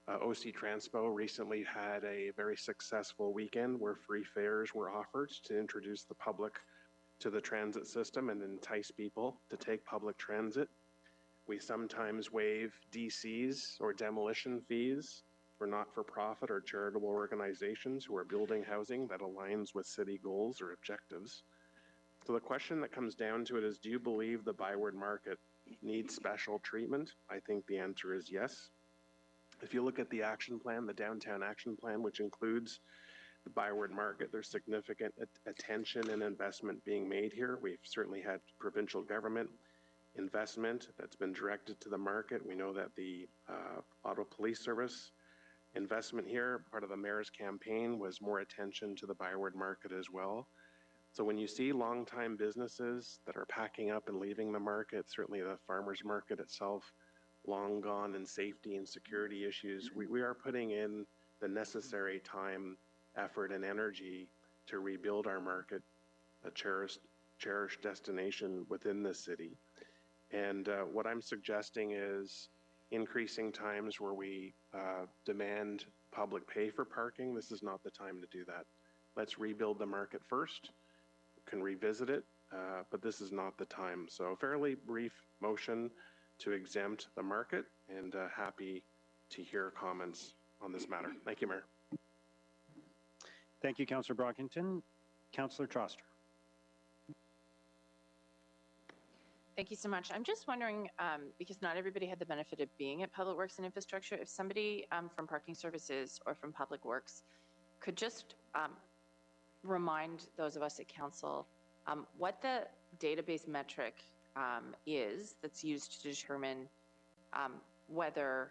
OC Transpo recently had a very successful weekend where free fares were offered to introduce the public to the transit system and entice people to take public transit. We sometimes waive DCs or demolition fees for not-for-profit or charitable organizations who are building housing that aligns with city goals or objectives. So the question that comes down to it is, do you believe the Byward Market needs special treatment? I think the answer is yes. If you look at the action plan, the downtown action plan, which includes the Byward Market, there's significant attention and investment being made here. We've certainly had provincial government investment that's been directed to the market. We know that the Ottawa Police Service investment here, part of the mayor's campaign, was more attention to the Byward Market as well. So when you see long-time businesses that are packing up and leaving the market, certainly the farmers market itself, long gone in safety and security issues, we are putting in the necessary time, effort, and energy to rebuild our market, a cherished destination within the city. And what I'm suggesting is increasing times where we demand public pay for parking. This is not the time to do that. Let's rebuild the market first. We can revisit it, but this is not the time. So fairly brief motion to exempt the market, and happy to hear comments on this matter. Thank you, Mayor. Thank you, Councillor Brockington. Councillor Troster. Thank you so much. I'm just wondering, because not everybody had the benefit of being at Public Works and Infrastructure, if somebody from Parking Services or from Public Works could just remind those of us at Council what the database metric is that's used to determine whether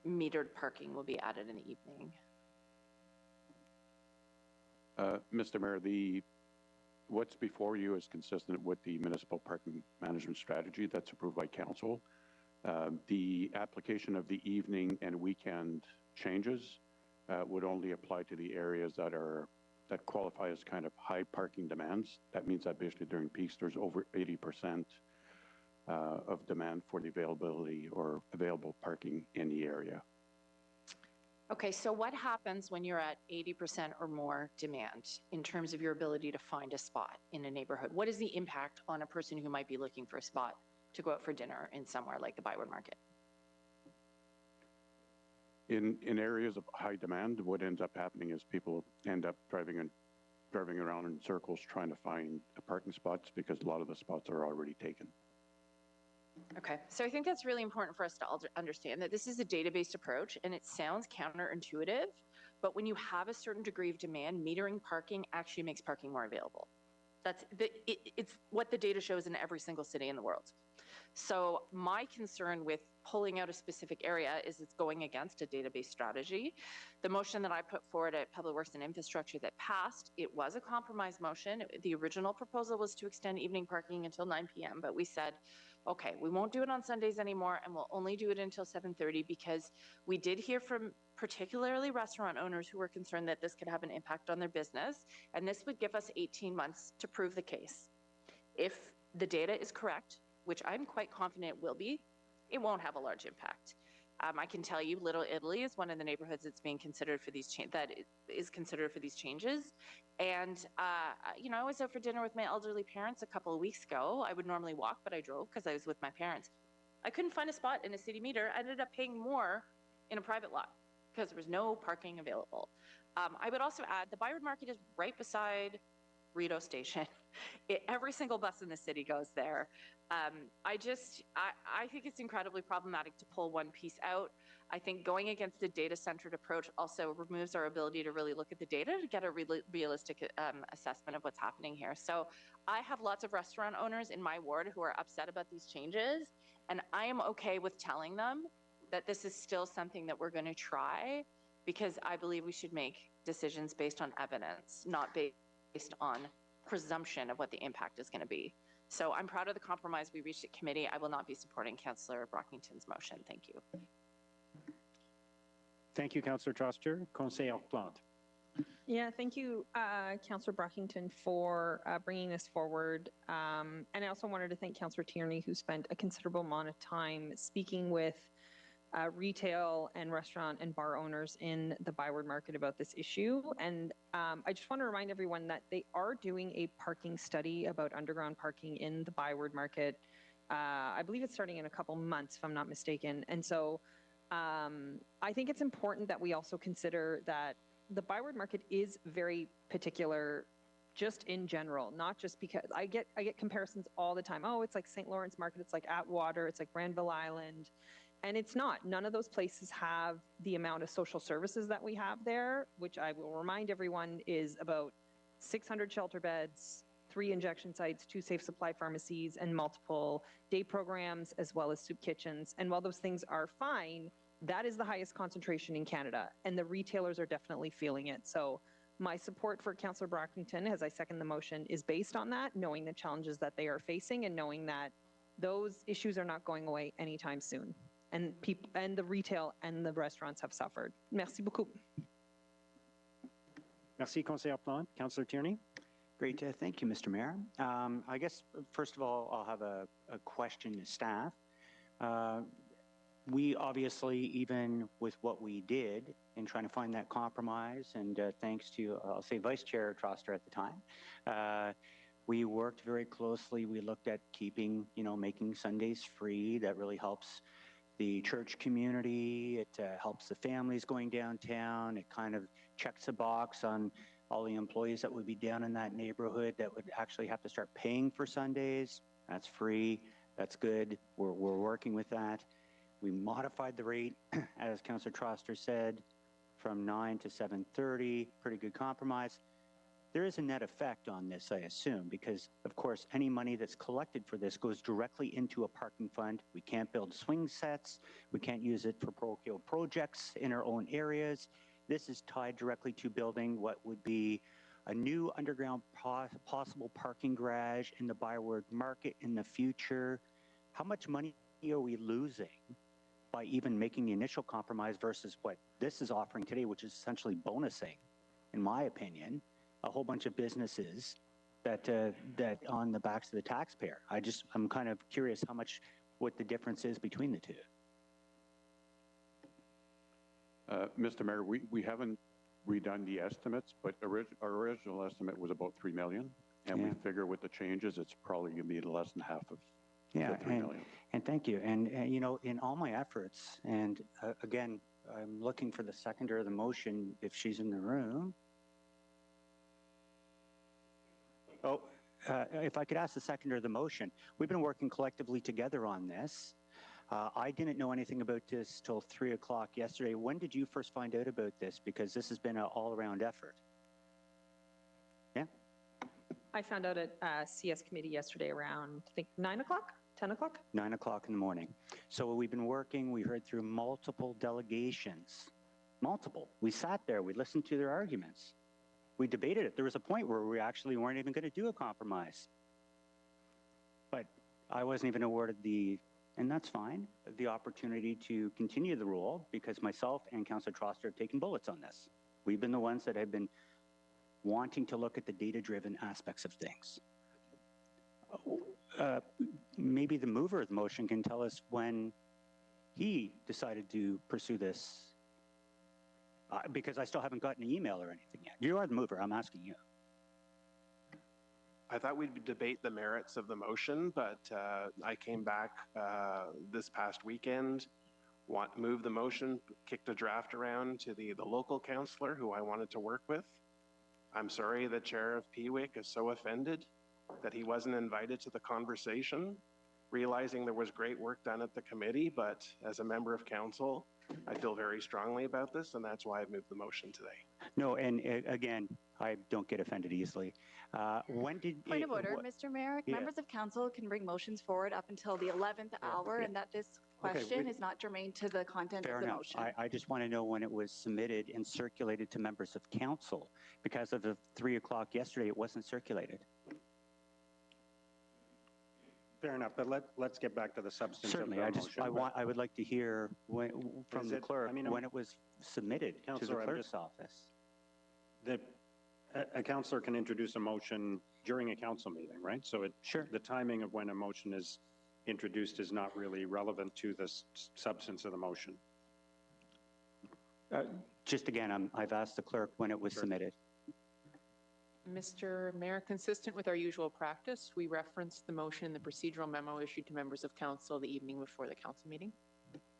metered parking will be added in the evening. Mr. Mayor, what's before you is consistent with the municipal parking management strategy that's approved by council. The application of the evening and weekend changes would only apply to the areas that qualify as kind of high parking demands. That means that basically during peaks there's over 80% of demand for the availability or available parking in the area. Okay, so what happens when you're at 80% or more demand in terms of your ability to find a spot in a neighborhood? What is the impact on a person who might be looking for a spot to go out for dinner in somewhere like the Byward Market? In areas of high demand, what ends up happening is people end up driving around in circles trying to find parking spots because a lot of the spots are already taken. Okay, so I think that's really important for us to understand that this is a data-based approach, and it sounds counterintuitive, but when you have a certain degree of demand, metering parking actually makes parking more available. It's what the data shows in every single city in the world. So my concern with pulling out a specific area is it's going against a data-based strategy. The motion that I put forward at Public Works and Infrastructure that passed, it was a compromise motion. The original proposal was to extend evening parking until 9 p.m., but we said, okay, we won't do it on Sundays anymore, and we'll only do it until 7:30 because we did hear from particularly restaurant owners who were concerned that this could have an impact on their business, and this would give us 18 months to prove the case. If the data is correct, which I'm quite confident will be, it won't have a large impact. I can tell you, Little Italy is one of the neighborhoods that's being considered for these considered for these changes. And you know, I was out for dinner with my elderly parents a couple of weeks ago. I would normally walk, but I drove because I was with my parents. I couldn't find a spot in a city meter. I ended up paying more in a private lot because there was no parking available. I would also add the Byward Market is right beside Rideau Station. Every single bus in the city goes there. I think it's incredibly problematic to pull one piece out. I think going against a data-centered approach also removes our ability to really look at the data to get a realistic assessment of what's happening here. So I have lots of restaurant owners in my ward who are upset about these changes, and I am okay with telling them that this is still something that we're going to try, because I believe we should make decisions based on evidence, not based on presumption of what the impact is going to be. So I'm proud of the compromise we reached at committee. I will not be supporting Councillor Brockington's motion. Thank you. Thank you, Councillor Troster. Conseillère Plante. Yeah, thank you, Councillor Brockington, for bringing this forward. And I also wanted to thank Councillor Tierney, who spent a considerable amount of time speaking with retail and restaurant and bar owners in the Byward Market about this issue. And I just want to remind everyone that they are doing a parking study about underground parking in the Byward Market. I believe it's starting in a couple months, if I'm not mistaken. And so I think it's important that we also consider that the Byward Market is very particular just in general, not just because I get comparisons all the time. Oh, it's like St. Lawrence Market, it's like Atwater, it's like Granville Island. And it's not. None of those places have the amount of social services that we have there, which I will remind everyone is about 600 shelter beds, 3 injection sites, 2 safe supply pharmacies, and multiple day programs, as well as soup kitchens. And while those things are fine, that is the highest concentration in Canada, and the retailers are definitely feeling it. So my support for Councillor Brockington, as I second the motion, is based on that, knowing the challenges that they are facing and knowing that those issues are not going away anytime soon. And people and the retail and the restaurants have suffered. Merci beaucoup. Merci, Conseillère Plante. Councillor Tierney. Great. Thank you, Mr. Mayor. I guess, first of all, I'll have a question to staff. We obviously, even with what we did in trying to find that compromise, and thanks to, I'll say, Vice Chair Troster at the time, we worked very closely. We looked at keeping, making Sundays free. That really helps the church community. It helps the families going downtown. It kind of checks a box on all the employees that would be down in that neighborhood that would actually have to start paying for Sundays. That's free. That's good. We're working with that. We modified the rate, as Councillor Troster said, from 9 to 7:30. Pretty good compromise. There is a net effect on this, I assume, because, of course, any money that's collected for this goes directly into a parking fund. We can't build swing sets. We can't use it for parochial projects in our own areas. This is tied directly to building what would be a new underground possible parking garage in the Byward Market in the future. How much money are we losing by even making the initial compromise versus what this is offering today, which is essentially bonusing, in my opinion, a whole bunch of businesses that on the backs of the taxpayer. I'm kind of curious what the difference is between the two. Mr. Mayor, we haven't redone the estimates, but our original estimate was about 3 million. And we figure with the changes, it's probably going to be less than half of the 3 million. And thank you. And, you know, in all my efforts, and again, I'm looking for the seconder of the motion if she's in the room. Oh, if I could ask the seconder of the motion, we've been working collectively together on this. I didn't know anything about this till 3 o'clock yesterday. When did you first find out about this? Because this has been an all-around effort. Yeah? I found out at CS committee yesterday around, I think, 9 o'clock, 10 o'clock? 9 o'clock in the morning. So we've been working, we heard through multiple delegations. Multiple. We sat there, we listened to their arguments. We debated it. There was a point where we actually weren't even going to do a compromise. But I wasn't even awarded the, and that's fine, the opportunity to continue the role because myself and Councillor Troster have taken bullets on this. We've been the ones that have been wanting to look at the data-driven aspects of things. Maybe the mover of the motion can tell us when he decided to pursue this, because I still haven't gotten an email or anything yet. You are the mover, I'm asking you. I thought we'd debate the merits of the motion, but I came back this past weekend, moved the motion, kicked a draft around to the local councillor who I wanted to work with. I'm sorry the chair of PWIC is so offended that he wasn't invited to the conversation, realizing there was great work done at the committee, but as a member of council, I feel very strongly about this, and that's why I've moved the motion today. No, and again, I don't get offended easily. When did Point of order, Mr. Mayor. Yeah. Members of council can bring motions forward up until the 11th hour, and that this question is not germane to the content Fair of the enough. motion. I just want to know when it was submitted and circulated to members of council. Because of the 3 o'clock yesterday, it wasn't circulated. Fair enough, but let's get back to the substance Certainly, of the motion. I would like to hear from the clerk when it was submitted to the clerk's office. A councillor can introduce a motion during a council meeting, right? So the timing of when a motion is introduced is not really relevant to the substance of the motion. Just again, I've asked the clerk when it was submitted. Mr. Mayor, consistent with our usual practice, we referenced the motion in the procedural memo issued to members of council the evening before the council meeting.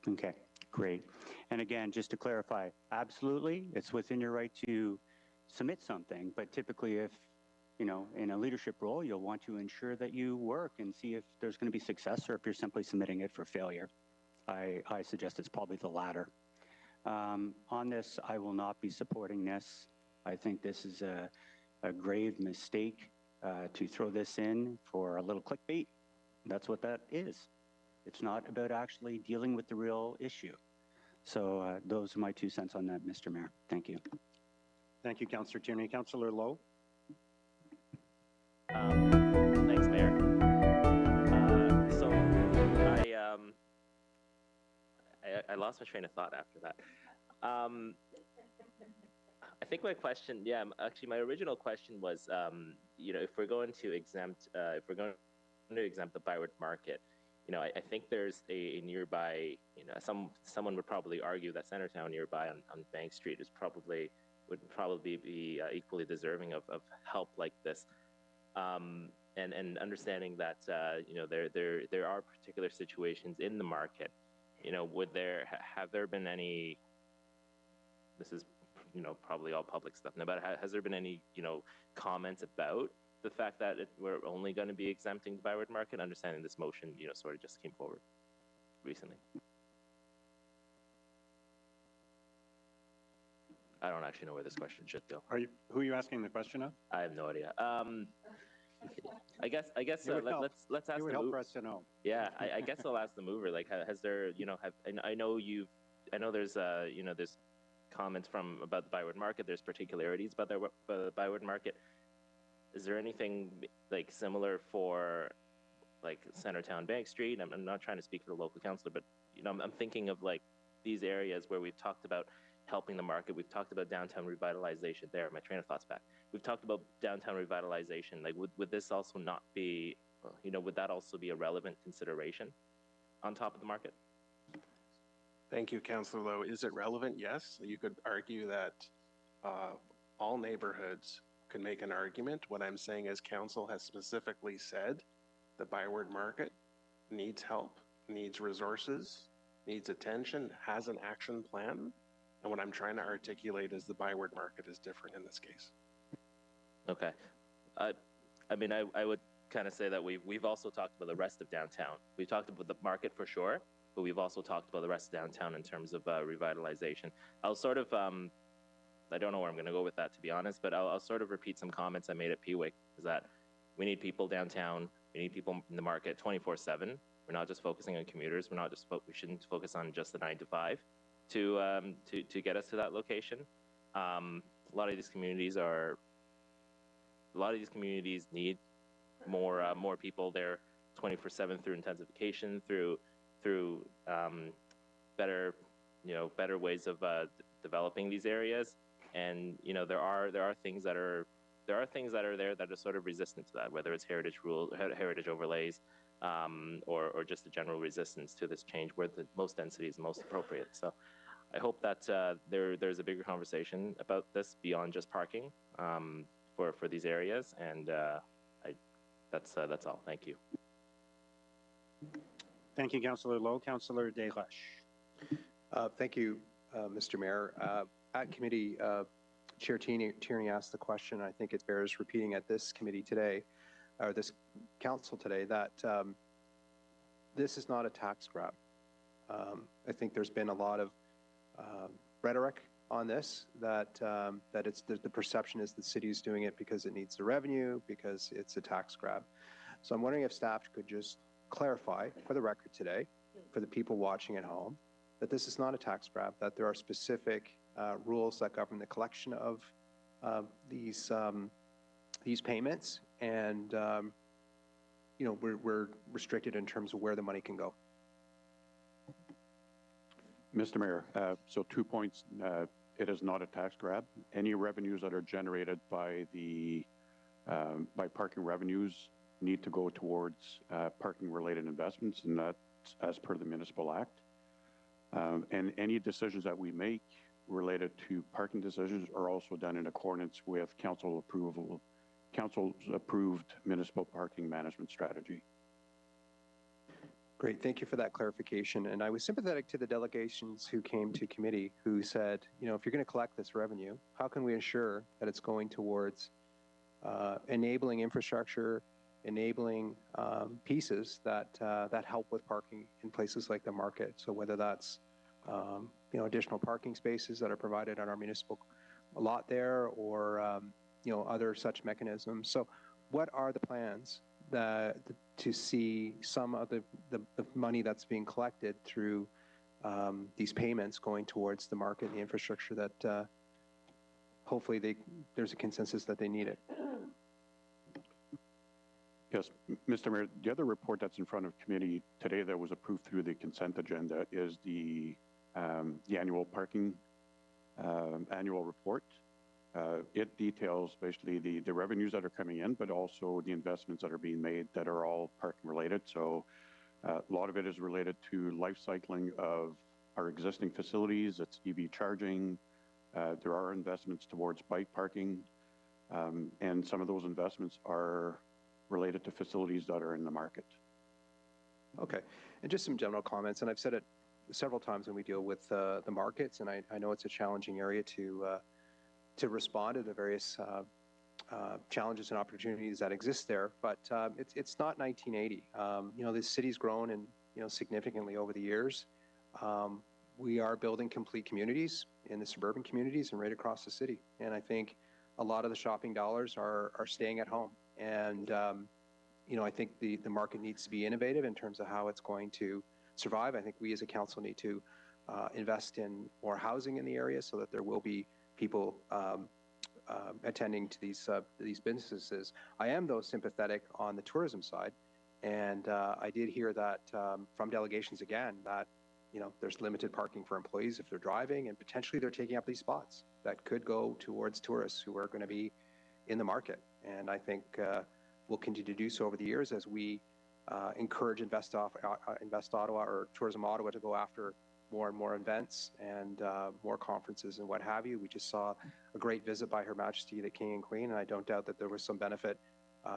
Okay, great. And again, just to clarify, absolutely, it's within your right to submit something, but typically if, you know, in a leadership role, you'll want to ensure that you work and see if there's going to be success or if you're simply submitting it for failure. I suggest it's probably the latter. On this, I will not be supporting this. I think this is a grave mistake to throw this in for a little clickbait. That's what that is. It's not about actually dealing with the real issue. So those are my 2 cents on that, Mr. Mayor. Thank you. Thank you, Councillor Tierney. Councillor Lowe. Thanks, Mayor. So I lost my train of thought after that. I think my question, actually my original question was, you know, if we're going to exempt the Byward Market, you know, I think there's a nearby, you know, someone would probably argue that Centertown nearby on Bank Street would probably be equally deserving of help like this, and understanding that you know there are particular situations in the market, you know, have there been any? This is, you know, probably all public stuff now, but has there been any, you know, comments about the fact that we're only going to be exempting the Byward Market, understanding this motion, you know, sort of just came forward recently? I don't actually know where this question should go. Who are you asking the question of? I have no idea. I guess let's ask. It would help for us to know. Yeah, I guess I'll ask the mover. Like, has there, you know, I know there's you know, there's comments about the Byward Market. There's particularities about the Byward Market. Is there anything like similar for like Centertown Bank Street? I'm not trying to speak for the local councillor, but you know, I'm thinking of like these areas where we've talked about helping the market. We've talked about downtown revitalization there. My train of thought's back. We've talked about downtown revitalization. Like, would this also not be, you know, would that also be a relevant consideration on top of the market? Thank you, Councillor Lowe. Is it relevant? Yes. You could argue that all neighborhoods could make an argument. What I'm saying is council has specifically said the Byward Market needs help, needs resources, needs attention, has an action plan. And what I'm trying to articulate is the Byward Market is different in this case. Okay. I mean, I would kind of say that we've also talked about the rest of downtown. We've talked about the market for sure, but we've also talked about the rest of downtown in terms of revitalization. I'll sort of, I don't know where I'm going to go with that, to be honest, but I'll sort of repeat some comments I made at Pewick, is that we need people downtown, we need people in the market 24/7. We're not just focusing on commuters. We shouldn't focus on just the 9 to 5 to get us to that location. A lot of these communities need more people there 24/7 through intensification, through better ways of developing these areas. And there are things that are there there that are sort of resistant to that, whether it's heritage overlays, or just a general resistance to this change where the most density is most appropriate. So I hope that there's a bigger conversation about this beyond just parking for these areas. And that's all. Thank you. Thank you, Councillor Lowe. Councillor Desroches. Thank you, Mr. Mayor. At committee, Chair Tierney asked the question. I think it bears repeating at this committee today, or this council today, that this is not a tax grab. I think there's been a lot of rhetoric on this, that the perception is the city is doing it because it needs the revenue, because it's a tax grab. So I'm wondering if staff could just clarify for the record today, for the people watching at home, that this is not a tax grab, that there are specific rules that govern the collection of these payments, and we're restricted in terms of where the money can go. Mr. Mayor, so 2 points. It is not a tax grab. Any revenues that are generated by parking revenues need to go towards parking-related investments, and that's as per the Municipal Act. And any decisions that we make related to parking decisions are also done in accordance with council's approved municipal parking management strategy. Great, thank you for that clarification. And I was sympathetic to the delegations who came to committee who said, if you're going to collect this revenue, how can we ensure that it's going towards enabling infrastructure, enabling pieces that help with parking in places like the market? So whether that's additional parking spaces that are provided on our municipal lot there, or other such mechanisms. So what are the plans to see some of the money that's being collected through these payments going towards the market, the infrastructure that hopefully there's a consensus that they need it? Yes, Mr. Mayor, the other report that's in front of committee today that was approved through the consent agenda is the annual parking annual report. It details basically the revenues that are coming in, but also the investments that are being made that are all parking related. So a lot of it is related to life cycling of our existing facilities. It's EV charging. There are investments towards bike parking. And some of those investments are related to facilities that are in the market. Okay, and just some general comments, and I've said it several times when we deal with the markets, and I know it's a challenging area to respond to the various challenges and opportunities that exist there, but it's not 1980. The city's grown significantly over the years. We are building complete communities in the suburban communities and right across the city, and I think a lot of the shopping dollars are staying at home. And, I think the market needs to be innovative in terms of how it's going to survive. I think we as a council need to invest in more housing in the area so that there will be people attending to these businesses. I am, though, sympathetic on the tourism side. And I did hear that from delegations again that, there's limited parking for employees if they're driving, and potentially they're taking up these spots that could go towards tourists who are going to be in the market. And I think we'll continue to do so over the years as we encourage Invest Ottawa or Tourism Ottawa to go after more and more events and more conferences and what have you. We just saw a great visit by Her Majesty the King and Queen, and I don't doubt that there was some benefit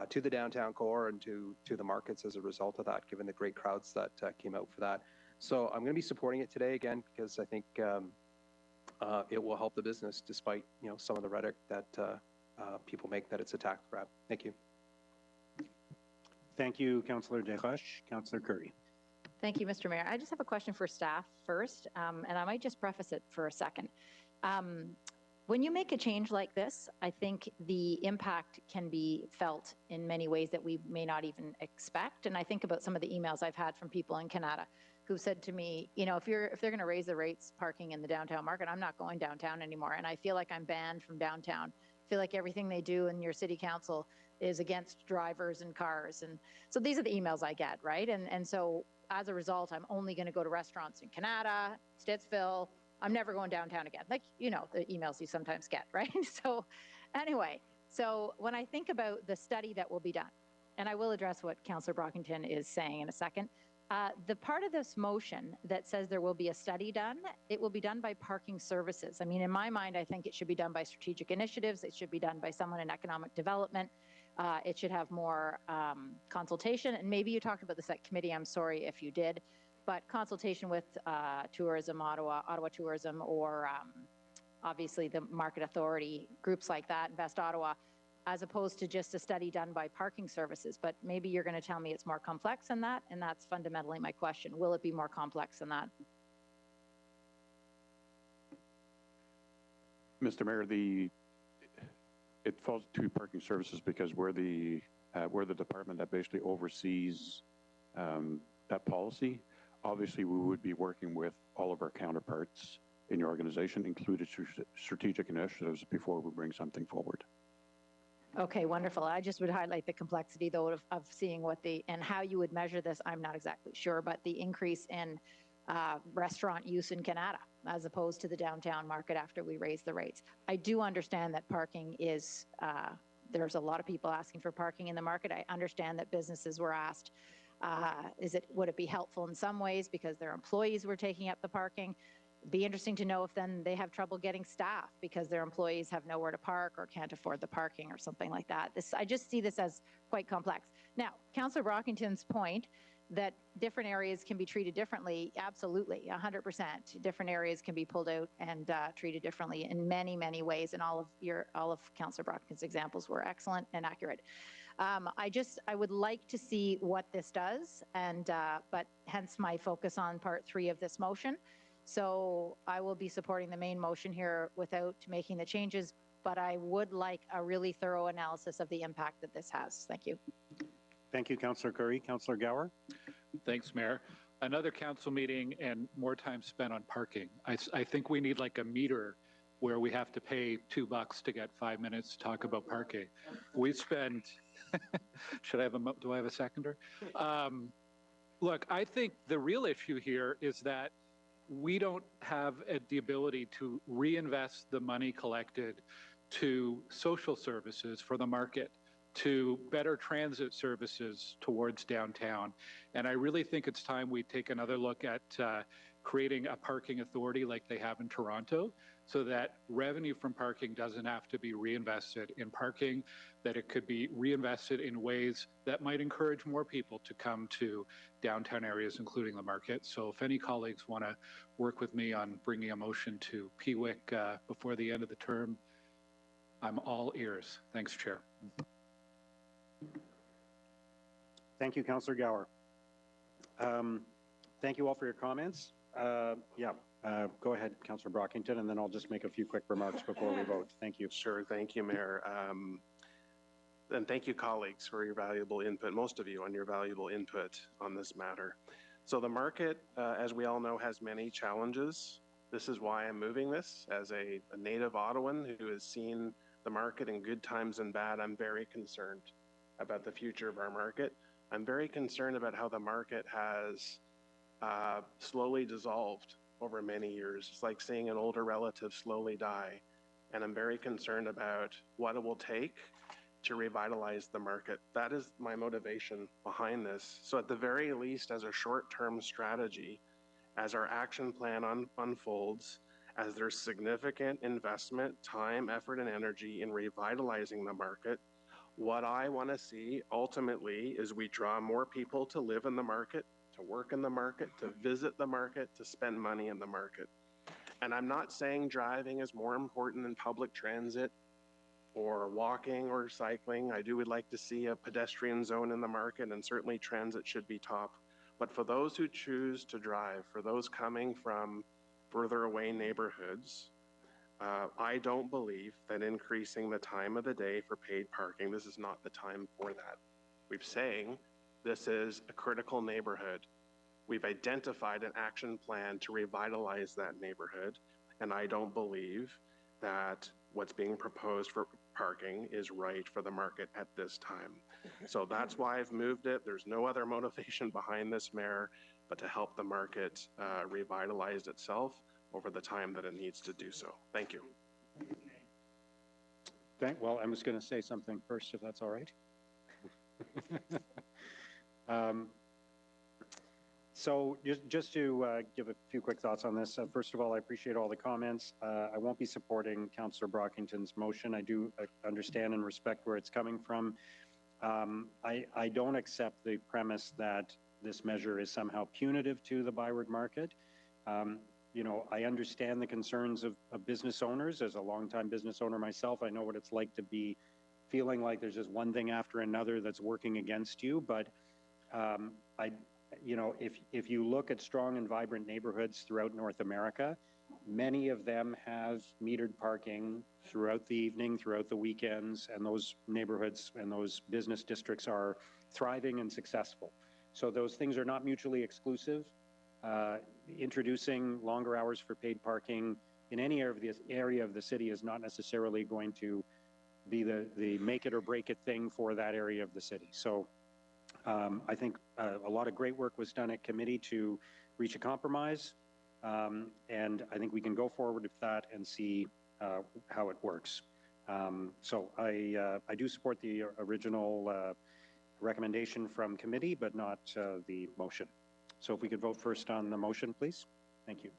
to the downtown core and to the markets as a result of that, given the great crowds that came out for that. So I'm going to be supporting it today again because I think it will help the business, despite some of the rhetoric that people make that it's a tax grab. Thank you. Thank you, Councillor Desroches. Councillor Curry. Thank you, Mr. Mayor. I just have a question for staff first, and I might just preface it for a second. When you make a change like this, I think the impact can be felt in many ways that we may not even expect. And I think about some of the emails I've had from people in Canada who said to me, if they're going to raise the rates parking in the downtown market, I'm not going downtown anymore. And I feel like I'm banned from downtown. I feel like everything they do in your city council is against drivers and cars. And so these are the emails I get, right? And so as a result, I'm only going to go to restaurants in Canada, Stittsville. I'm never going downtown again. Like, the emails you sometimes get, right? So anyway, so when I think about the study that will be done, and I will address what Councillor Brockington is saying in a second, the part of this motion that says there will be a study done, it will be done by parking services. I mean, in my mind, I think it should be done by strategic initiatives. It should be done by someone in economic development. It should have more consultation. And maybe you talked about this at committee. I'm sorry if you did. But consultation with Tourism Ottawa, Ottawa Tourism, or obviously the Market Authority, groups like that, Invest Ottawa, as opposed to just a study done by parking services. But maybe you're going to tell me it's more complex than that, and that's fundamentally my question. Will it be more complex than that? Mr. Mayor, it falls to parking services because we're the department that basically oversees that policy. Obviously, we would be working with all of our counterparts in your organization, including strategic initiatives, before we bring something forward. Okay, wonderful. I just would highlight the complexity, though, of seeing and how you would measure this. I'm not exactly sure, but the increase in restaurant use in Canada, as opposed to the downtown market after we raise the rates. I do understand that parking is, there's a lot of people asking for parking in the market. I understand that businesses were asked, would it be helpful in some ways because their employees were taking up the parking? Be interesting to know if then they have trouble getting staff because their employees have nowhere to park or can't afford the parking or something like that. I just see this as quite complex. Now, Councillor Brockington's point that different areas can be treated differently, absolutely, 100%. Different areas can be pulled out and treated differently in many, many ways. And all of Councillor Brockington's examples were excellent and accurate. I would like to see what this does, but hence my focus on part 3 of this motion. So I will be supporting the main motion here without making the changes, but I would like a really thorough analysis of the impact that this has. Thank you. Thank you, Councillor Curry. Councillor Gower. Thanks, Mayor. Another council meeting and more time spent on parking. I think we need like a meter where we have to pay $2 to get 5 minutes to talk about parking. We spend, do I have a seconder? Look, I think the real issue here is that we don't have the ability to reinvest the money collected to social services for the market, to better transit services towards downtown. And I really think it's time we take another look at creating a parking authority like they have in Toronto, so that revenue from parking doesn't have to be reinvested in parking, that it could be reinvested in ways that might encourage more people to come to downtown areas, including the market. So if any colleagues want to work with me on bringing a motion to PWIC before the end of the term, I'm all ears. Thanks, Chair. Thank you, Councillor Gower. Thank you all for your comments. Go ahead, Councillor Brockington, and then I'll just make a few quick remarks before we vote. Thank you. Sure. Thank you, Mayor. And thank you, colleagues, for your valuable input, most of you on your valuable input on this matter. So the market, as we all know, has many challenges. This is why I'm moving this. As a native Ottawan who has seen the market in good times and bad, I'm very concerned about the future of our market. I'm very concerned about how the market has slowly dissolved over many years. It's like seeing an older relative slowly die. And I'm very concerned about what it will take to revitalize the market. That is my motivation behind this. So at the very least, as a short-term strategy, as our action plan unfolds, as there's significant investment, time, effort, and energy in revitalizing the market, what I want to see ultimately is we draw more people to live in the market, to work in the market, to visit the market, to spend money in the market. And I'm not saying driving is more important than public transit or walking or cycling. would like to see a pedestrian zone in the market, and certainly transit should be top. But for those who choose to drive, for those coming from further away neighborhoods, I don't believe that increasing the time of the day for paid parking, this is not the time for that. We've saying this is a critical neighborhood. We've identified an action plan to revitalize that neighborhood, and I don't believe that what's being proposed for parking is right for the market at this time. So that's why I've moved it. There's no other motivation behind this, Mayor, but to help the market revitalize itself over the time that it needs to do so. Thank you. Well, I was going to say something first, if that's all right. So just to give a few quick thoughts on this. First of all, I appreciate all the comments. I won't be supporting Councillor Brockington's motion. I do understand and respect where it's coming from. I don't accept the premise that this measure is somehow punitive to the Byward market. You know, I understand the concerns of business owners. As a longtime business owner myself, I know what it's like to be feeling like there's just one thing after another that's working against you. But you know, if you look at strong and vibrant neighborhoods throughout North America, many of them have metered parking throughout the evening, throughout the weekends, and those neighborhoods and those business districts are thriving and successful. So those things are not mutually exclusive. Introducing longer hours for paid parking in any area of the city is not necessarily going to be the make it or break it thing for that area of the city. So I think a lot of great work was done at committee to reach a compromise, and I think we can go forward with that and see how it works. So I do support the original recommendation from committee, but not the motion. So if we could vote first on the motion, please. Thank you.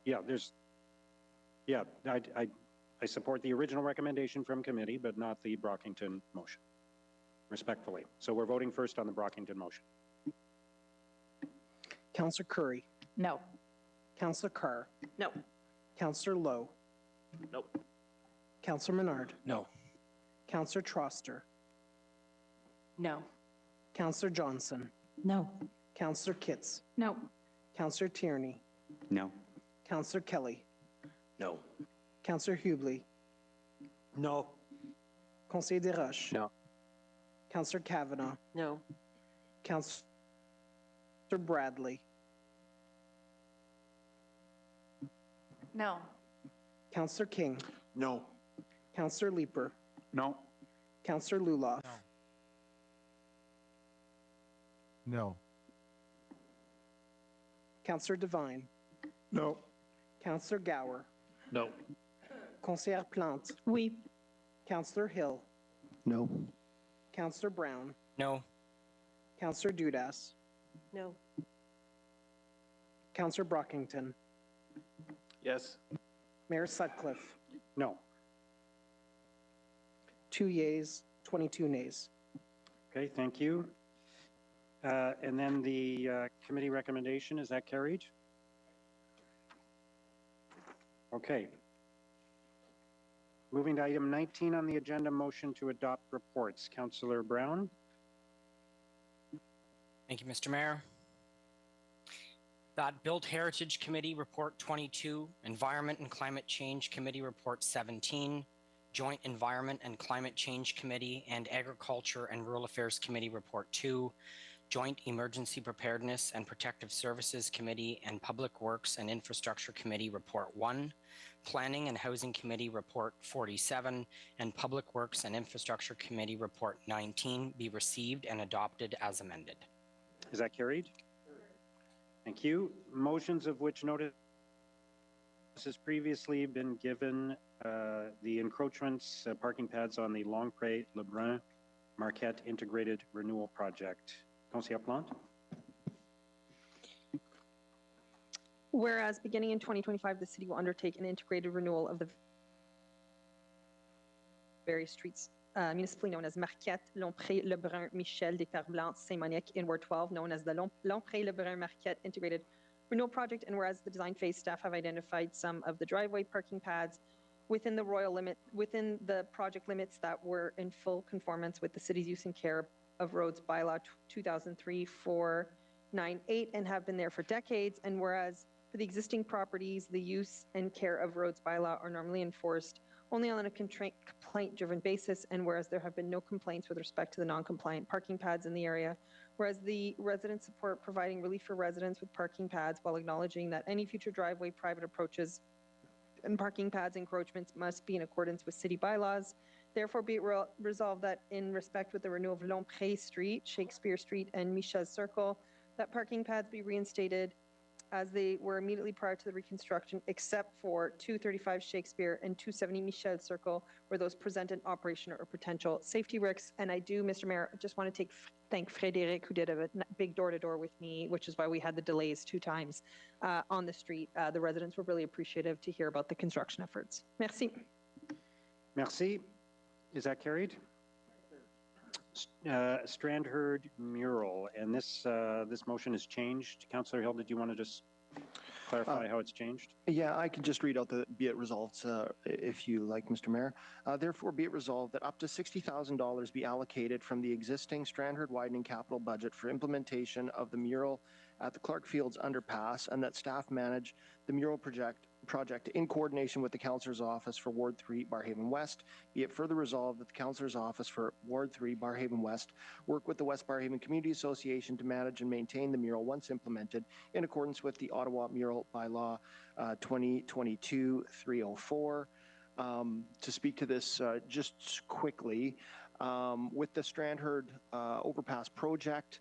Yeah, I support the original recommendation from committee, but not the Brockington motion, respectfully. So we're voting first on the Brockington motion. Councillor Curry. No. Councillor Carr. No. Councillor Lowe. Nope. Councillor Menard. No. Councillor Troster. No. Councillor Johnson. No. Councillor Kitts. No. Councillor Tierney. No. Councillor Kelly. No. Councillor Hubley. No. Conseiller Desroches. No. Councillor Kavanaugh. No. Councillor Bradley. No. Councillor King. No. Councillor Leeper. No. Councillor Luloff. No. Councillor Devine. No. Councillor Gower. No. Conseillère Plante. Oui. Councillor Hill. No. Councillor Brown. No. Councillor Dudas. No. Councillor Brockington. Yes. Mayor Sutcliffe. No. 2 yeas, 22 nays. Okay, thank you. And then the committee recommendation, is that carried? Okay. Moving to item 19 on the agenda, motion to adopt reports. Councillor Brown. Thank you, Mr. Mayor. That Built Heritage Committee Report 22, Environment and Climate Change Committee Report 17, Joint Environment and Climate Change Committee and Agriculture and Rural Affairs Committee Report 2, Joint Emergency Preparedness and Protective Services Committee and Public Works and Infrastructure Committee Report 1, Planning and Housing Committee Report 47, and Public Works and Infrastructure Committee Report 19 be received and adopted as amended. Is that carried? Thank you. Motions of which notice has previously been given. The encroachments, parking pads on the Longpré Lebrun Marquette Integrated Renewal Project. Conseiller Plante. Whereas beginning in 2025, the city will undertake an integrated renewal of the various streets municipally known as Marquette, Lompré, Lebrun, Michel, Descartes-Blanc, Saint-Monique in Ward 12, known as the Lompré, Lebrun, Marquette Integrated Renewal Project. And whereas the design phase staff have identified some of the driveway parking pads within the project limits that were in full conformance with the city's use and care of roads bylaw 2003-498 and have been there for decades. And whereas for the existing properties, the use and care of roads bylaw are normally enforced only on a complaint-driven basis, and whereas there have been no complaints with respect to the non-compliant parking pads in the area, whereas the residents support providing relief for residents with parking pads while acknowledging that any future driveway, private approaches, and parking pads encroachments must be in accordance with city bylaws. Therefore, be it resolved that in respect with the renewal of Lompré Street, Shakespeare Street, and Michel Circle, that parking pads be reinstated as they were immediately prior to the reconstruction, except for 235 Shakespeare and 270 Michel Circle, where those present an operation or potential safety risks. And I do, Mr. Mayor, just want to thank Frédéric, who did a big door-to-door with me, which is why we had the delays 2 times on the street. The residents were really appreciative to hear about the construction efforts. Merci. Merci. Is that carried? Strandherd mural, and this motion is changed. Councillor Hill, did you want to just clarify how it's changed? Yeah, I can just read out the be it resolved if you like, Mr. Mayor. Therefore, be it resolved that up to $60,000 be allocated from the existing Strandherd widening capital budget for implementation of the mural at the Clark Fields underpass, and that staff manage the mural project in coordination with the Councillor's Office for Ward 3, Barrhaven West. Be it further resolved that the Councillor's Office for Ward 3, Barrhaven West work with the West Barrhaven Community Association to manage and maintain the mural once implemented in accordance with the Ottawa Mural Bylaw 2022-304. To speak to this just quickly, with the Strandherd overpass project,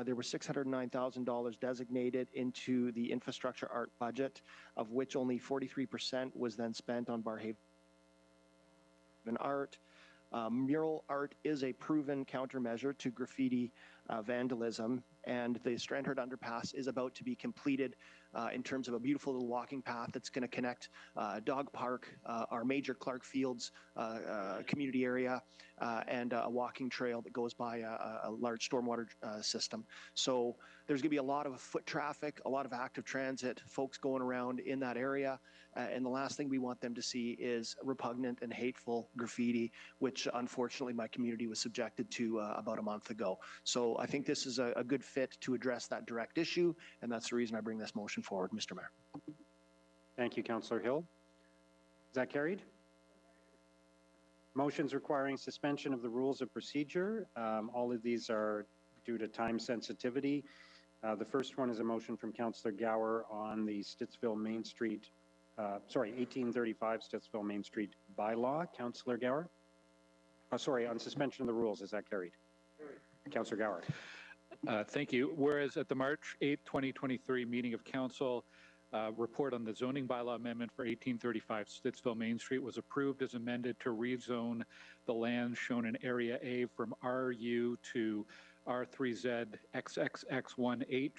there were $609,000 designated into the infrastructure art budget, of which only 43% was then spent on Barrhaven art. Mural art is a proven countermeasure to graffiti vandalism, and the Strandherd underpass is about to be completed in terms of a beautiful little walking path that's going to connect Dog Park, our major Clark Fields community area, and a walking trail that goes by a large stormwater system. So there's going to be a lot of foot traffic, a lot of active transit, folks going around in that area. And the last thing we want them to see is repugnant and hateful graffiti, which unfortunately my community was subjected to about a month ago. So I think this is a good fit to address that direct issue, and that's the reason I bring this motion forward, Mr. Mayor. Thank you, Councillor Hill. Is that carried? Motions requiring suspension of the rules of procedure. All of these are due to time sensitivity. The first one is a motion from Councillor Gower on the Stittsville Main Street 1835 Stittsville Main Street bylaw. Councillor Gower? On suspension of the rules. Is that carried? Councillor Gower. Thank you. Whereas at the March 8, 2023 meeting of Council, report on the zoning bylaw amendment for 1835 Stittsville Main Street was approved as amended to rezone the land shown in Area A from RU to R3Z XXX1H,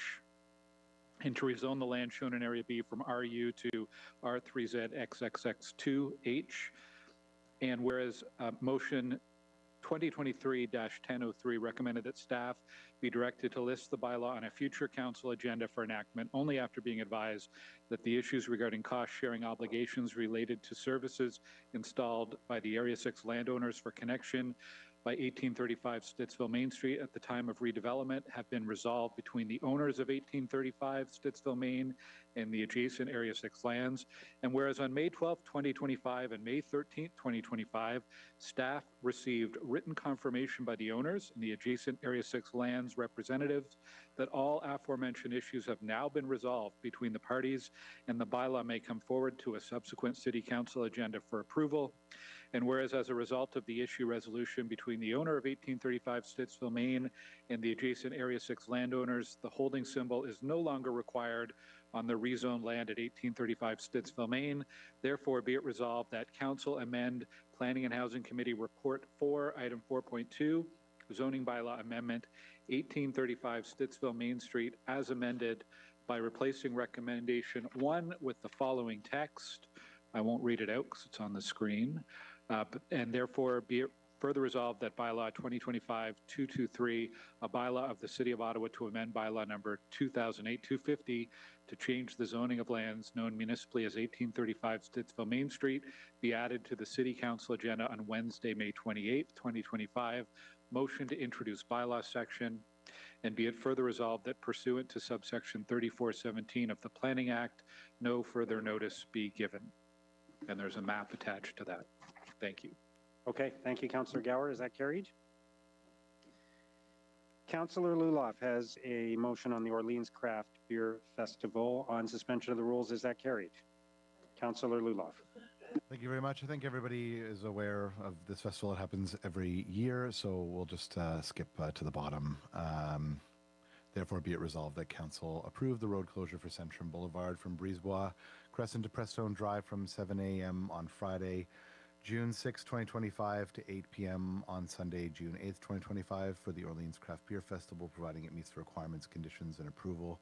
and to rezone the land shown in Area B from RU to R3Z XXX2H. And whereas motion 2023-1003 recommended that staff be directed to list the bylaw on a future council agenda for enactment only after being advised that the issues regarding cost-sharing obligations related to services installed by the Area 6 landowners for connection by 1835 Stittsville Main Street at the time of redevelopment have been resolved between the owners of 1835 Stittsville Main and the adjacent Area 6 lands. And whereas on May 12, 2025 and May 13, 2025, staff received written confirmation by the owners and the adjacent Area 6 lands representatives that all aforementioned issues have now been resolved between the parties, and the bylaw may come forward to a subsequent City Council agenda for approval. And whereas as a result of the issue resolution between the owner of 1835 Stittsville Main and the adjacent Area 6 landowners, the holding symbol is no longer required on the rezoned land at 1835 Stittsville Main. Therefore, be it resolved that Council amend Planning and Housing Committee Report 4, Item 4.2, Zoning Bylaw Amendment 1835 Stittsville Main Street as amended by replacing recommendation 1 with the following text. I won't read it out because it's on the screen. And therefore be it further resolved that bylaw 2025-223, a bylaw of the City of Ottawa to amend bylaw number 2008-250 to change the zoning of lands known municipally as 1835 Stittsville Main Street, be added to the City Council agenda on Wednesday, May 28th, 2025. Motion to introduce bylaw section. And be it further resolved that pursuant to subsection 3417 of the Planning Act, no further notice be given. And there's a map attached to that. Thank you. Okay, thank you, Councillor Gower. Is that carried? Councillor Luloff has a motion on the Orleans Craft Beer Festival on suspension of the rules. Is that carried? Councillor Luloff. Thank you very much. I think everybody is aware of this festival. It happens every year, so we'll just skip to the bottom. Therefore, be it resolved that Council approve the road closure for Centrum Boulevard from Brisebois Crescent to Prestone Drive from 7 a.m. on Friday, June 6, 2025 to 8 p.m. on Sunday, June 8, 2025 for the Orleans Craft Beer Festival, providing it meets the requirements, conditions, and approval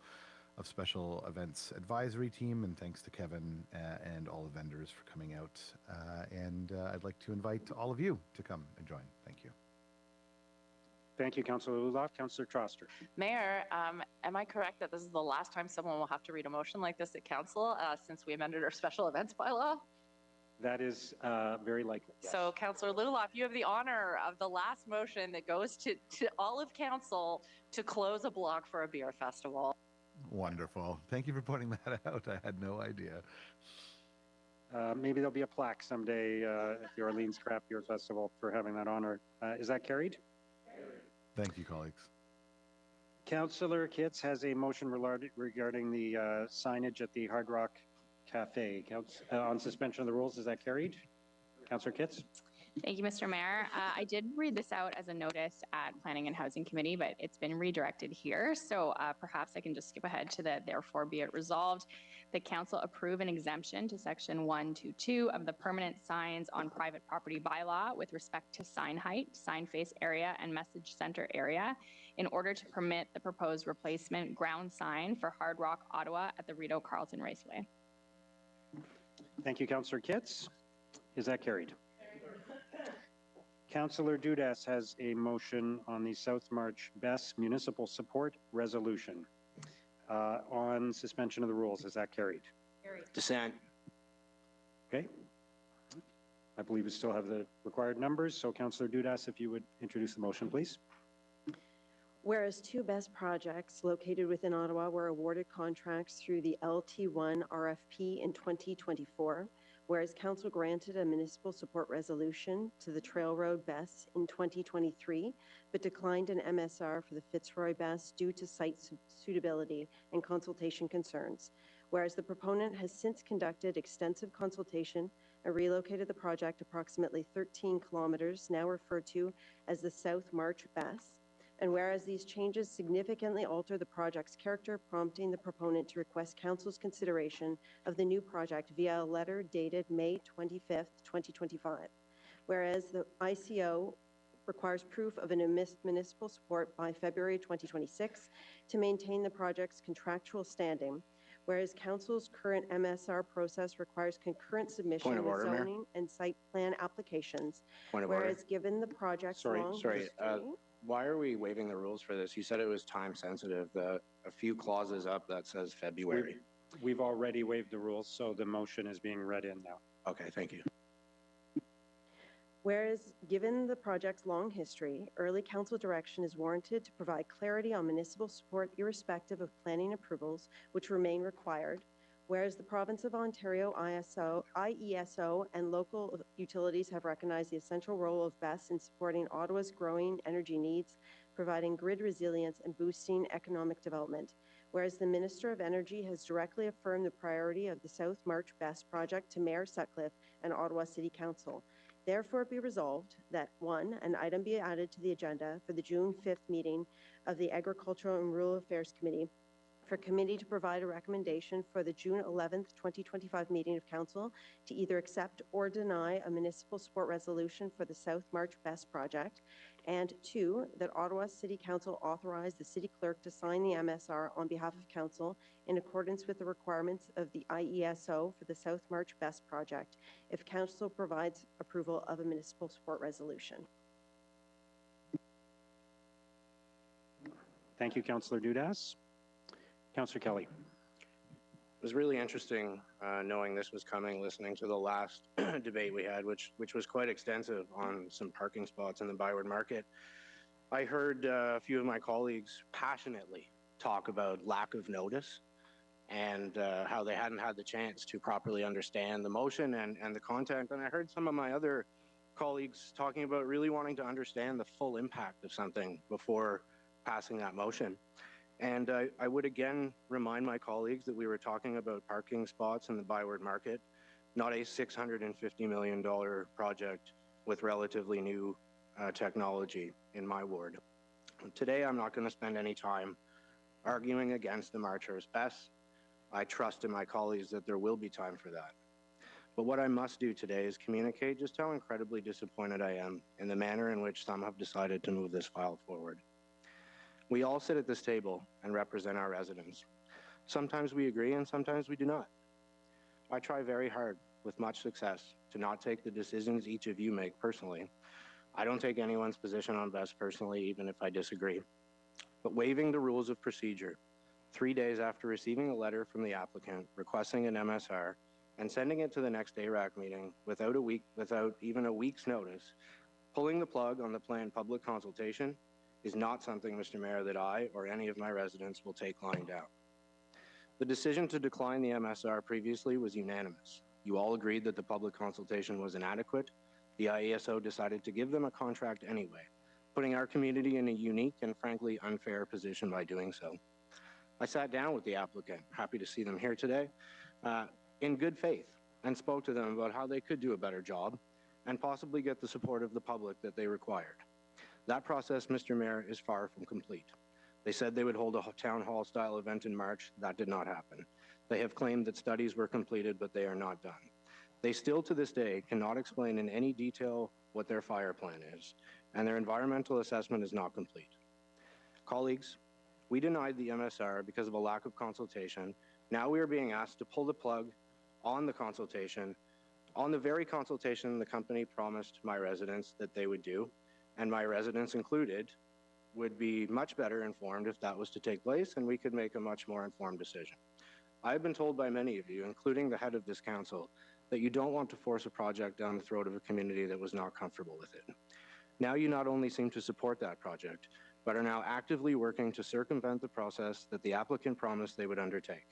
of Special Events Advisory Team. And thanks to Kevin and all the vendors for coming out. I'd like to invite all of you to come and join. Thank you. Thank you, Councillor Luloff. Councillor Troster. Mayor, am I correct that this is the last time someone will have to read a motion like this at council since we amended our special events bylaw? That is very likely. Yes. So, Councillor Luloff, you have the honor of the last motion that goes to all of council to close a block for a beer festival. Wonderful. Thank you for pointing that out. I had no idea. Maybe there'll be a plaque someday at the Orleans Craft Beer Festival for having that honor. Is that carried? Thank you, colleagues. Councillor Kitts has a motion regarding the signage at the Hard Rock Cafe. On suspension of the rules, is that carried? Councillor Kitts? Thank you, Mr. Mayor. I did read this out as a notice at Planning and Housing Committee, but it's been redirected here. So perhaps I can just skip ahead to the therefore be it resolved. The council approve an exemption to section 122 of the permanent signs on private property bylaw with respect to sign height, sign face area, and message center area in order to permit the proposed replacement ground sign for Hard Rock Ottawa at the Rideau Carleton Raceway. Thank you, Councillor Kitts. Is that carried? Councillor Dudas has a motion on the South March Best Municipal Support Resolution on suspension of the rules. Is that carried? Dissent. Okay. I believe we still have the required numbers. So Councillor Dudas, if you would introduce the motion, please. Whereas 2 BEST projects located within Ottawa were awarded contracts through the LT1 RFP in 2024, whereas Council granted a municipal support resolution to the Trail Road BEST in 2023, but declined an MSR for the Fitzroy BEST due to site suitability and consultation concerns, whereas the proponent has since conducted extensive consultation and relocated the project approximately 13 kilometers, now referred to as the South March BEST, and whereas these changes significantly alter the project's character, prompting the proponent to request Council's consideration of the new project via a letter dated May 25th, 2025. Whereas the ICO requires proof of an municipal support by February 2026 to maintain the project's contractual standing, whereas Council's current MSR process requires concurrent submission of zoning and site plan applications, whereas given the project's long history, why are we waiving the rules for this? You said it was time sensitive. A few clauses up that says February. We've already waived the rules, so the motion is being read in now. Okay, thank you. Whereas given the project's long history, early Council direction is warranted to provide clarity on municipal support irrespective of planning approvals, which remain required. Whereas the Province of Ontario IESO and local utilities have recognized the essential role of BEST in supporting Ottawa's growing energy needs, providing grid resilience and boosting economic development. Whereas the Minister of Energy has directly affirmed the priority of the South March BEST project to Mayor Sutcliffe and Ottawa City Council. Therefore, be resolved that 1, an item be added to the agenda for the June 5th meeting of the Agricultural and Rural Affairs Committee for committee to provide a recommendation for the June 11th, 2025 meeting of council to either accept or deny a municipal support resolution for the South March Best project. And 2, that Ottawa City Council authorize the city clerk to sign the MSR on behalf of council in accordance with the requirements of the IESO for the South March Best project, if council provides approval of a municipal support resolution. Thank you, Councillor Dudas. Councillor Kelly. It was really interesting knowing this was coming, listening to the last debate we had, which was quite extensive on some parking spots in the Byward Market. I heard a few of my colleagues passionately talk about lack of notice and how they hadn't had the chance to properly understand the motion and the content. And I heard some of my other colleagues talking about really wanting to understand the full impact of something before passing that motion. And I would again remind my colleagues that we were talking about parking spots in the Byward Market, not a $650 million project with relatively new technology in my ward. Today, I'm not going to spend any time arguing against the Marchers Best. I trust in my colleagues that there will be time for that. But what I must do today is communicate just how incredibly disappointed I am in the manner in which some have decided to move this file forward. We all sit at this table and represent our residents. Sometimes we agree and sometimes we do not. I try very hard, with much success, to not take the decisions each of you make personally. I don't take anyone's position on Best personally, even if I disagree. But waiving the rules of procedure 3 days after receiving a letter from the applicant requesting an MSR and sending it to the next ARAC meeting without even a week's notice, pulling the plug on the planned public consultation is not something, Mr. Mayor, that I or any of my residents will take lying down. The decision to decline the MSR previously was unanimous. You all agreed that the public consultation was inadequate. The IESO decided to give them a contract anyway, putting our community in a unique and frankly unfair position by doing so. I sat down with the applicant, happy to see them here today, in good faith, and spoke to them about how they could do a better job and possibly get the support of the public that they required. That process, Mr. Mayor, is far from complete. They said they would hold a town hall style event in March. That did not happen. They have claimed that studies were completed, but they are not done. They still to this day cannot explain in any detail what their fire plan is, and their environmental assessment is not complete. Colleagues, we denied the MSR because of a lack of consultation. Now we are being asked to pull the plug on the consultation, on the very consultation the company promised my residents that they would do, and my residents included, would be much better informed if that was to take place, and we could make a much more informed decision. I've been told by many of you, including the head of this council, that you don't want to force a project down the throat of a community that was not comfortable with it. Now you not only seem to support that project, but are now actively working to circumvent the process that the applicant promised they would undertake.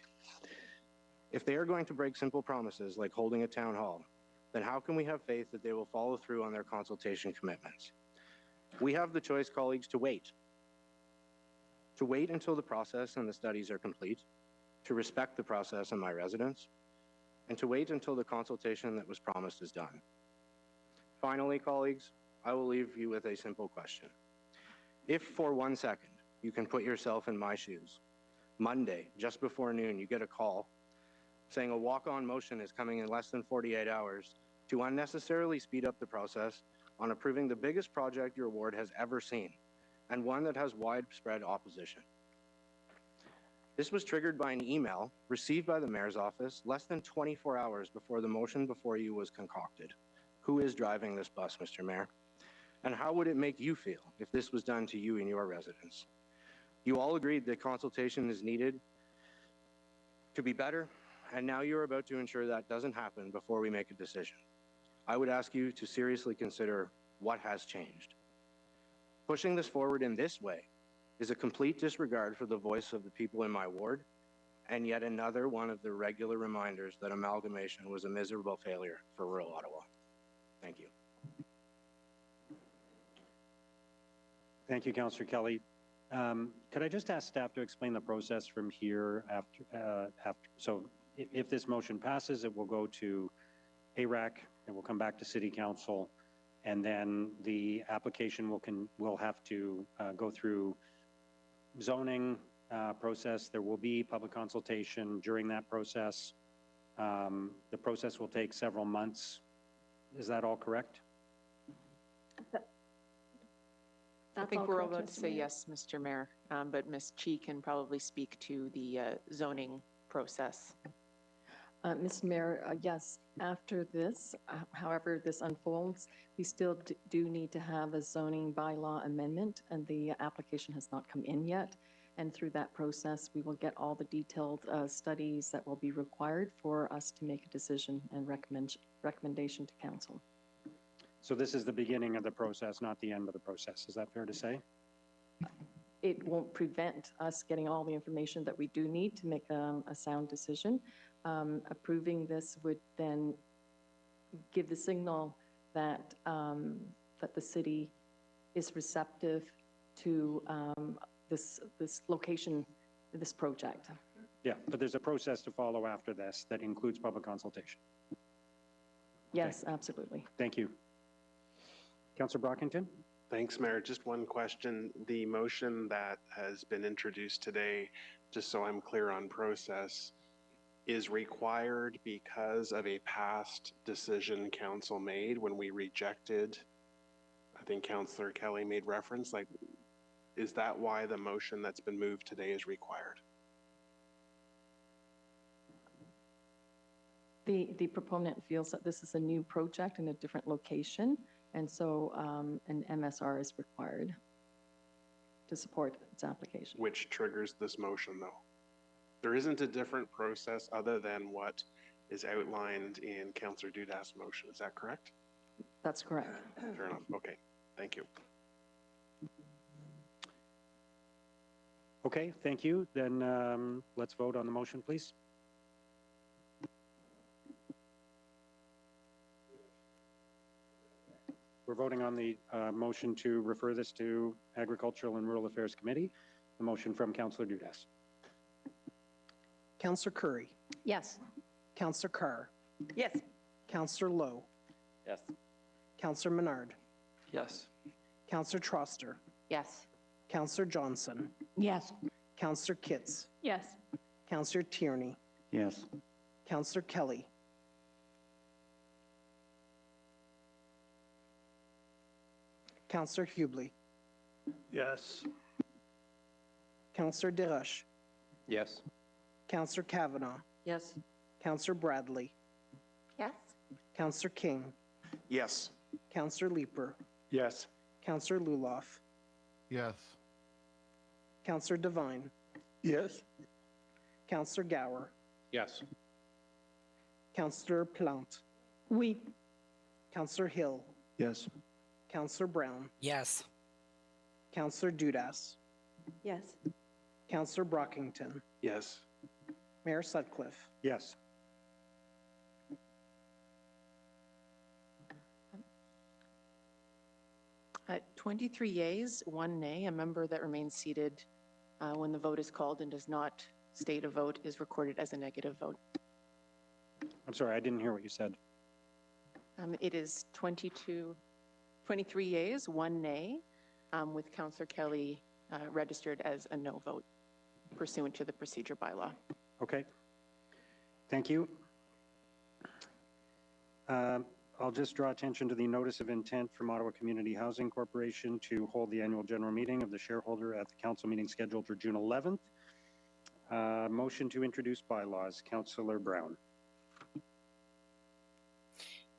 If they are going to break simple promises like holding a town hall, then how can we have faith that they will follow through on their consultation commitments? We have the choice, colleagues, to wait until the process and the studies are complete, to respect the process and my residents, and to wait until the consultation that was promised is done. Finally, colleagues, I will leave you with a simple question. If for 1 second you can put yourself in my shoes, Monday, just before noon, you get a call saying a walk-on motion is coming in less than 48 hours to unnecessarily speed up the process on approving the biggest project your ward has ever seen, and one that has widespread opposition. This was triggered by an email received by the mayor's office less than 24 hours before the motion before you was concocted. Who is driving this bus, Mr. Mayor? And how would it make you feel if this was done to you and your residents? You all agreed that consultation is needed to be better, and now you're about to ensure that doesn't happen before we make a decision. I would ask you to seriously consider what has changed. Pushing this forward in this way is a complete disregard for the voice of the people in my ward, and yet another one of the regular reminders that amalgamation was a miserable failure for rural Ottawa. Thank you. Thank you, Councillor Kelly. Could I just ask staff to explain the process from here after, so if this motion passes, it will go to ARAC, it will come back to City Council, and then the application will have to go through zoning, process. There will be public consultation during that process. The process will take several months. Is that all correct? I think we're all about to say yes, Mr. Mayor, but Ms. Chi can probably speak to the zoning process. Mr. Mayor, yes, after this, however this unfolds, we still do need to have a zoning bylaw amendment, and the application has not come in yet. And through that process, we will get all the detailed studies that will be required for us to make a decision and recommendation to council. So this is the beginning of the process, not the end of the process. Is that fair to say? It won't prevent us getting all the information that we do need to make a sound decision. Approving this would then give the signal that that the city is receptive to this location, this project. Yeah, but there's a process to follow after this that includes public consultation. Yes, absolutely. Thank you. Councillor Brockington? Thanks, Mayor. Just one question. The motion that has been introduced today, just so I'm clear on process, is required because of a past decision council made when we rejected, I think Councillor Kelly made reference, like, is that why the motion that's been moved today is required? The proponent feels that this is a new project in a different location, and so an MSR is required to support its application. Which triggers this motion, though. There isn't a different process other than what is outlined in Councillor Dudas' motion. Is that correct? That's correct. Fair enough. Okay. Thank you. Okay, thank you. Then let's vote on the motion, please. We're voting on the motion to refer this to Agricultural and Rural Affairs Committee. The motion from Councillor Dudas. Councillor Curry. Yes. Councillor Carr. Yes. Councillor Lowe. Yes. Councillor Menard. Yes. Councillor Troster. Yes. Councillor Johnson. Yes. Councillor Kitts. Yes. Councillor Tierney. Yes. Councillor Kelly. Councillor Hubley. Yes. Councillor Desroches. Yes. Councillor Kavanaugh. Yes. Councillor Bradley. Yes. Councillor King. Yes. Councillor Leeper. Yes. Councillor Luloff. Yes. Councillor Devine. Yes. Councillor Gower. Yes. Councillor Plante. Oui. Councillor Hill. Yes. Councillor Brown. Yes. Councillor Dudas. Yes. Councillor Brockington. Yes. Mayor Sutcliffe. Yes. At 23 yeas, 1 nay, a member that remains seated when the vote is called and does not state a vote is recorded as a negative vote. I'm sorry, I didn't hear what you said. It is 23 yeas, 1 nay, with Councillor Kelly registered as a no vote pursuant to the procedure bylaw. Okay. Thank you. I'll just draw attention to the notice of intent from Ottawa Community Housing Corporation to hold the annual general meeting of the shareholder at the council meeting scheduled for June 11th. Motion to introduce bylaws. Councillor Brown.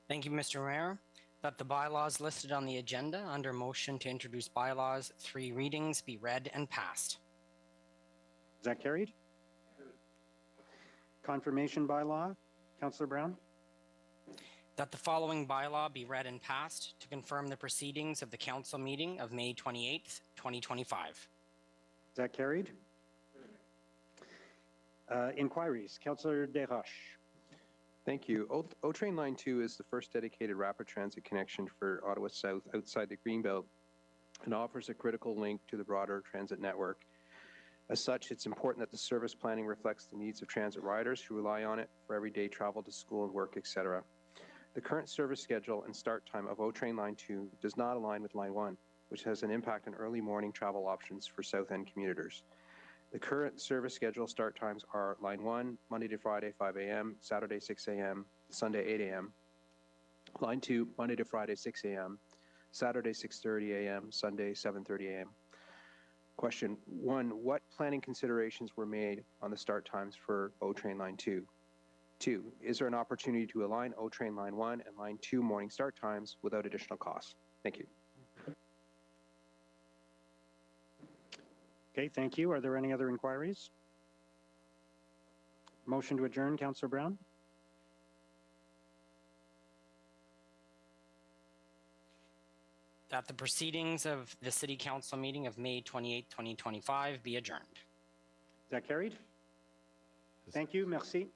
Thank you, Mr. Mayor. That the bylaws listed on the agenda under motion to introduce bylaws, 3 readings, be read and passed. Is that carried? Confirmation bylaw. Councillor Brown. That the following bylaw be read and passed to confirm the proceedings of the council meeting of May 28th, 2025. Is that carried? Inquiries. Councillor Desroches. Thank you. O Train Line 2 is the first dedicated rapid transit connection for Ottawa South outside the Greenbelt and offers a critical link to the broader transit network. As such, it's important that the service planning reflects the needs of transit riders who rely on it for everyday travel to school and work, etc. The current service schedule and start time of O Train Line 2 does not align with Line 1, which has an impact on early morning travel options for South End commuters. The current service schedule start times are line 1, Monday to Friday, 5 a.m., Saturday, 6 a.m., Sunday, 8 a.m. Line 2, Monday to Friday, 6 a.m., Saturday, 6:30 a.m., Sunday, 7:30 a.m. Question 1, what planning considerations were made on the start times for O Train Line 2? 2, is there an opportunity to align O Train Line 1 and Line 2 morning start times without additional costs? Thank you. Okay, thank you. Are there any other inquiries? Motion to adjourn, Councillor Brown? That the proceedings of the City Council meeting of May 28, 2025 be adjourned. Is that carried? Thank you. Merci.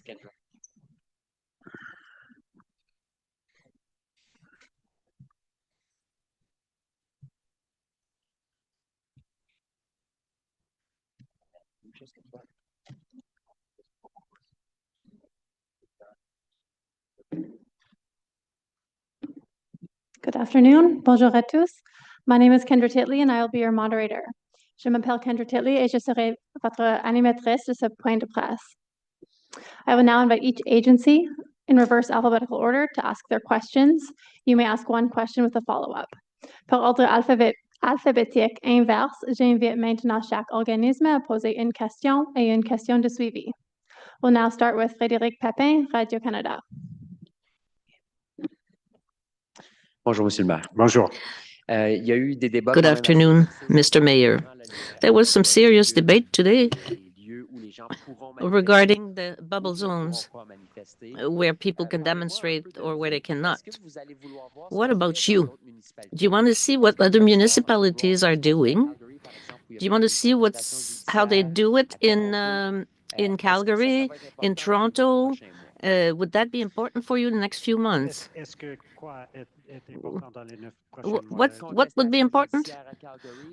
Good afternoon. Bonjour à tous. My name is Kendra Titley and I will be your moderator. Je m'appelle Kendra Titley et je serai votre animatrice de ce point de presse. I will now invite each agency in reverse alphabetical order to ask their questions. You may ask one question with a follow-up. Par ordre alphabétique inverse, j'invite maintenant chaque organisme à poser une question et une question de suivi. We'll now start with Frédéric Pépin, Radio-Canada. Bonjour, Monsieur le maire. Bonjour. Il y a eu des débats. Good afternoon, Mr. Mayor. There was some serious debate today regarding the bubble zones where people can demonstrate or where they cannot. What about you? Do you want to see what other municipalities are doing? Do you want to see how they do it in Calgary, in Toronto? Would that be important for you in the next few months? What would be important?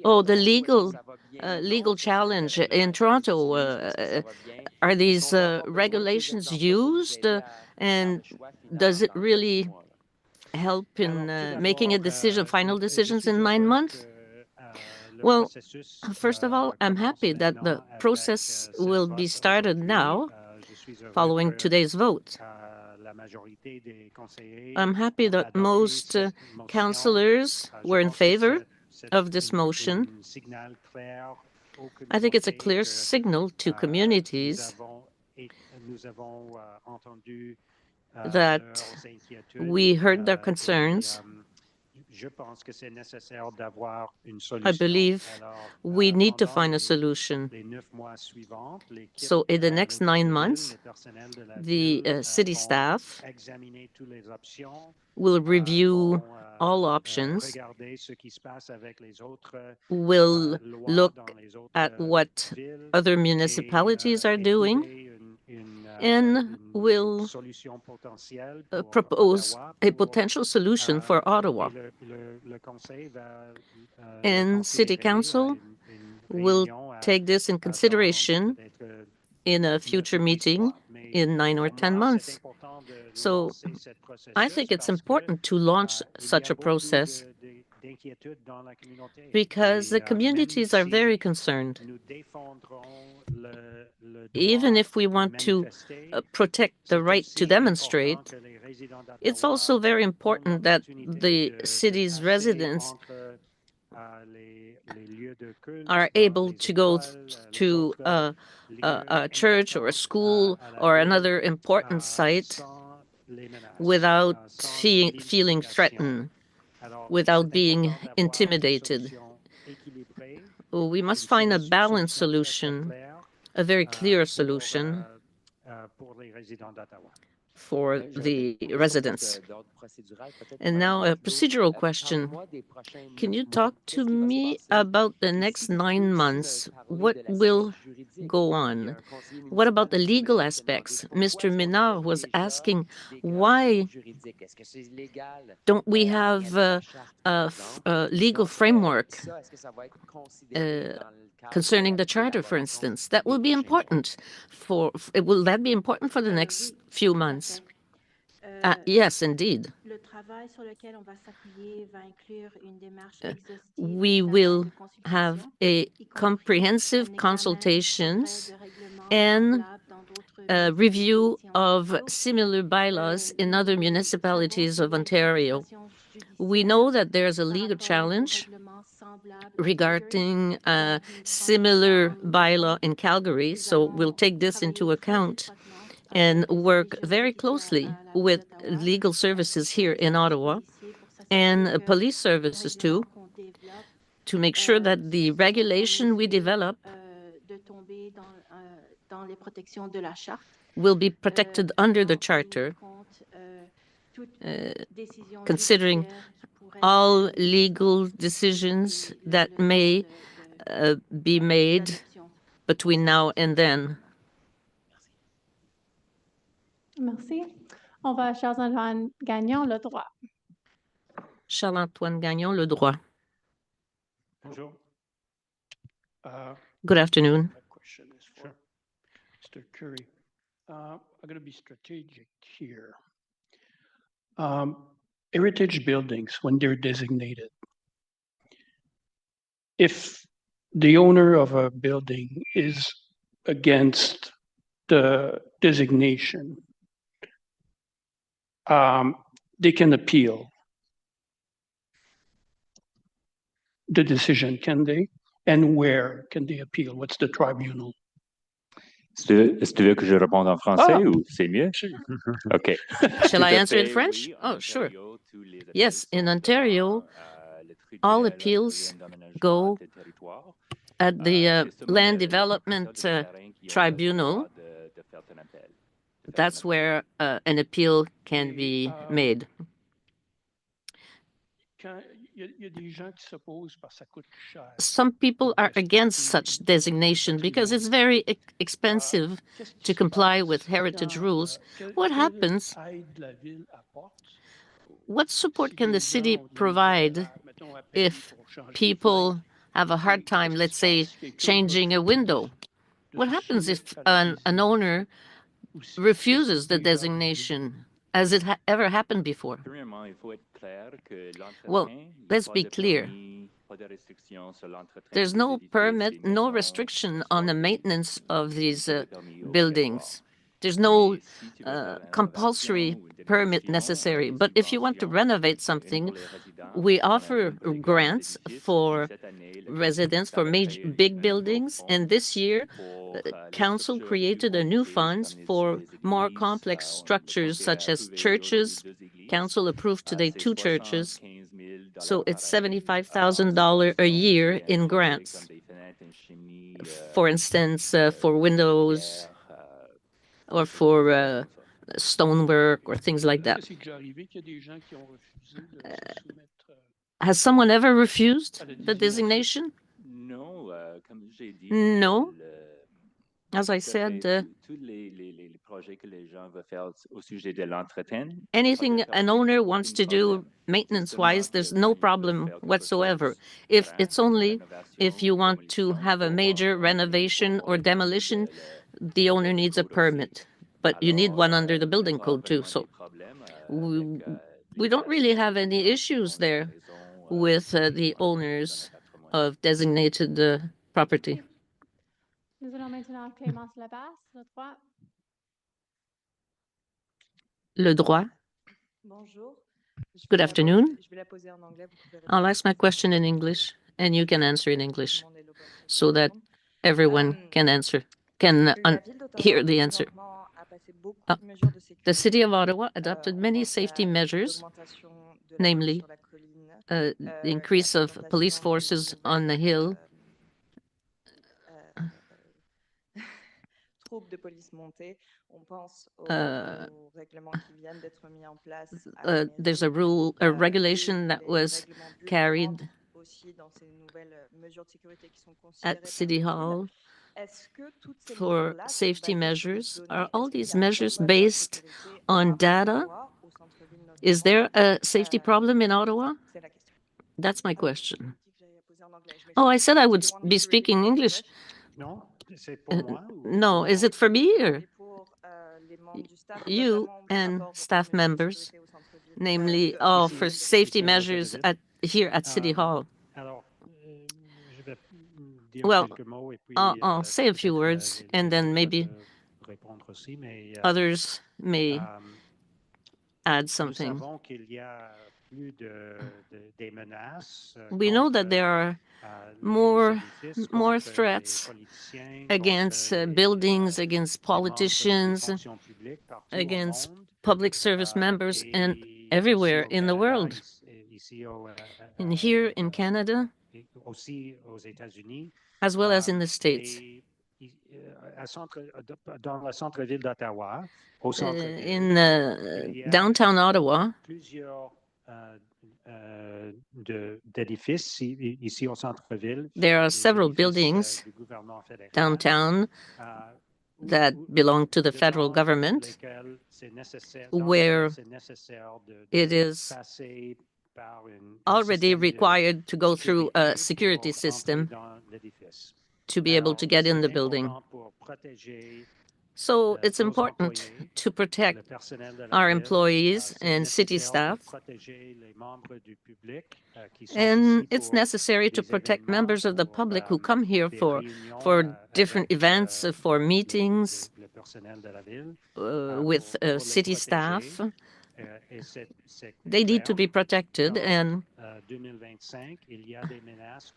Oh, the legal challenge in Toronto. Are these regulations used? And does it really help in making a decision, final decisions in 9 months? Well, first of all, I'm happy that the process will be started now, following today's vote. I'm happy that most councillors were in favor of this motion. I think it's a clear signal to communities that we heard their concerns. I believe we need to find a solution. So in the next 9 months, the city staff will review all options, will look at what other municipalities are doing, and will propose a potential solution for Ottawa. And City Council will take this in consideration in a future meeting in 9 or 10 months. So I think it's important to launch such a process because the communities are very concerned. Even if we want to protect the right to demonstrate, it's also very important that the city's residents are able to go to a church or a school or another important site without feeling threatened, without being intimidated. We must find a balanced solution, a very clear solution for the residents. And now a procedural question. Can you talk to me about the next 9 months? What will go on? What about the legal aspects? Mr. Minard was asking, why don't we have a legal framework concerning the charter, for instance? That will be important will that be important for the next few months? Yes, indeed. We will have a comprehensive consultations and a review of similar bylaws in other municipalities of Ontario. We know that there's a legal challenge regarding a similar bylaw in Calgary, so we'll take this into account and work very closely with legal services here in Ottawa and police services too, to make sure that the regulation we develop will be protected under the Charter, considering all legal decisions that may be made between now and then. Merci. On va à Charles-Antoine Gagnon, le droit. Charles-Antoine Gagnon, le droit. Bonjour. Good afternoon. My question is for Mr. Curry. I'm going to be strategic here. Heritage buildings, when they're designated, if the owner of a building is against the designation, they can appeal the decision, can they? And where can they appeal? What's the tribunal? Est-ce que tu veux que je réponde en français ou c'est mieux? OK. Shall I answer in French? Oh, sure. Yes, in Ontario, all appeals go at the Land Development Tribunal. That's where an appeal can be made. Some people are against such designation because it's very expensive to comply with heritage rules. What happens? What support can the city provide if people have a hard time, let's say, changing a window? What happens if an owner refuses the designation? Has it ever happened before? Well, let's be clear. There's no permit, no restriction on the maintenance of these buildings. There's no compulsory permit necessary. But if you want to renovate something, we offer grants for residents for big buildings. And this year, Council created a new fund for more complex structures such as churches. Council approved today 2 churches. So it's $75,000 a year in grants. For instance, for windows or for stonework or things like that. Has someone ever refused the designation? No. As I said, anything an owner wants to do maintenance-wise, there's no problem whatsoever. It's only if you want to have a major renovation or demolition, the owner needs a permit. But you need one under the building code too. So we don't really have any issues there with the owners of designated property. Nous allons maintenant Clémence Labasse, le droit. Le droit. Bonjour. Good afternoon. I'll ask my question in English, and you can answer in English, so that everyone can answer, hear the answer. The City of Ottawa adopted many safety measures, namely the increase of police forces on the hill, there's a regulation that was carried at City Hall for safety measures. Are all these measures based on data? Is there a safety problem in Ottawa? That's my question. Oh, I said I would be speaking English. No, is it for me or you and staff members, namely, for safety measures here at City Hall? Well, I'll say a few words, and then maybe others may add something. We know that there are more threats against buildings, against politicians, against public service members, and everywhere in the world. And here in Canada, as well as in the States. In downtown Ottawa, there are several buildings downtown that belong to the federal government, where it is already required to go through a security system to be able to get in the building. So it's important to protect our employees and city staff, and it's necessary to protect members of the public who come here for different events, for meetings with city staff. They need to be protected, and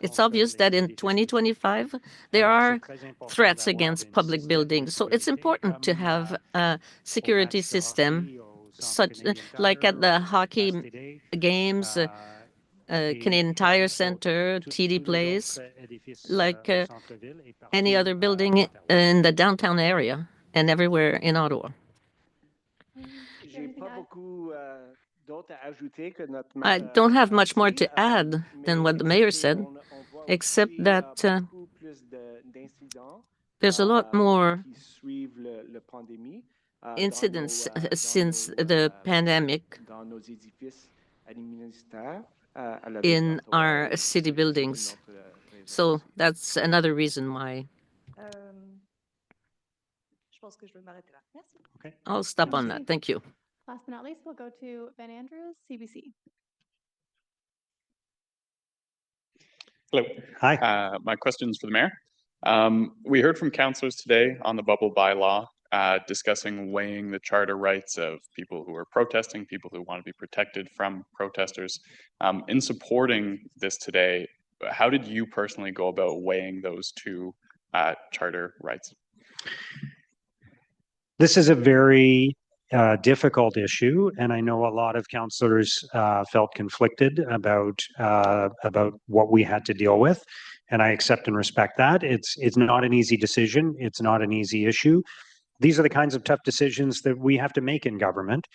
it's obvious that in 2025, there are threats against public buildings. So it's important to have a security system, such like at the hockey games, Canadian Tire Center, TD Place, like any other building in the downtown area and everywhere in Ottawa. I don't have much more to add than what the mayor said, except that there's a lot more incidents since the pandemic in our city buildings. So that's another reason why. Okay. I'll stop on that. Thank you. Last but not least, we'll go to Ben Andrews, CBC. Hello. Hi. My question is for the mayor. We heard from councillors today on the bubble bylaw discussing weighing the charter rights of people who are protesting, people who want to be protected from protesters. In supporting this today, how did you personally go about weighing those two charter rights? This is a very difficult issue, and I know a lot of councillors felt conflicted about what we had to deal with, and I accept and respect that. It's not an easy decision. It's not an easy issue. These are the kinds of tough decisions that we have to make in government.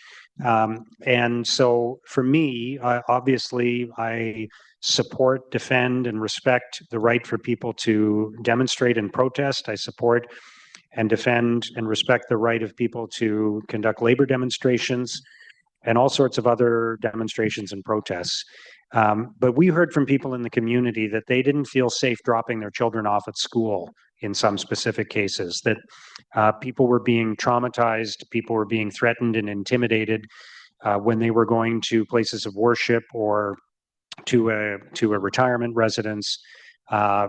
And so for me, obviously, I support, defend, and respect the right for people to demonstrate and protest. I support and defend and respect the right of people to conduct labor demonstrations and all sorts of other demonstrations and protests. But we heard from people in the community that they didn't feel safe dropping their children off at school in some specific cases, that people were being traumatized, people were being threatened and intimidated when they were going to places of worship or to a retirement residence,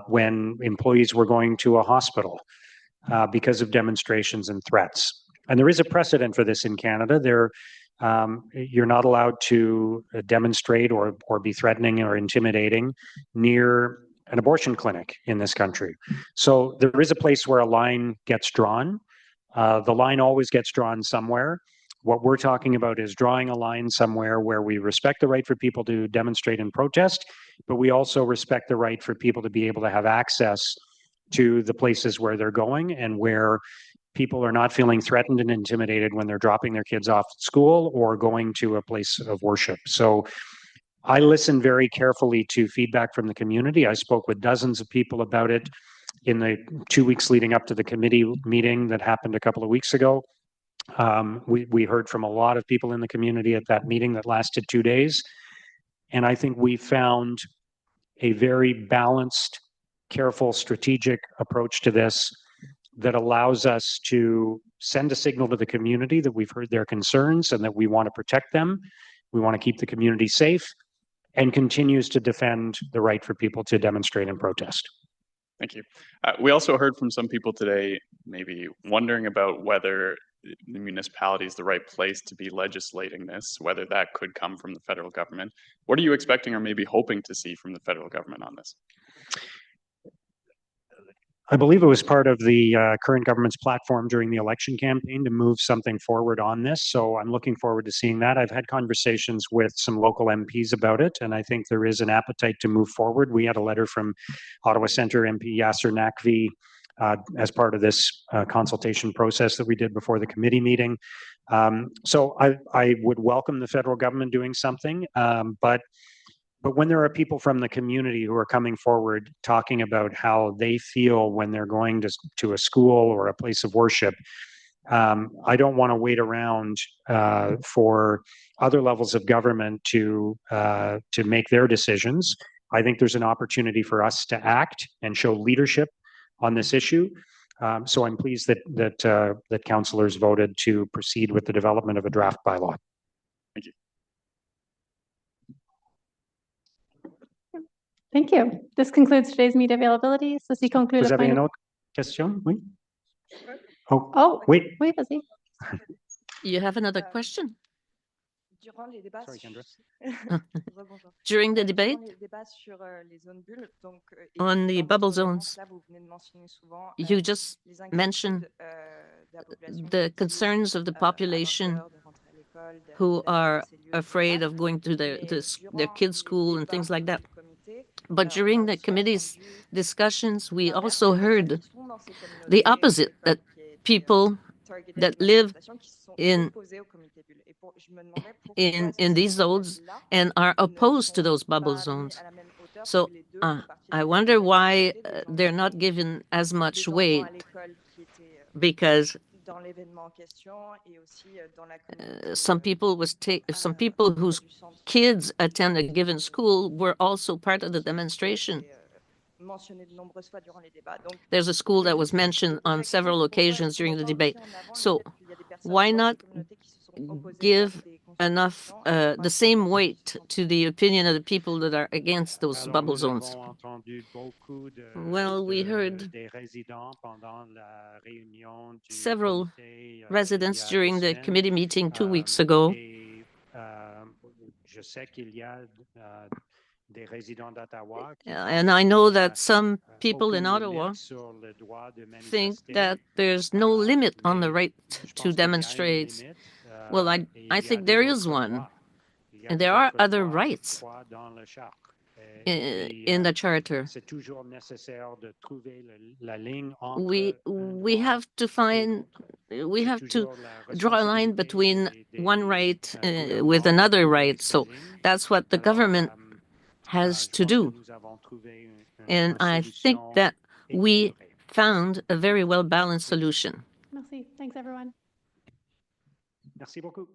when employees were going to a hospital because of demonstrations and threats. And there is a precedent for this in Canada. You're not allowed to demonstrate or be threatening or intimidating near an abortion clinic in this country. So there is a place where a line gets drawn. The line always gets drawn somewhere. What we're talking about is drawing a line somewhere where we respect the right for people to demonstrate and protest, but we also respect the right for people to be able to have access to the places where they're going and where people are not feeling threatened and intimidated when they're dropping their kids off at school or going to a place of worship. So I listened very carefully to feedback from the community. I spoke with dozens of people about it in the 2 weeks leading up to the committee meeting that happened a couple of weeks ago. We heard from a lot of people in the community at that meeting that lasted 2 days. And I think we found a very balanced, careful, strategic approach to this that allows us to send a signal to the community that we've heard their concerns and that we want to protect them. We want to keep the community safe and continues to defend the right for people to demonstrate and protest. Thank you. We also heard from some people today maybe wondering about whether the municipality is the right place to be legislating this, whether that could come from the federal government. What are you expecting or maybe hoping to see from the federal government on this? I believe it was part of the current government's platform during the election campaign to move something forward on this. So I'm looking forward to seeing that. I've had conversations with some local MPs about it, and I think there is an appetite to move forward. We had a letter from Ottawa Centre MP Yasser Naqvi as part of this consultation process that we did before the committee meeting. So I would welcome the federal government doing something, but But when there are people from the community who are coming forward talking about how they feel when they're going to a school or a place of worship, I don't want to wait around for other levels of government to make their decisions. I think there's an opportunity for us to act and show leadership on this issue. So I'm pleased that councillors voted to proceed with the development of a draft bylaw. Thank you. Thank you. This concludes today's media availability. Ceci conclut Vous le avez point une de... autre question? Oui. Oh, oui. Oui, vas-y. You have another question? Durant les débats Rebonjour. During the debate Durant les débats sur les zones bulles, donc, on the dans bubble votre réponse, zones, là, vous venez de mentionner souvent, you just les inquiétudes, mentioned de la population the qui, concerns of the avoir population peur de rentrer à l'école, who d'aller are dans ces lieux, afraid etc. of going to their Mais kids' durant school les and things débats like that. du comité, But on a during the aussi committee's entendu discussions, we l'inverse, also des personnes heard qui sont dans ces communautés, the opposite, bulles that qui étaient, people targeted that de live manifestations qui se sont in opposés au comité bulle. Et je me demandais pourquoi in est-ce que these ces zones communautés-là and are ne opposed to sont those bubble pas mis zones. à la même hauteur So que les deux font partie de I la wonder même why communauté, des gens they're qui not sont given as much des weight, enfants à l'école qui étaient because dans l'événement en question et aussi dans la communauté some people whose du centre kids attend a given school were also part of the demonstration. mentionné de nombreuses fois durant les débats. Donc, There's a school je that me was mentioned on posais la question, several pourquoi est-ce occasions qu'on during met the pas debate. aussi en avant le So fait qu'il y a des personnes why dans not ces communautés qui se sont opposées give contre des enough consultations et the pas same ceux qui weight se sont to the opinion of the people that are against those Alors, bubble nous zones? avons entendu beaucoup Well, we heard des résidents pendant la réunion du several comité, il y residents a 2 during the semaines. committee meeting 2 weeks ago. Et je sais qu'il y a des résidents d'Ottawa qui And I pensent know qu'il y a that some people in aucune Ottawa limite sur le droit de think manifester. that there's no limit on the Mais right je to pense qu'il y a une demonstrate. limite, Well, et il I y a think des there is autres one. droits. Il y a And des there are autres other rights droits dans le charte. Et puis, in the charter. c'est toujours nécessaire de trouver la ligne entre We have to find, we have to draw a line between one right with another right. So that's what the government has to do. And I think that we found a very well-balanced solution. Merci. Thanks, everyone. Merci beaucoup.